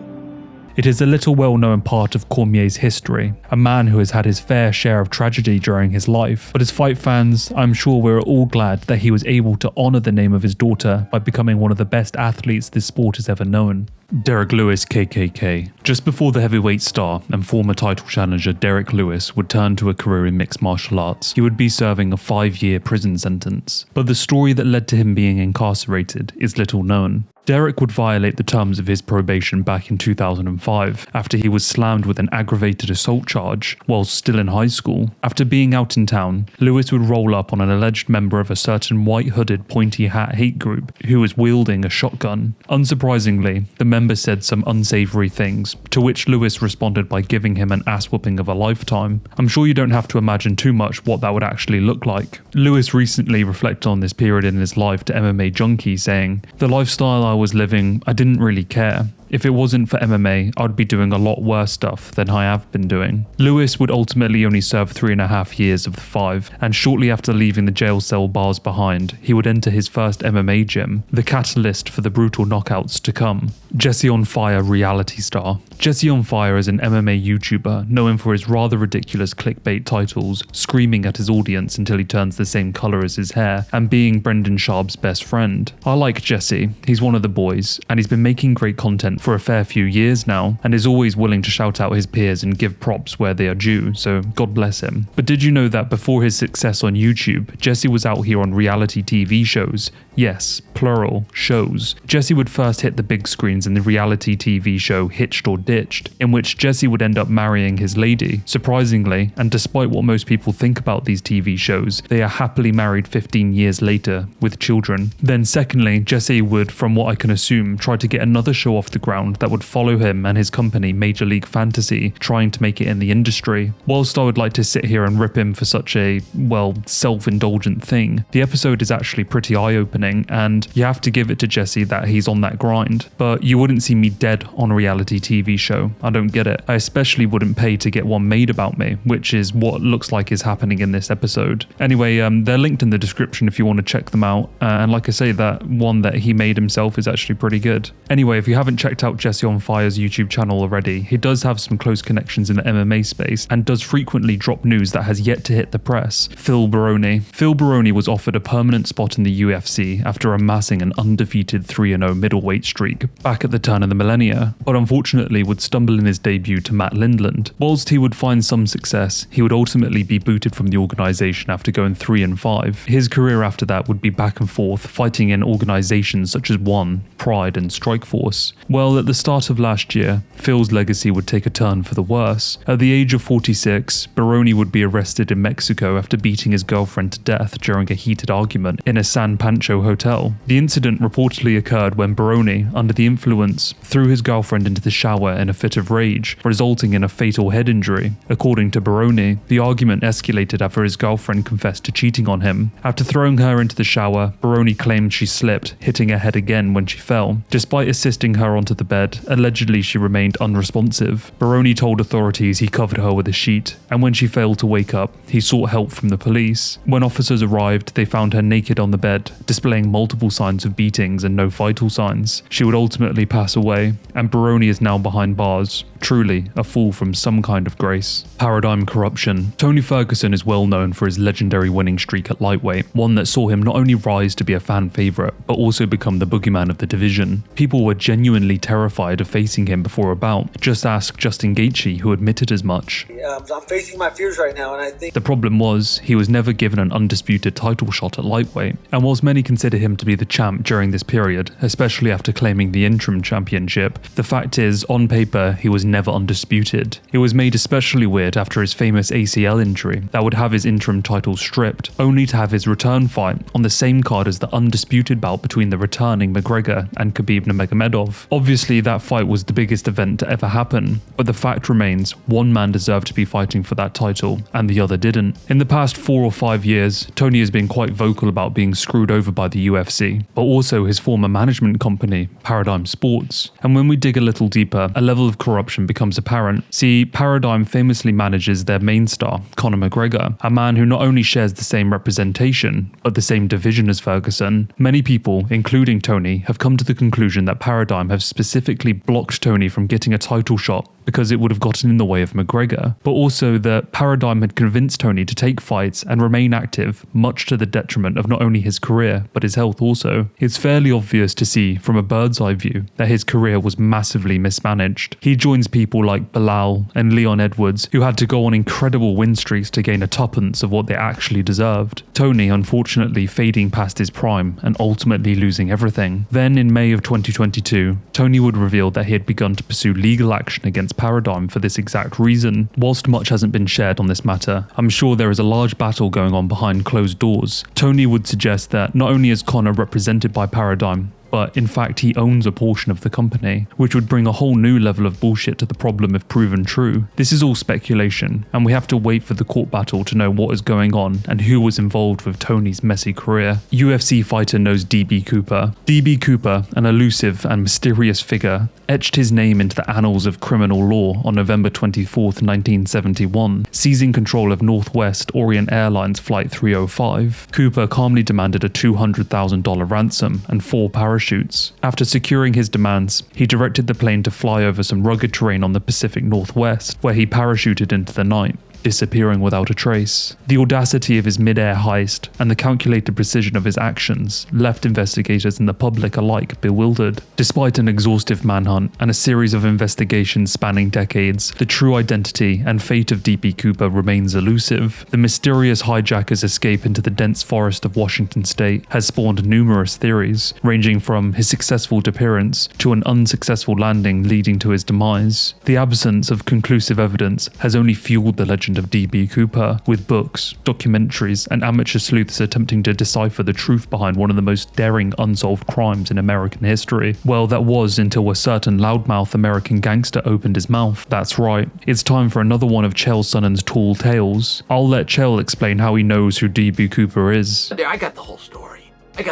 It is a little well-known part of Cormier's history, a man who has had his fair share of tragedy during his life. But as fight fans, I'm sure we're all glad that he was able to honor the name of his daughter by becoming one of the best athletes this sport has ever known. Derek Lewis KKK. Just before the heavyweight star and former title challenger Derek Lewis would turn to a career in mixed martial arts, he would be serving a 5-year prison sentence. But the story that led to him being incarcerated is little known. Derek would violate the terms of his probation back in 2005 after he was slammed with an aggravated assault charge while still in high school. After being out in town, Lewis would roll up on an alleged member of a certain white-hooded pointy hat hate group who was wielding a shotgun. Unsurprisingly, the member said some unsavory things, to which Lewis responded by giving him an ass-whooping of a lifetime. I'm sure you don't have to imagine too much what that would actually look like. Lewis recently reflected on this period in his life to MMA Junkie, saying, "The lifestyle I was living, I didn't really care. If it wasn't for MMA, I'd be doing a lot worse stuff than I have been doing. Lewis would ultimately only serve 3.5 years of the 5, and shortly after leaving the jail cell bars behind, he would enter his first MMA gym, the catalyst for the brutal knockouts to come. Jesse on Fire reality star. Jesse on Fire is an MMA YouTuber known for his rather ridiculous clickbait titles, screaming at his audience until he turns the same colour as his hair, and being Brendan Sharp's best friend. I like Jesse, he's one of the boys, and he's been making great content for a fair few years now, and is always willing to shout out his peers and give props where they are due, so God bless him. But did you know that before his success on YouTube, Jesse was out here on reality TV shows? Yes, plural, shows. Jesse would first hit the big screens in the reality TV show Hitched or Ditched, in which Jesse would end up marrying his lady. Surprisingly, and despite what most people think about these TV shows, they are happily married 15 years later, with children. Then secondly, Jesse would, from what I can assume, try to get another show off the ground that would follow him and his company Major League Fantasy, trying to make it in the industry. Whilst I would like to sit here and rip him for such a, well, self-indulgent thing, the episode is actually pretty eye-opening, and you have to give it to Jesse that he's on that grind. But you wouldn't see me dead on a reality TV show. I don't get it. I especially wouldn't pay to get one made about me, which is what looks like is happening in this episode. Anyway, they're linked in the description if you want to check them out, and like I say, that one that he made himself is actually pretty good. Anyway, if you haven't checked out Jesse on Fire's YouTube channel already, he does have some close connections in the MMA space and does frequently drop news that has yet to hit the press. Phil Baroni. Phil Baroni was offered a permanent spot in the UFC after amassing an undefeated 3-0 middleweight streak back at the turn of the millennia, but unfortunately would stumble in his debut to Matt Lindland. Whilst he would find some success, he would ultimately be booted from the organisation after going 3-5. His career after that would be back and forth, fighting in organisations such as One, Pride and Strikeforce. Well, at the start of last year, Phil's legacy would take a turn for the worse. At the age of 46, Baroni would be arrested in Mexico after beating his girlfriend to death during a heated argument in a San Pancho hotel. The incident reportedly occurred when Baroni, under the influence, threw his girlfriend into the shower in a fit of rage, resulting in a fatal head injury. According to Baroni, the argument escalated after his girlfriend confessed to cheating on him. After throwing her into the shower, Baroni claimed she slipped, hitting her head again when she fell. Despite assisting her onto the bed, allegedly she remained unresponsive. Baroni told authorities he covered her with a sheet, and when she failed to wake up, he sought help from the police. When officers arrived, they found her naked on the bed, displaying multiple signs of beatings and no vital signs. She would ultimately pass away, and Baroni is now behind bars. Truly, a fall from some kind of grace. Paradigm corruption. Tony Ferguson is well known for his legendary winning streak at lightweight, one that saw him not only rise to be a fan favourite, but also become the boogeyman of the division. People were genuinely terrified of facing him before a bout. Just ask Justin Gaethje, who admitted as much. I'm facing my fears right now, and I think... The problem was, he was never given an undisputed title shot at lightweight, and whilst many consider him to be the champ during this period, especially after claiming the interim championship, the fact is, on paper, he was never undisputed. It was made especially weird after his famous ACL injury that would have his interim title stripped, only to have his return fight on the same card as the undisputed bout between the returning McGregor and Khabib Nurmagomedov. Obviously, that fight was the biggest event to ever happen, but the fact remains, one man deserved to be fighting for that title, and the other didn't. In the past 4 or 5 years, Tony has been quite vocal about being screwed over by the UFC, but also his former management company, Paradigm Sports. And when we dig a little deeper, a level of corruption becomes apparent. See, Paradigm famously manages their main star, Conor McGregor, a man who not only shares the same representation, but the same division as Ferguson. Many people, including Tony, have come to the conclusion that Paradigm have specifically blocked Tony from getting a title shot because it would have gotten in the way of McGregor, but also that Paradigm had convinced Tony to take fights and remain active, much to the detriment of not only his career, but his health also. It's fairly obvious to see, from a bird's eye view, that his career was massively mismanaged. He joins people like Bilal and Leon Edwards, who had to go on incredible win streaks to gain a tuppence of what they actually deserved. Tony, unfortunately, fading past his prime and ultimately losing everything. Then, in May of 2022, Tony would reveal that he had begun to pursue legal action against Paradigm for this exact reason. Whilst much hasn't been shared on this matter, I'm sure there is a large battle going on behind closed doors. Tony would suggest that not only is Conor represented by Paradigm, but in fact he owns a portion of the company, which would bring a whole new level of bullshit to the problem if proven true. This is all speculation, and we have to wait for the court battle to know what is going on and who was involved with Tony's messy career. UFC fighter knows DB Cooper. DB Cooper, an elusive and mysterious figure, etched his name into the annals of criminal law on November 24, 1971, seizing control of Northwest Orient Airlines Flight 305. Cooper calmly demanded a $200,000 ransom and 4 parachutes. After securing his demands, he directed the plane to fly over some rugged terrain on the Pacific Northwest, where he parachuted into the night, disappearing without a trace. The audacity of his mid-air heist and the calculated precision of his actions left investigators and the public alike bewildered. Despite an exhaustive manhunt and a series of investigations spanning decades, the true identity and fate of DB Cooper remains elusive. The mysterious hijacker's escape into the dense forest of Washington state has spawned numerous theories, ranging from his successful disappearance to an unsuccessful landing leading to his demise. The absence of conclusive evidence has only fueled the legend of DB Cooper, with books, documentaries, and amateur sleuths attempting to decipher the truth behind one of the most daring unsolved crimes in American history. Well, that was until a certain loudmouth American gangster opened his mouth. That's right, it's time for another one of Chael Sonnen's tall tales. I'll let Chael explain how he knows who DB Cooper is. I got the whole story. They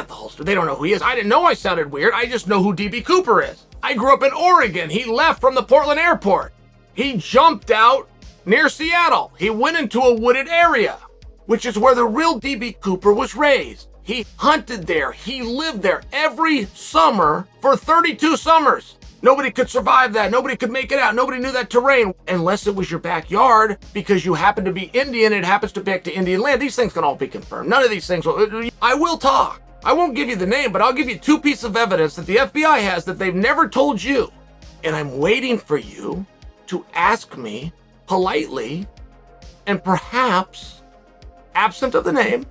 don't know who he is. I didn't know I sounded weird. I just know who DB Cooper is. I grew up in Oregon. He left from the Portland airport. He jumped out near Seattle. He went into a wooded area, which is where the real DB Cooper was raised. He hunted there. He lived there every summer for 32 summers. Nobody could survive that. Nobody could make it out. Nobody knew that terrain unless it was your backyard because you happen to be Indian. It happens to be back to Indian land. These things can all be confirmed. None of these things I will talk. I won't give you the name, but I'll give you 2 pieces of evidence that the FBI has that they've never told you. And I'm waiting for you to ask me politely, and perhaps, absent of the name,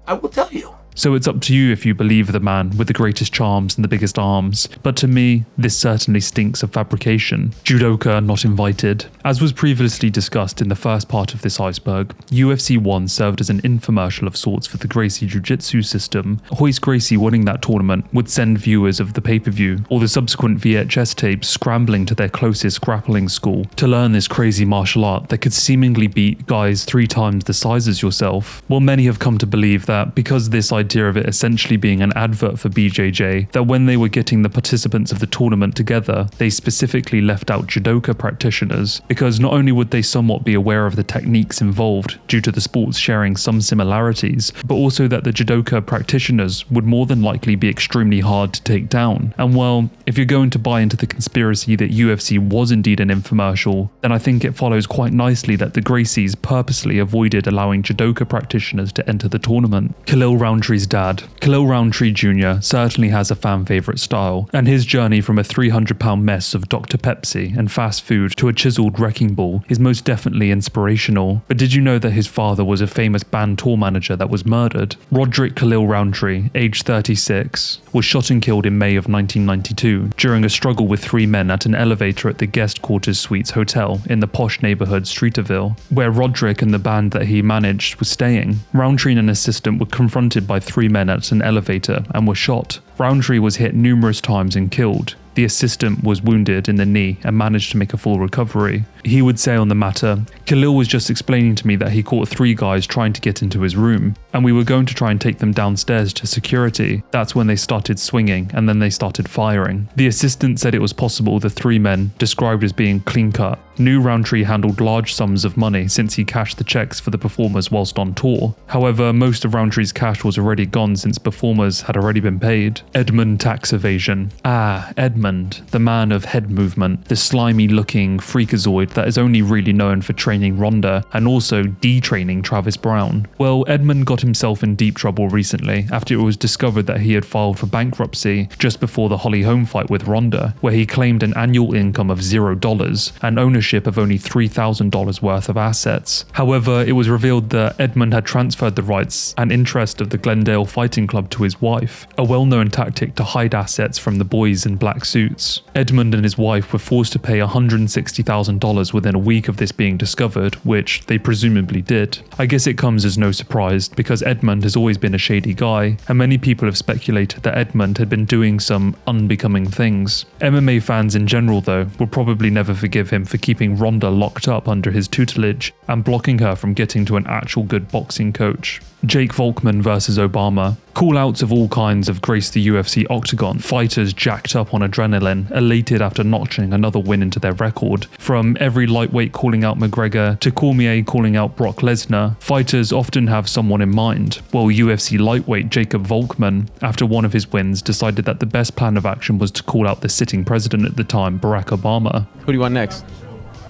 I will tell you. So it's up to you if you believe the man with the greatest charms and the biggest arms, but to me, this certainly stinks of fabrication. Judoka not invited. As was previously discussed in the first part of this iceberg, UFC 1 served as an infomercial of sorts for the Gracie Jiu-Jitsu system. Royce Gracie winning that tournament would send viewers of the pay-per-view or the subsequent VHS tapes scrambling to their closest grappling school to learn this crazy martial art that could seemingly beat guys 3 times the size as yourself. Well, many have come to believe that because this idea of it essentially being an advert for BJJ, that when they were getting the participants of the tournament together, they specifically left out judoka practitioners, because not only would they somewhat be aware of the techniques involved due to the sports sharing some similarities, but also that the judoka practitioners would more than likely be extremely hard to take down. And well, if you're going to buy into the conspiracy that UFC was indeed an infomercial, then I think it follows quite nicely that the Gracies purposely avoided allowing judoka practitioners to enter the tournament. Khalil Roundtree's dad, Khalil Roundtree Jr., certainly has a fan favourite style, and his journey from a 300-pound mess of Dr. Pepsi and fast food to a chiseled wrecking ball is most definitely inspirational. But did you know that his father was a famous band tour manager that was murdered? Roderick Khalil Roundtree, aged 36, was shot and killed in May of 1992 during a struggle with 3 men at an elevator at the Guest Quarters Suites Hotel in the posh neighbourhood Streeterville, where Roderick and the band that he managed was staying. Roundtree and an assistant were confronted by 3 men at an elevator and were shot. Roundtree was hit numerous times and killed. The assistant was wounded in the knee and managed to make a full recovery. He would say on the matter, "Khalil was just explaining to me that he caught 3 guys trying to get into his room, and we were going to try and take them downstairs to security. That's when they started swinging, and then they started firing." The assistant said it was possible the 3 men, described as being clean-cut, knew Roundtree handled large sums of money since he cashed the checks for the performers whilst on tour. However, most of Roundtree's cash was already gone since performers had already been paid. Edmund tax evasion. Edmund, the man of head movement, the slimy-looking freakazoid that is only really known for training Ronda and also detraining Travis Brown. Well, Edmund got himself in deep trouble recently after it was discovered that he had filed for bankruptcy just before the Holly Holm fight with Ronda, where he claimed an annual income of $0 and ownership of only $3,000 worth of assets. However, it was revealed that Edmund had transferred the rights and interest of the Glendale Fighting Club to his wife, a well-known tactic to hide assets from the boys in black suits. Edmund and his wife were forced to pay $160,000 within a week of this being discovered, which they presumably did. I guess it comes as no surprise, because Edmund has always been a shady guy, and many people have speculated that Edmund had been doing some unbecoming things. MMA fans in general, though, will probably never forgive him for keeping Ronda locked up under his tutelage and blocking her from getting to an actual good boxing coach. Jake Volkman versus Obama. Call-outs of all kinds have graced the UFC octagon, fighters jacked up on adrenaline, elated after notching another win into their record. From every lightweight calling out McGregor to Cormier calling out Brock Lesnar, fighters often have someone in mind. Well, UFC lightweight Jacob Volkman, after one of his wins, decided that the best plan of action was to call out the sitting president at the time, Barack Obama. Who do you want next?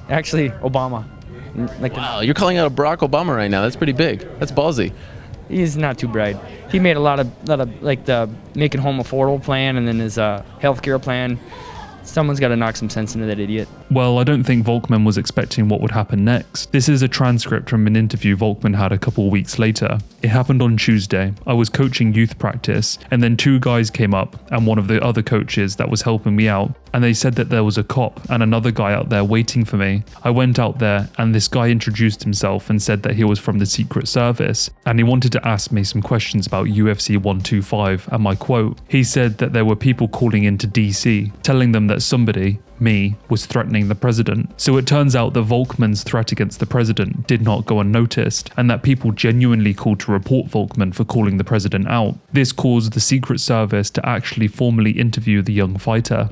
Actually, Obama. Wow, you're calling out Barack Obama right now. That's pretty big. That's ballsy. He's not too bright. He made a lot of like the making home affordable plan, and then his healthcare plan. Someone's got to knock some sense into that idiot. Well, I don't think Volkman was expecting what would happen next. This is a transcript from an interview Volkman had a couple weeks later. It happened on Tuesday. I was coaching youth practice, and then two guys came up, and one of the other coaches that was helping me out, and they said that there was a cop and another guy out there waiting for me. I went out there, and this guy introduced himself and said that he was from the Secret Service, and he wanted to ask me some questions about UFC 125, and my quote, he said that there were people calling into DC, telling them that somebody, me, was threatening the president. So it turns out that Volkman's threat against the president did not go unnoticed, and that people genuinely called to report Volkman for calling the president out. This caused the Secret Service to actually formally interview the young fighter.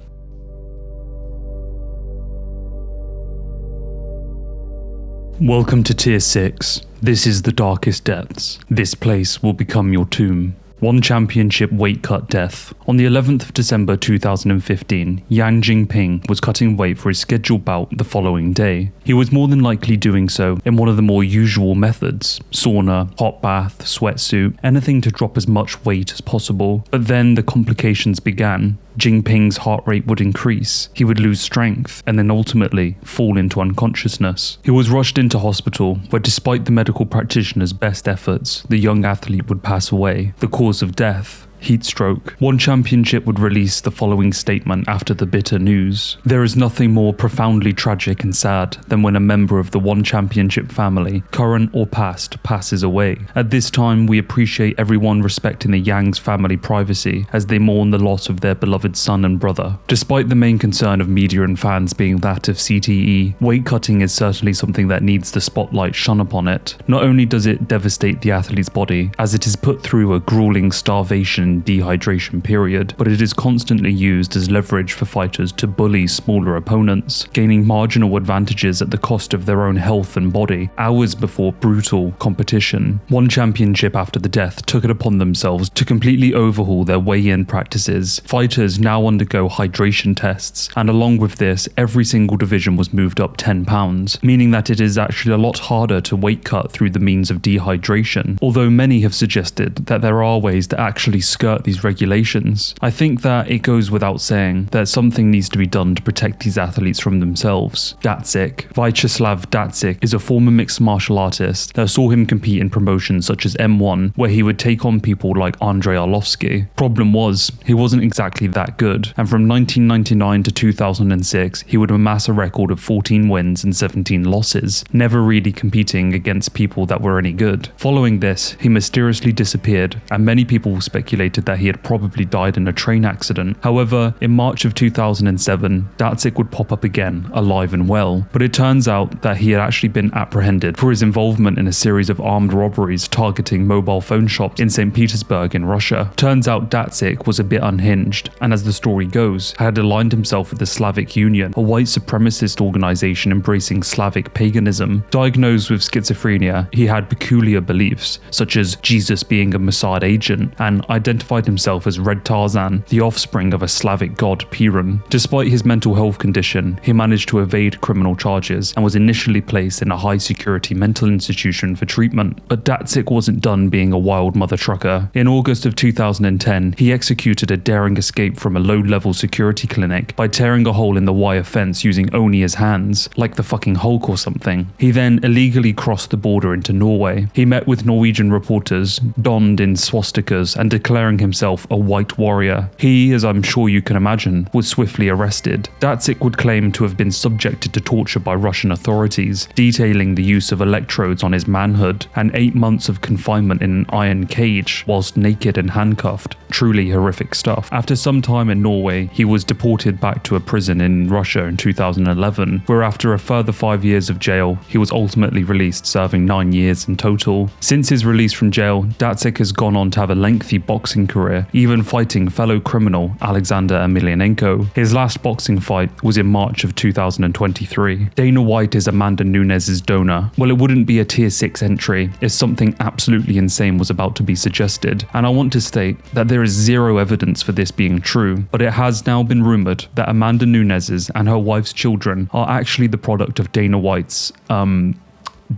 Welcome to Tier 6. This is the darkest depths. This place will become your tomb. One championship weight cut death. On the 11th of December 2015, Yang Jinping was cutting weight for his scheduled bout the following day. He was more than likely doing so in one of the more usual methods: sauna, hot bath, sweatsuit, anything to drop as much weight as possible. But then the complications began. Jinping's heart rate would increase, he would lose strength, and then ultimately fall into unconsciousness. He was rushed into hospital, where despite the medical practitioner's best efforts, the young athlete would pass away. The cause of death: heat stroke. One Championship would release the following statement after the bitter news: "There is nothing more profoundly tragic and sad than when a member of the One Championship family, current or past, passes away. At this time, we appreciate everyone respecting the Yang's family privacy as they mourn the loss of their beloved son and brother." Despite the main concern of media and fans being that of CTE, weight cutting is certainly something that needs the spotlight shone upon it. Not only does it devastate the athlete's body, as it is put through a grueling starvation and dehydration period, but it is constantly used as leverage for fighters to bully smaller opponents, gaining marginal advantages at the cost of their own health and body, hours before brutal competition. One Championship after the death took it upon themselves to completely overhaul their weigh-in practices. Fighters now undergo hydration tests, and along with this, every single division was moved up 10 pounds, meaning that it is actually a lot harder to weight cut through the means of dehydration, although many have suggested that there are ways to actually skirt these regulations. I think that it goes without saying that something needs to be done to protect these athletes from themselves. Datsyk. Vyacheslav Datsyk is a former mixed martial artist that saw him compete in promotions such as M1, where he would take on people like Andrei Arlovsky. Problem was, he wasn't exactly that good, and from 1999 to 2006, he would amass a record of 14 wins and 17 losses, never really competing against people that were any good. Following this, he mysteriously disappeared, and many people speculated that he had probably died in a train accident. However, in March of 2007, Datsyk would pop up again, alive and well, but it turns out that he had actually been apprehended for his involvement in a series of armed robberies targeting mobile phone shops in St. Petersburg in Russia. Turns out Datsyk was a bit unhinged, and as the story goes, had aligned himself with the Slavic Union, a white supremacist organization embracing Slavic paganism. Diagnosed with schizophrenia, he had peculiar beliefs, such as Jesus being a Mossad agent, and identified himself as Red Tarzan, the offspring of a Slavic god Piran. Despite his mental health condition, he managed to evade criminal charges and was initially placed in a high-security mental institution for treatment. But Datsyk wasn't done being a wild mother trucker. In August of 2010, he executed a daring escape from a low-level security clinic by tearing a hole in the wire fence using only his hands, like the fucking Hulk or something. He then illegally crossed the border into Norway. He met with Norwegian reporters, donned in swastikas and declaring declaring himself a white warrior. He, as I'm sure you can imagine, was swiftly arrested. Datsyuk would claim to have been subjected to torture by Russian authorities, detailing the use of electrodes on his manhood and 8 months of confinement in an iron cage whilst naked and handcuffed. Truly horrific stuff. After some time in Norway, he was deported back to a prison in Russia in 2011, where after a further 5 years of jail, he was ultimately released, serving 9 years in total. Since his release from jail, Datsyuk has gone on to have a lengthy boxing career, even fighting fellow criminal Alexander Emelianenko. His last boxing fight was in March of 2023. Dana White is Amanda Nunes' donor. Well, it wouldn't be a tier 6 entry if something absolutely insane was about to be suggested, and I want to state that there is zero evidence for this being true, but it has now been rumoured that Amanda Nunes' and her wife's children are actually the product of Dana White's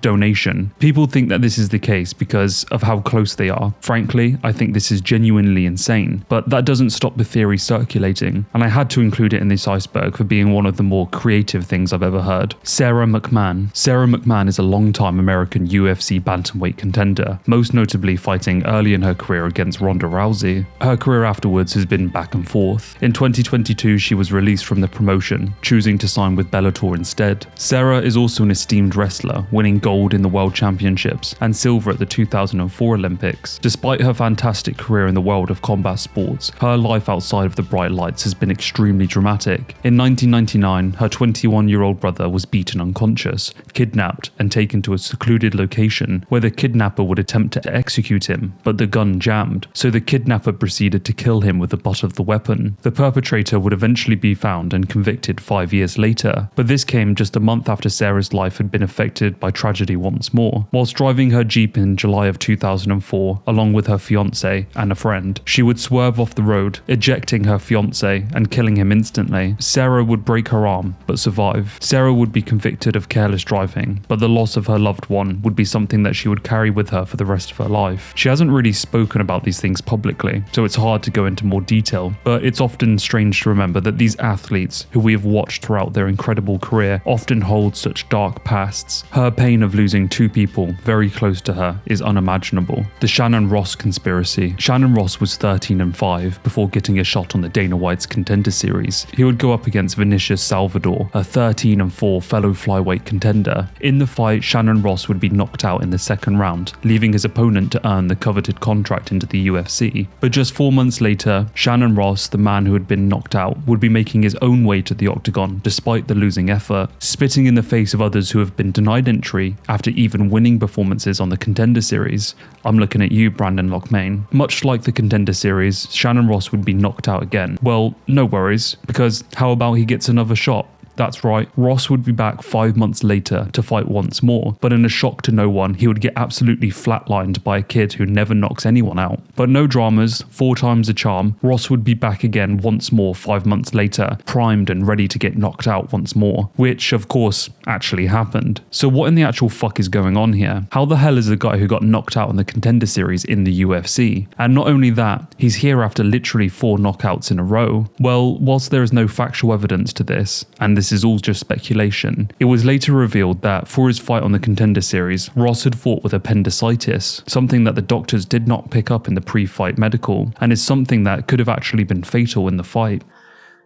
donation. People think that this is the case because of how close they are. Frankly, I think this is genuinely insane, but that doesn't stop the theory circulating, and I had to include it in this iceberg for being one of the more creative things I've ever heard. Sarah McMahon. Sarah McMahon is a long-time American UFC bantamweight contender, most notably fighting early in her career against Ronda Rousey. Her career afterwards has been back and forth. In 2022, she was released from the promotion, choosing to sign with Bellator instead. Sarah is also an esteemed wrestler, winning gold in the World Championships and silver at the 2004 Olympics. Despite her fantastic career in the world of combat sports, her life outside of the bright lights has been extremely dramatic. In 1999, her 21-year-old brother was beaten unconscious, kidnapped, and taken to a secluded location where the kidnapper would attempt to execute him, but the gun jammed, so the kidnapper proceeded to kill him with the butt of the weapon. The perpetrator would eventually be found and convicted 5 years later, but this came just a month after Sarah's life had been affected by tragedy once more. Whilst driving her Jeep in July of 2004, along with her fiancé and a friend, she would swerve off the road, ejecting her fiancé and killing him instantly. Sarah would break her arm, but survive. Sarah would be convicted of careless driving, but the loss of her loved one would be something that she would carry with her for the rest of her life. She hasn't really spoken about these things publicly, so it's hard to go into more detail, but it's often strange to remember that these athletes, who we have watched throughout their incredible career, often hold such dark pasts. Her pain of losing 2 people very close to her is unimaginable. The Shannon Ross conspiracy. Shannon Ross was 13-5 before getting a shot on the Dana White's Contender Series. He would go up against Vinicius Salvador, a 13-4 fellow flyweight contender. In the fight, Shannon Ross would be knocked out in the second round, leaving his opponent to earn the coveted contract into the UFC. But just 4 months later, Shannon Ross, the man who had been knocked out, would be making his own way to the octagon despite the losing effort, spitting in the face of others who have been denied entry after even winning performances on the Contender Series. I'm looking at you, Brandon Lockmain. Much like the Contender Series, Shannon Ross would be knocked out again. Well, no worries, because how about he gets another shot? That's right, Ross would be back 5 months later to fight once more, but in a shock to no one, he would get absolutely flatlined by a kid who never knocks anyone out. But no dramas, 4 times a charm, Ross would be back again once more 5 months later, primed and ready to get knocked out once more, which of course actually happened. So what in the actual fuck is going on here? How the hell is the guy who got knocked out in the Contender Series in the UFC? And not only that, he's here after literally 4 knockouts in a row. Well, whilst there is no factual evidence to this, and this is all just speculation, it was later revealed that for his fight on the Contender Series, Ross had fought with appendicitis, something that the doctors did not pick up in the pre-fight medical, and is something that could have actually been fatal in the fight.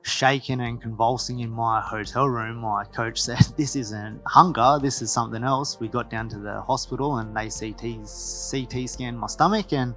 Shaking and convulsing in my hotel room, my coach said, "This isn't hunger, this is something else." We got down to the hospital and they CT scanned my stomach, and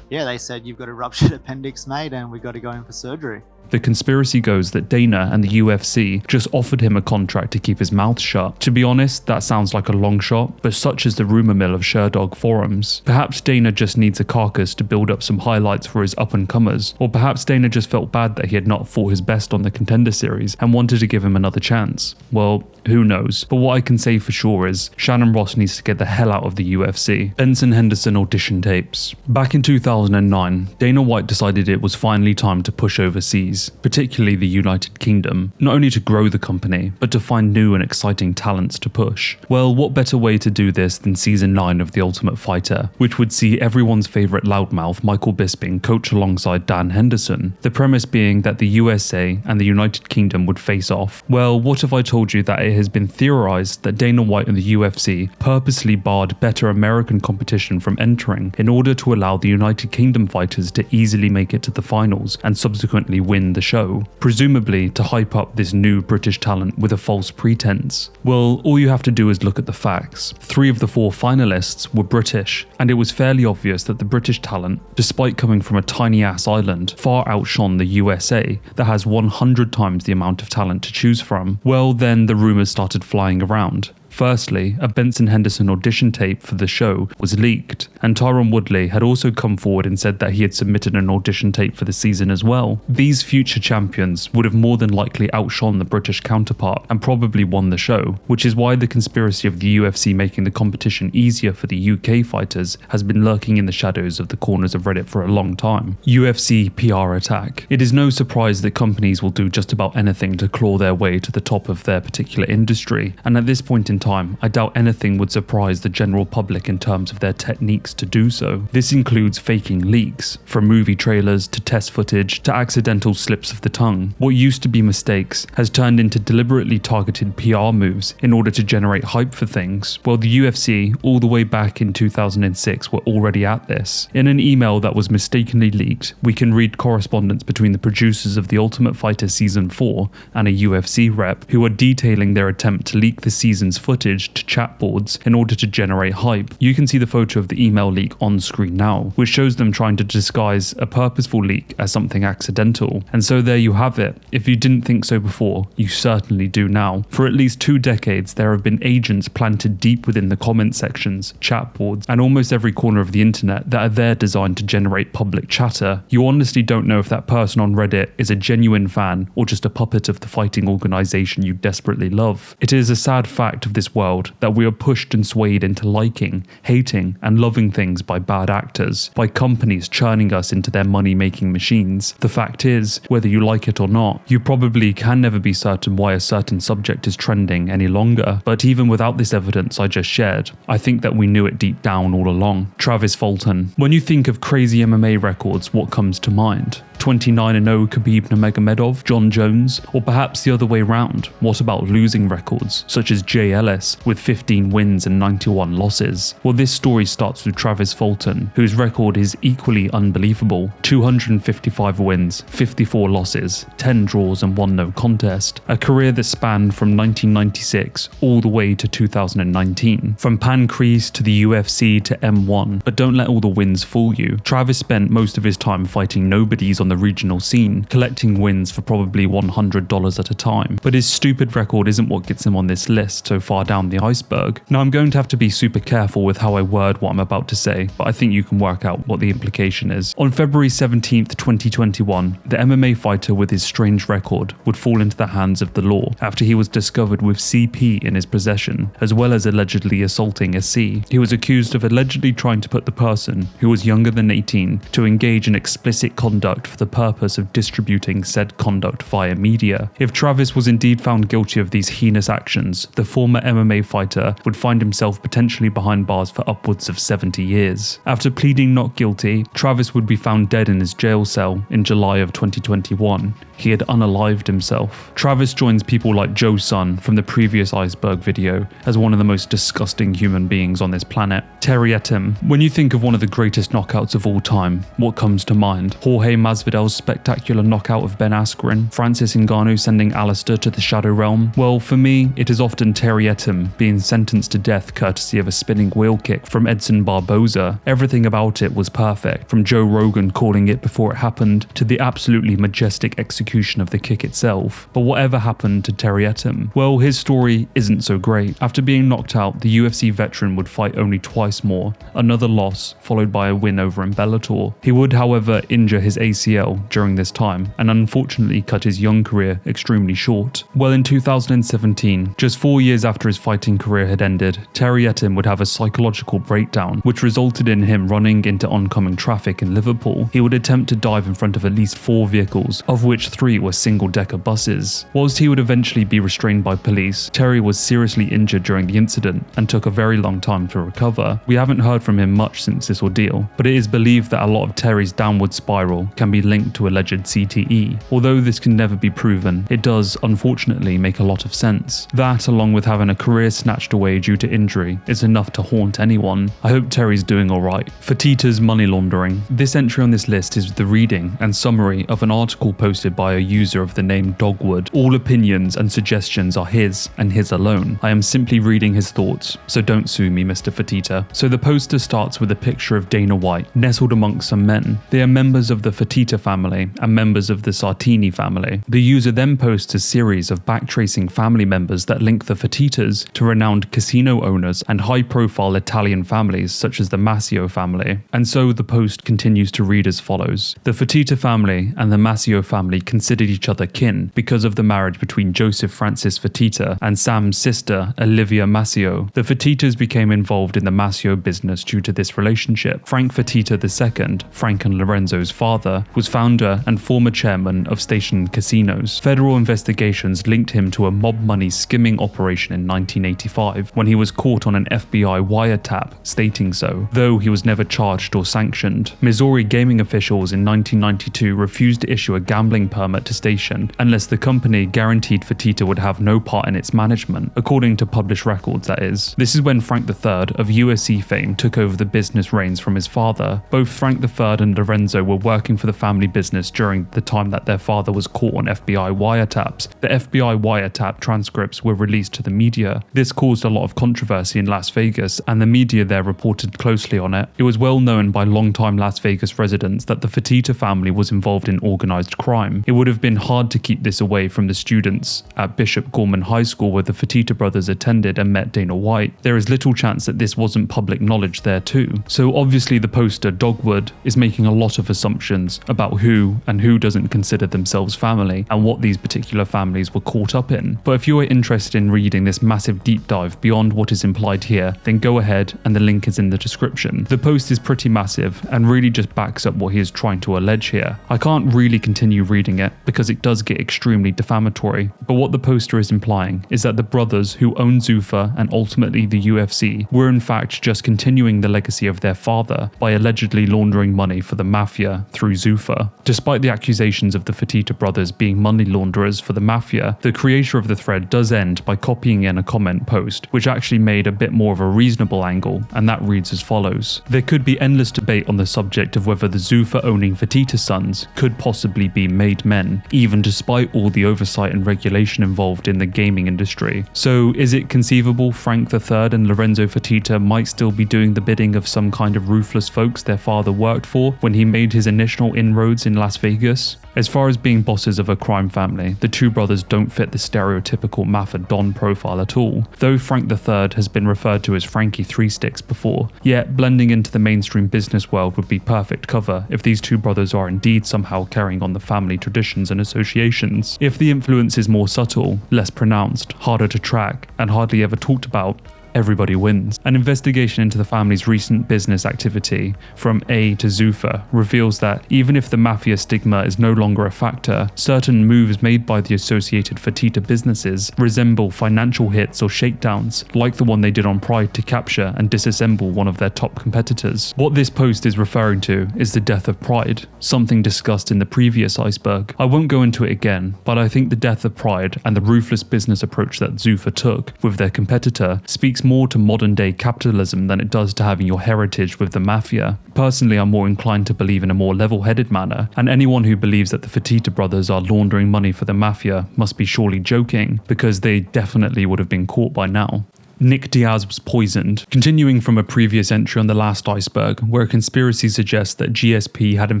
yeah, they said, "You've got a ruptured appendix, mate, and we got to go in for surgery." The conspiracy goes that Dana and the UFC just offered him a contract to keep his mouth shut. To be honest, that sounds like a long shot, but such is the rumor mill of Sherdog forums. Perhaps Dana just needs a carcass to build up some highlights for his up-and-comers, or perhaps Dana just felt bad that he had not fought his best on the Contender Series and wanted to give him another chance. Well, who knows? But what I can say for sure is Shannon Ross needs to get the hell out of the UFC. Benson Henderson audition tapes. Back in 2009, Dana White decided it was finally time to push overseas, particularly the United Kingdom, not only to grow the company, but to find new and exciting talents to push. Well, what better way to do this than season 9 of The Ultimate Fighter, which would see everyone's favourite loudmouth Michael Bisping coach alongside Dan Henderson, the premise being that the USA and the United Kingdom would face off. Well, what if I told you that it has been theorised that Dana White and the UFC purposely barred better American competition from entering in order to allow the United United Kingdom fighters to easily make it to the finals and subsequently win the show, presumably to hype up this new British talent with a false pretense. Well, all you have to do is look at the facts. 3 of the 4 finalists were British, and it was fairly obvious that the British talent, despite coming from a tiny ass island, far outshone the USA that has 100 times the amount of talent to choose from. Well, then the rumours started flying around. Firstly, a Benson Henderson audition tape for the show was leaked, and Tyron Woodley had also come forward and said that he had submitted an audition tape for the season as well. These future champions would have more than likely outshone the British counterpart and probably won the show, which is why the conspiracy of the UFC making the competition easier for the UK fighters has been lurking in the shadows of the corners of Reddit for a long time. UFC PR attack. It is no surprise that companies will do just about anything to claw their way to the top of their particular industry, and at this point in time, I doubt anything would surprise the general public in terms of their techniques to do so. This includes faking leaks, from movie trailers to test footage to accidental slips of the tongue. What used to be mistakes has turned into deliberately targeted PR moves in order to generate hype for things. Well, the UFC, all the way back in 2006, were already at this. In an email that was mistakenly leaked, we can read correspondence between the producers of The Ultimate Fighter Season 4 and a UFC rep who are detailing their attempt to leak the season's footage to chat boards in order to generate hype. You can see the photo of the email leak on screen now, which shows them trying to disguise a purposeful leak as something accidental. And so there you have it. If you didn't think so before, you certainly do now. For at least 2 decades, there have been agents planted deep within the comment sections, chat boards, and almost every corner of the internet that are there designed to generate public chatter. You honestly don't know if that person on Reddit is a genuine fan or just a puppet of the fighting organization you desperately love. It is a sad fact of this world that we are pushed and swayed into liking, hating, and loving things by bad actors, by companies churning us into their money-making machines. The fact is, whether you like it or not, you probably can never be certain why a certain subject is trending any longer. But even without this evidence I just shared, I think that we knew it deep down all along. Travis Fulton. When you think of crazy MMA records, what comes to mind? 29-0 Khabib Nurmagomedov, John Jones, or perhaps the other way round? What about losing records, such as Jay Ellis with 15 wins and 91 losses? Well, this story starts with Travis Fulton, whose record is equally unbelievable. 255 wins, 54 losses, 10 draws and 1 no contest. A career that spanned from 1996 all the way to 2019. From Pancrase to the UFC to M1. But don't let all the wins fool you. Travis spent most of his time fighting nobodies on the regional scene, collecting wins for probably $100 at a time. But his stupid record isn't what gets him on this list so far down the iceberg. Now, I'm going to have to be super careful with how I word what I'm about to say, but I think you can work out what the implication is. On February 17th, 2021, the MMA fighter with his strange record would fall into the hands of the law after he was discovered with CP in his possession, as well as allegedly assaulting a C. He was accused of allegedly trying to put the person, who was younger than 18, to engage in explicit conduct for the purpose of distributing said conduct via media. If Travis was indeed found guilty of these heinous actions, the former MMA fighter would find himself potentially behind bars for upwards of 70 years. After pleading not guilty, Travis would be found dead in his jail cell in July of 2021. He had unalived himself. Travis joins people like Joe Sun from the previous Iceberg video as one of the most disgusting human beings on this planet. Terry Etim. When you think of one of the greatest knockouts of all time, what comes to mind? Jorge Masvidal's spectacular knockout of Ben Askren? Francis Ngannou sending Alistair to the Shadow Realm? Well, for me, it is often Terry Etim being sentenced to death courtesy of a spinning wheel kick from Edson Barboza. Everything about it was perfect, from Joe Rogan calling it before it happened to the absolutely majestic execution of the kick itself. But whatever happened to Terry Etim? Well, his story isn't so great. After being knocked out, the UFC veteran would fight only twice more, another loss followed by a win over in Bellator. He would, however, injure his ACL during this time and unfortunately cut his young career extremely short. Well, in 2017, just 4 years after his fighting career had ended, Terry Etim would have a psychological breakdown which resulted in him running into oncoming traffic in Liverpool. He would attempt to dive in front of at least 4 vehicles, of which 3 were single-decker buses. Whilst he would eventually be restrained by police, Terry was seriously injured during the incident and took a very long time to recover. We haven't heard from him much since this ordeal, but it is believed that a lot of Terry's downward spiral can be linked to alleged CTE. Although this can never be proven, it does unfortunately make a lot of sense. That, along with having a career snatched away due to injury is enough to haunt anyone. I hope Terry's doing alright. Fertitta's money laundering. This entry on this list is the reading and summary of an article posted by a user of the name Dogwood. All opinions and suggestions are his and his alone. I am simply reading his thoughts, so don't sue me, Mr. Fertitta. So the poster starts with a picture of Dana White, nestled amongst some men. They are members of the Fertitta family and members of the Sartini family. The user then posts a series of backtracing family members that link the Fertittas to renowned casino owners and high-profile Italian families such as the Massio family. And so the post continues to read as follows. The Fertitta family and the Massio family considered each other kin because of the marriage between Joseph Francis Fertitta and Sam's sister, Olivia Massio. The Fertittas became involved in the Massio business due to this relationship. Frank Fertitta II, Frank and Lorenzo's father, was founder and former chairman of Station Casinos. Federal investigations linked him to a mob money skimming operation in 1985 when he was caught on an FBI wiretap stating so, though he was never charged or sanctioned. Missouri gaming officials in 1992 refused to issue a gambling permit to Station unless the company guaranteed Fertitta would have no part in its management, according to published records, that is. This is when Frank III of UFC fame took over the business reins from his father. Both Frank III and Lorenzo were working for the family business during the time that their father was caught on FBI wiretaps. The FBI wiretap transcripts were released to the media. This caused a lot of controversy in Las Vegas, and the media there reported closely on it. It was well known by longtime Las Vegas residents that the Fertitta family was involved in organized crime. It would have been hard to keep this away from the students at Bishop Gorman High School where the Fertitta brothers attended and met Dana White. There is little chance that this wasn't public knowledge there too. So obviously the poster Dogwood is making a lot of assumptions about who and who doesn't consider themselves family and what these particular families were caught up in. But if you are interested in reading this massive deep dive beyond what is implied here, then go ahead and the link is in the description. The post is pretty massive and really just backs up what he is trying to allege here. I can't really continue reading it because it does get extremely defamatory, but what the poster is implying is that the brothers who own Zuffa and ultimately the UFC were in fact just continuing the legacy of their father by allegedly laundering money for the mafia through Zuffa. Despite the accusations of the Fertitta brothers being money launderers for the mafia, the creator of the thread does end by copying in a comment post, which actually made a bit more of a reasonable angle, and that reads as follows. There could be endless debate on the subject of whether the Zuffa owning Fertitta sons could possibly be made men, even despite all the oversight and regulation involved in the gaming industry. So is it conceivable Frank III and Lorenzo Fertitta might still be doing the bidding of some kind of ruthless folks their father worked for when he made his initial inroads in Las Vegas? As far as being bosses of a crime family, the two brothers don't fit the stereotypical Mafia Don profile at all, though Frank III has been referred to as Frankie Three Sticks before. Yet, blending into the mainstream business world would be perfect cover if these two brothers are indeed somehow carrying on the family traditions and associations. If the influence is more subtle, less pronounced, harder to track, and hardly ever talked about, everybody wins. An investigation into the family's recent business activity from A to Zuffa reveals that even if the mafia stigma is no longer a factor, certain moves made by the associated Fertitta businesses resemble financial hits or shakedowns, like the one they did on Pride to capture and disassemble one of their top competitors. What this post is referring to is the death of Pride, something discussed in the previous Iceberg. I won't go into it again, but I think the death of Pride and the ruthless business approach that Zuffa took with their competitor speaks more to modern day capitalism than it does to having your heritage with the mafia. Personally, I'm more inclined to believe in a more level-headed manner, and anyone who believes that the Fertitta brothers are laundering money for the mafia must be surely joking, because they definitely would have been caught by now. Nick Diaz was poisoned. Continuing from a previous entry on the last Iceberg, where a conspiracy suggests that GSP had in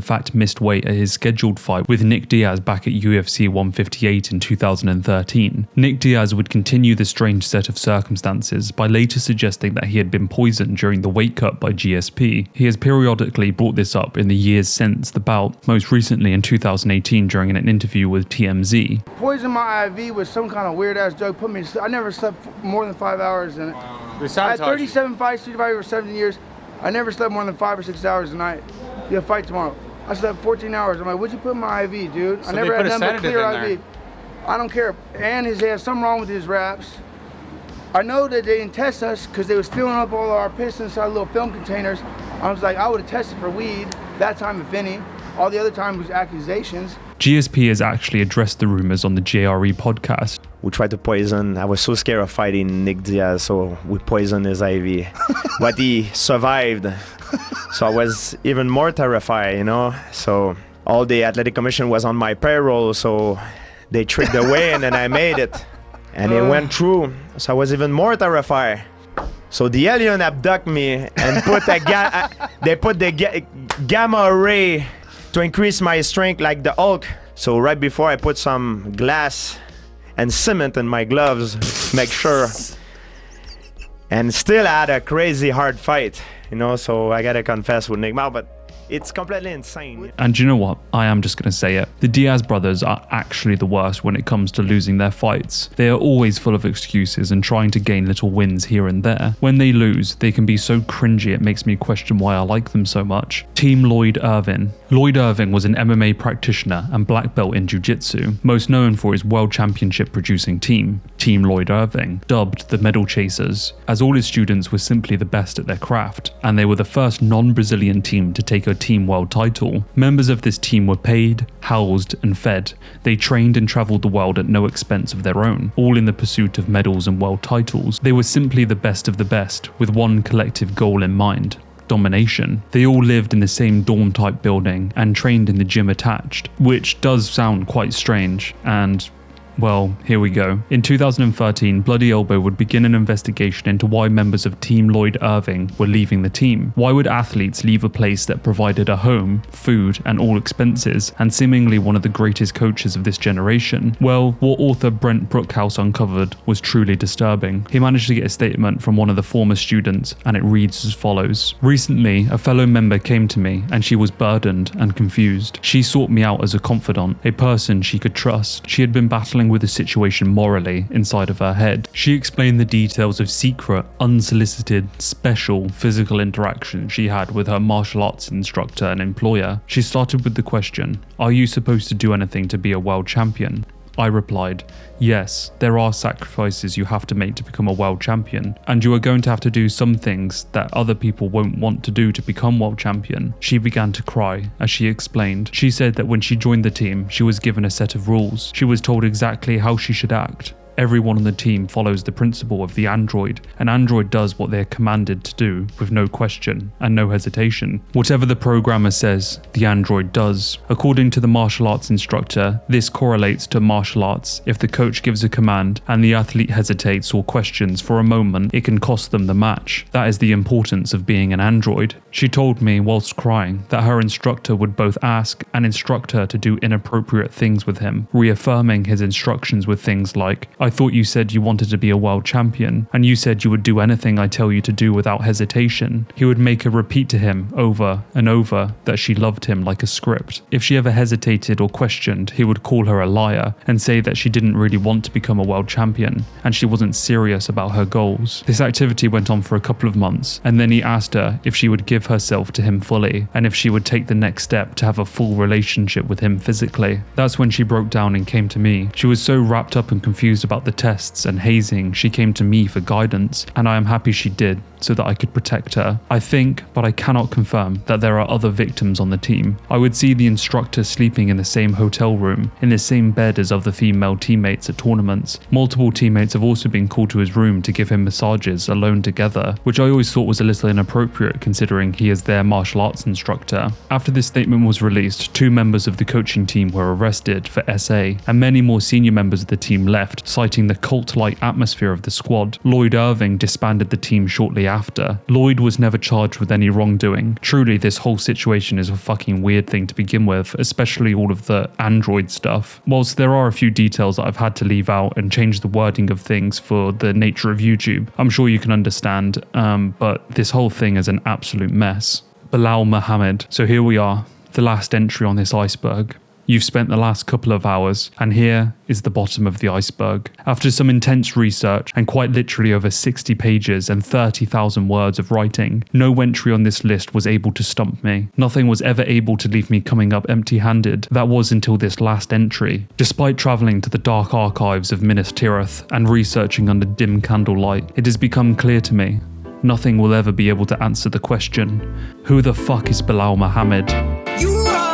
fact missed weight at his scheduled fight with Nick Diaz back at UFC 158 in 2013. Nick Diaz would continue the strange set of circumstances by later suggesting that he had been poisoned during the weight cut by GSP. He has periodically brought this up in the years since the bout, most recently in 2018 during an interview with TMZ. Poison my IV with some kind of weird ass drug. I never slept more than 5 hours. In it. I had 37 fights, 35 over 17 years. I never slept more than 5 or 6 hours a night. You have a fight tomorrow. I slept 14 hours. I'm like, what'd you put in my IV, dude? So I never had nothing but clear IV. I don't care. And he has something wrong with his wraps. I know that they didn't test us because they was filling up all our piss inside little film containers. I was like, I would have tested for weed that time, if any. All the other time was accusations. GSP has actually addressed the rumors on the JRE podcast. We tried to poison. I was so scared of fighting Nick Diaz, so we poisoned his IV. But he survived. So I was even more terrified, you know. So all the athletic commission was on my payroll, so they tricked away and then I made it. And it went through, so I was even more terrified. So the alien abducted me and put they put the gamma ray to increase my strength like the Hulk. So right before I put some glass and cement in my gloves, make sure. And still I had a crazy hard fight, you know, so I gotta confess with Nick Mao, but it's completely insane. And you know what? I am just going to say it. The Diaz brothers are actually the worst when it comes to losing their fights. They are always full of excuses and trying to gain little wins here and there. When they lose, they can be so cringy it makes me question why I like them so much. Team Lloyd Irving. Lloyd Irving was an MMA practitioner and black belt in jiu-jitsu, most known for his world championship producing team, Team Lloyd Irving, dubbed the Medal Chasers, as all his students were simply the best at their craft, and they were the first non-Brazilian team to take a team world title. Members of this team were paid, housed, and fed. They trained and traveled the world at no expense of their own, all in the pursuit of medals and world titles. They were simply the best of the best, with one collective goal in mind: domination. They all lived in the same dorm type building and trained in the gym attached, which does sound quite strange, and well, here we go. In 2013, Bloody Elbow would begin an investigation into why members of Team Lloyd Irving were leaving the team. Why would athletes leave a place that provided a home, food, and all expenses, and seemingly one of the greatest coaches of this generation? Well, what author Brent Brookhouse uncovered was truly disturbing. He managed to get a statement from one of the former students, and it reads as follows. Recently, a fellow member came to me, and she was burdened and confused. She sought me out as a confidant, a person she could trust. She had been battling with the situation morally inside of her head. She explained the details of secret, unsolicited, special physical interactions she had with her martial arts instructor and employer. She started with the question, "Are you supposed to do anything to be a world champion?" I replied, "Yes, there are sacrifices you have to make to become a world champion, and you are going to have to do some things that other people won't want to do to become world champion." She began to cry as she explained. She said that when she joined the team, she was given a set of rules. She was told exactly how she should act. Everyone on the team follows the principle of the android. An android does what they're commanded to do with no question and no hesitation. Whatever the programmer says, the android does. According to the martial arts instructor, this correlates to martial arts. If the coach gives a command and the athlete hesitates or questions for a moment, it can cost them the match. That is the importance of being an android. She told me whilst crying that her instructor would both ask and instruct her to do inappropriate things with him, reaffirming his instructions with things like, "I thought you said you wanted to be a world champion, and you said you would do anything I tell you to do without hesitation." He would make her repeat to him over and over that she loved him like a script. If she ever hesitated or questioned, he would call her a liar and say that she didn't really want to become a world champion and she wasn't serious about her goals. This activity went on for a couple of months, and then he asked her if she would give herself to him fully and if she would take the next step to have a full relationship with him physically. That's when she broke down and came to me. She was so wrapped up and confused about the tests and hazing, she came to me for guidance, and I am happy she did, so that I could protect her. I think, but I cannot confirm, that there are other victims on the team. I would see the instructor sleeping in the same hotel room, in the same bed as other female teammates at tournaments. Multiple teammates have also been called to his room to give him massages alone together, which I always thought was a little inappropriate considering he is their martial arts instructor. After this statement was released, 2 members of the coaching team were arrested for SA, and many more senior members of the team left, citing the cult-like atmosphere of the squad. Lloyd Irving disbanded the team shortly after. Lloyd was never charged with any wrongdoing. Truly, this whole situation is a fucking weird thing to begin with, especially all of the android stuff. Whilst there are a few details that I've had to leave out and change the wording of things for the nature of YouTube, I'm sure you can understand, but this whole thing is an absolute mess. Bilal Muhammad. So here we are, the last entry on this iceberg. You've spent the last couple of hours, and here is the bottom of the iceberg. After some intense research, and quite literally over 60 pages and 30,000 words of writing, no entry on this list was able to stump me. Nothing was ever able to leave me coming up empty-handed. That was until this last entry. Despite travelling to the dark archives of Minas Tirith and researching under dim candlelight, it has become clear to me, nothing will ever be able to answer the question, who the fuck is Bilal Muhammad? You are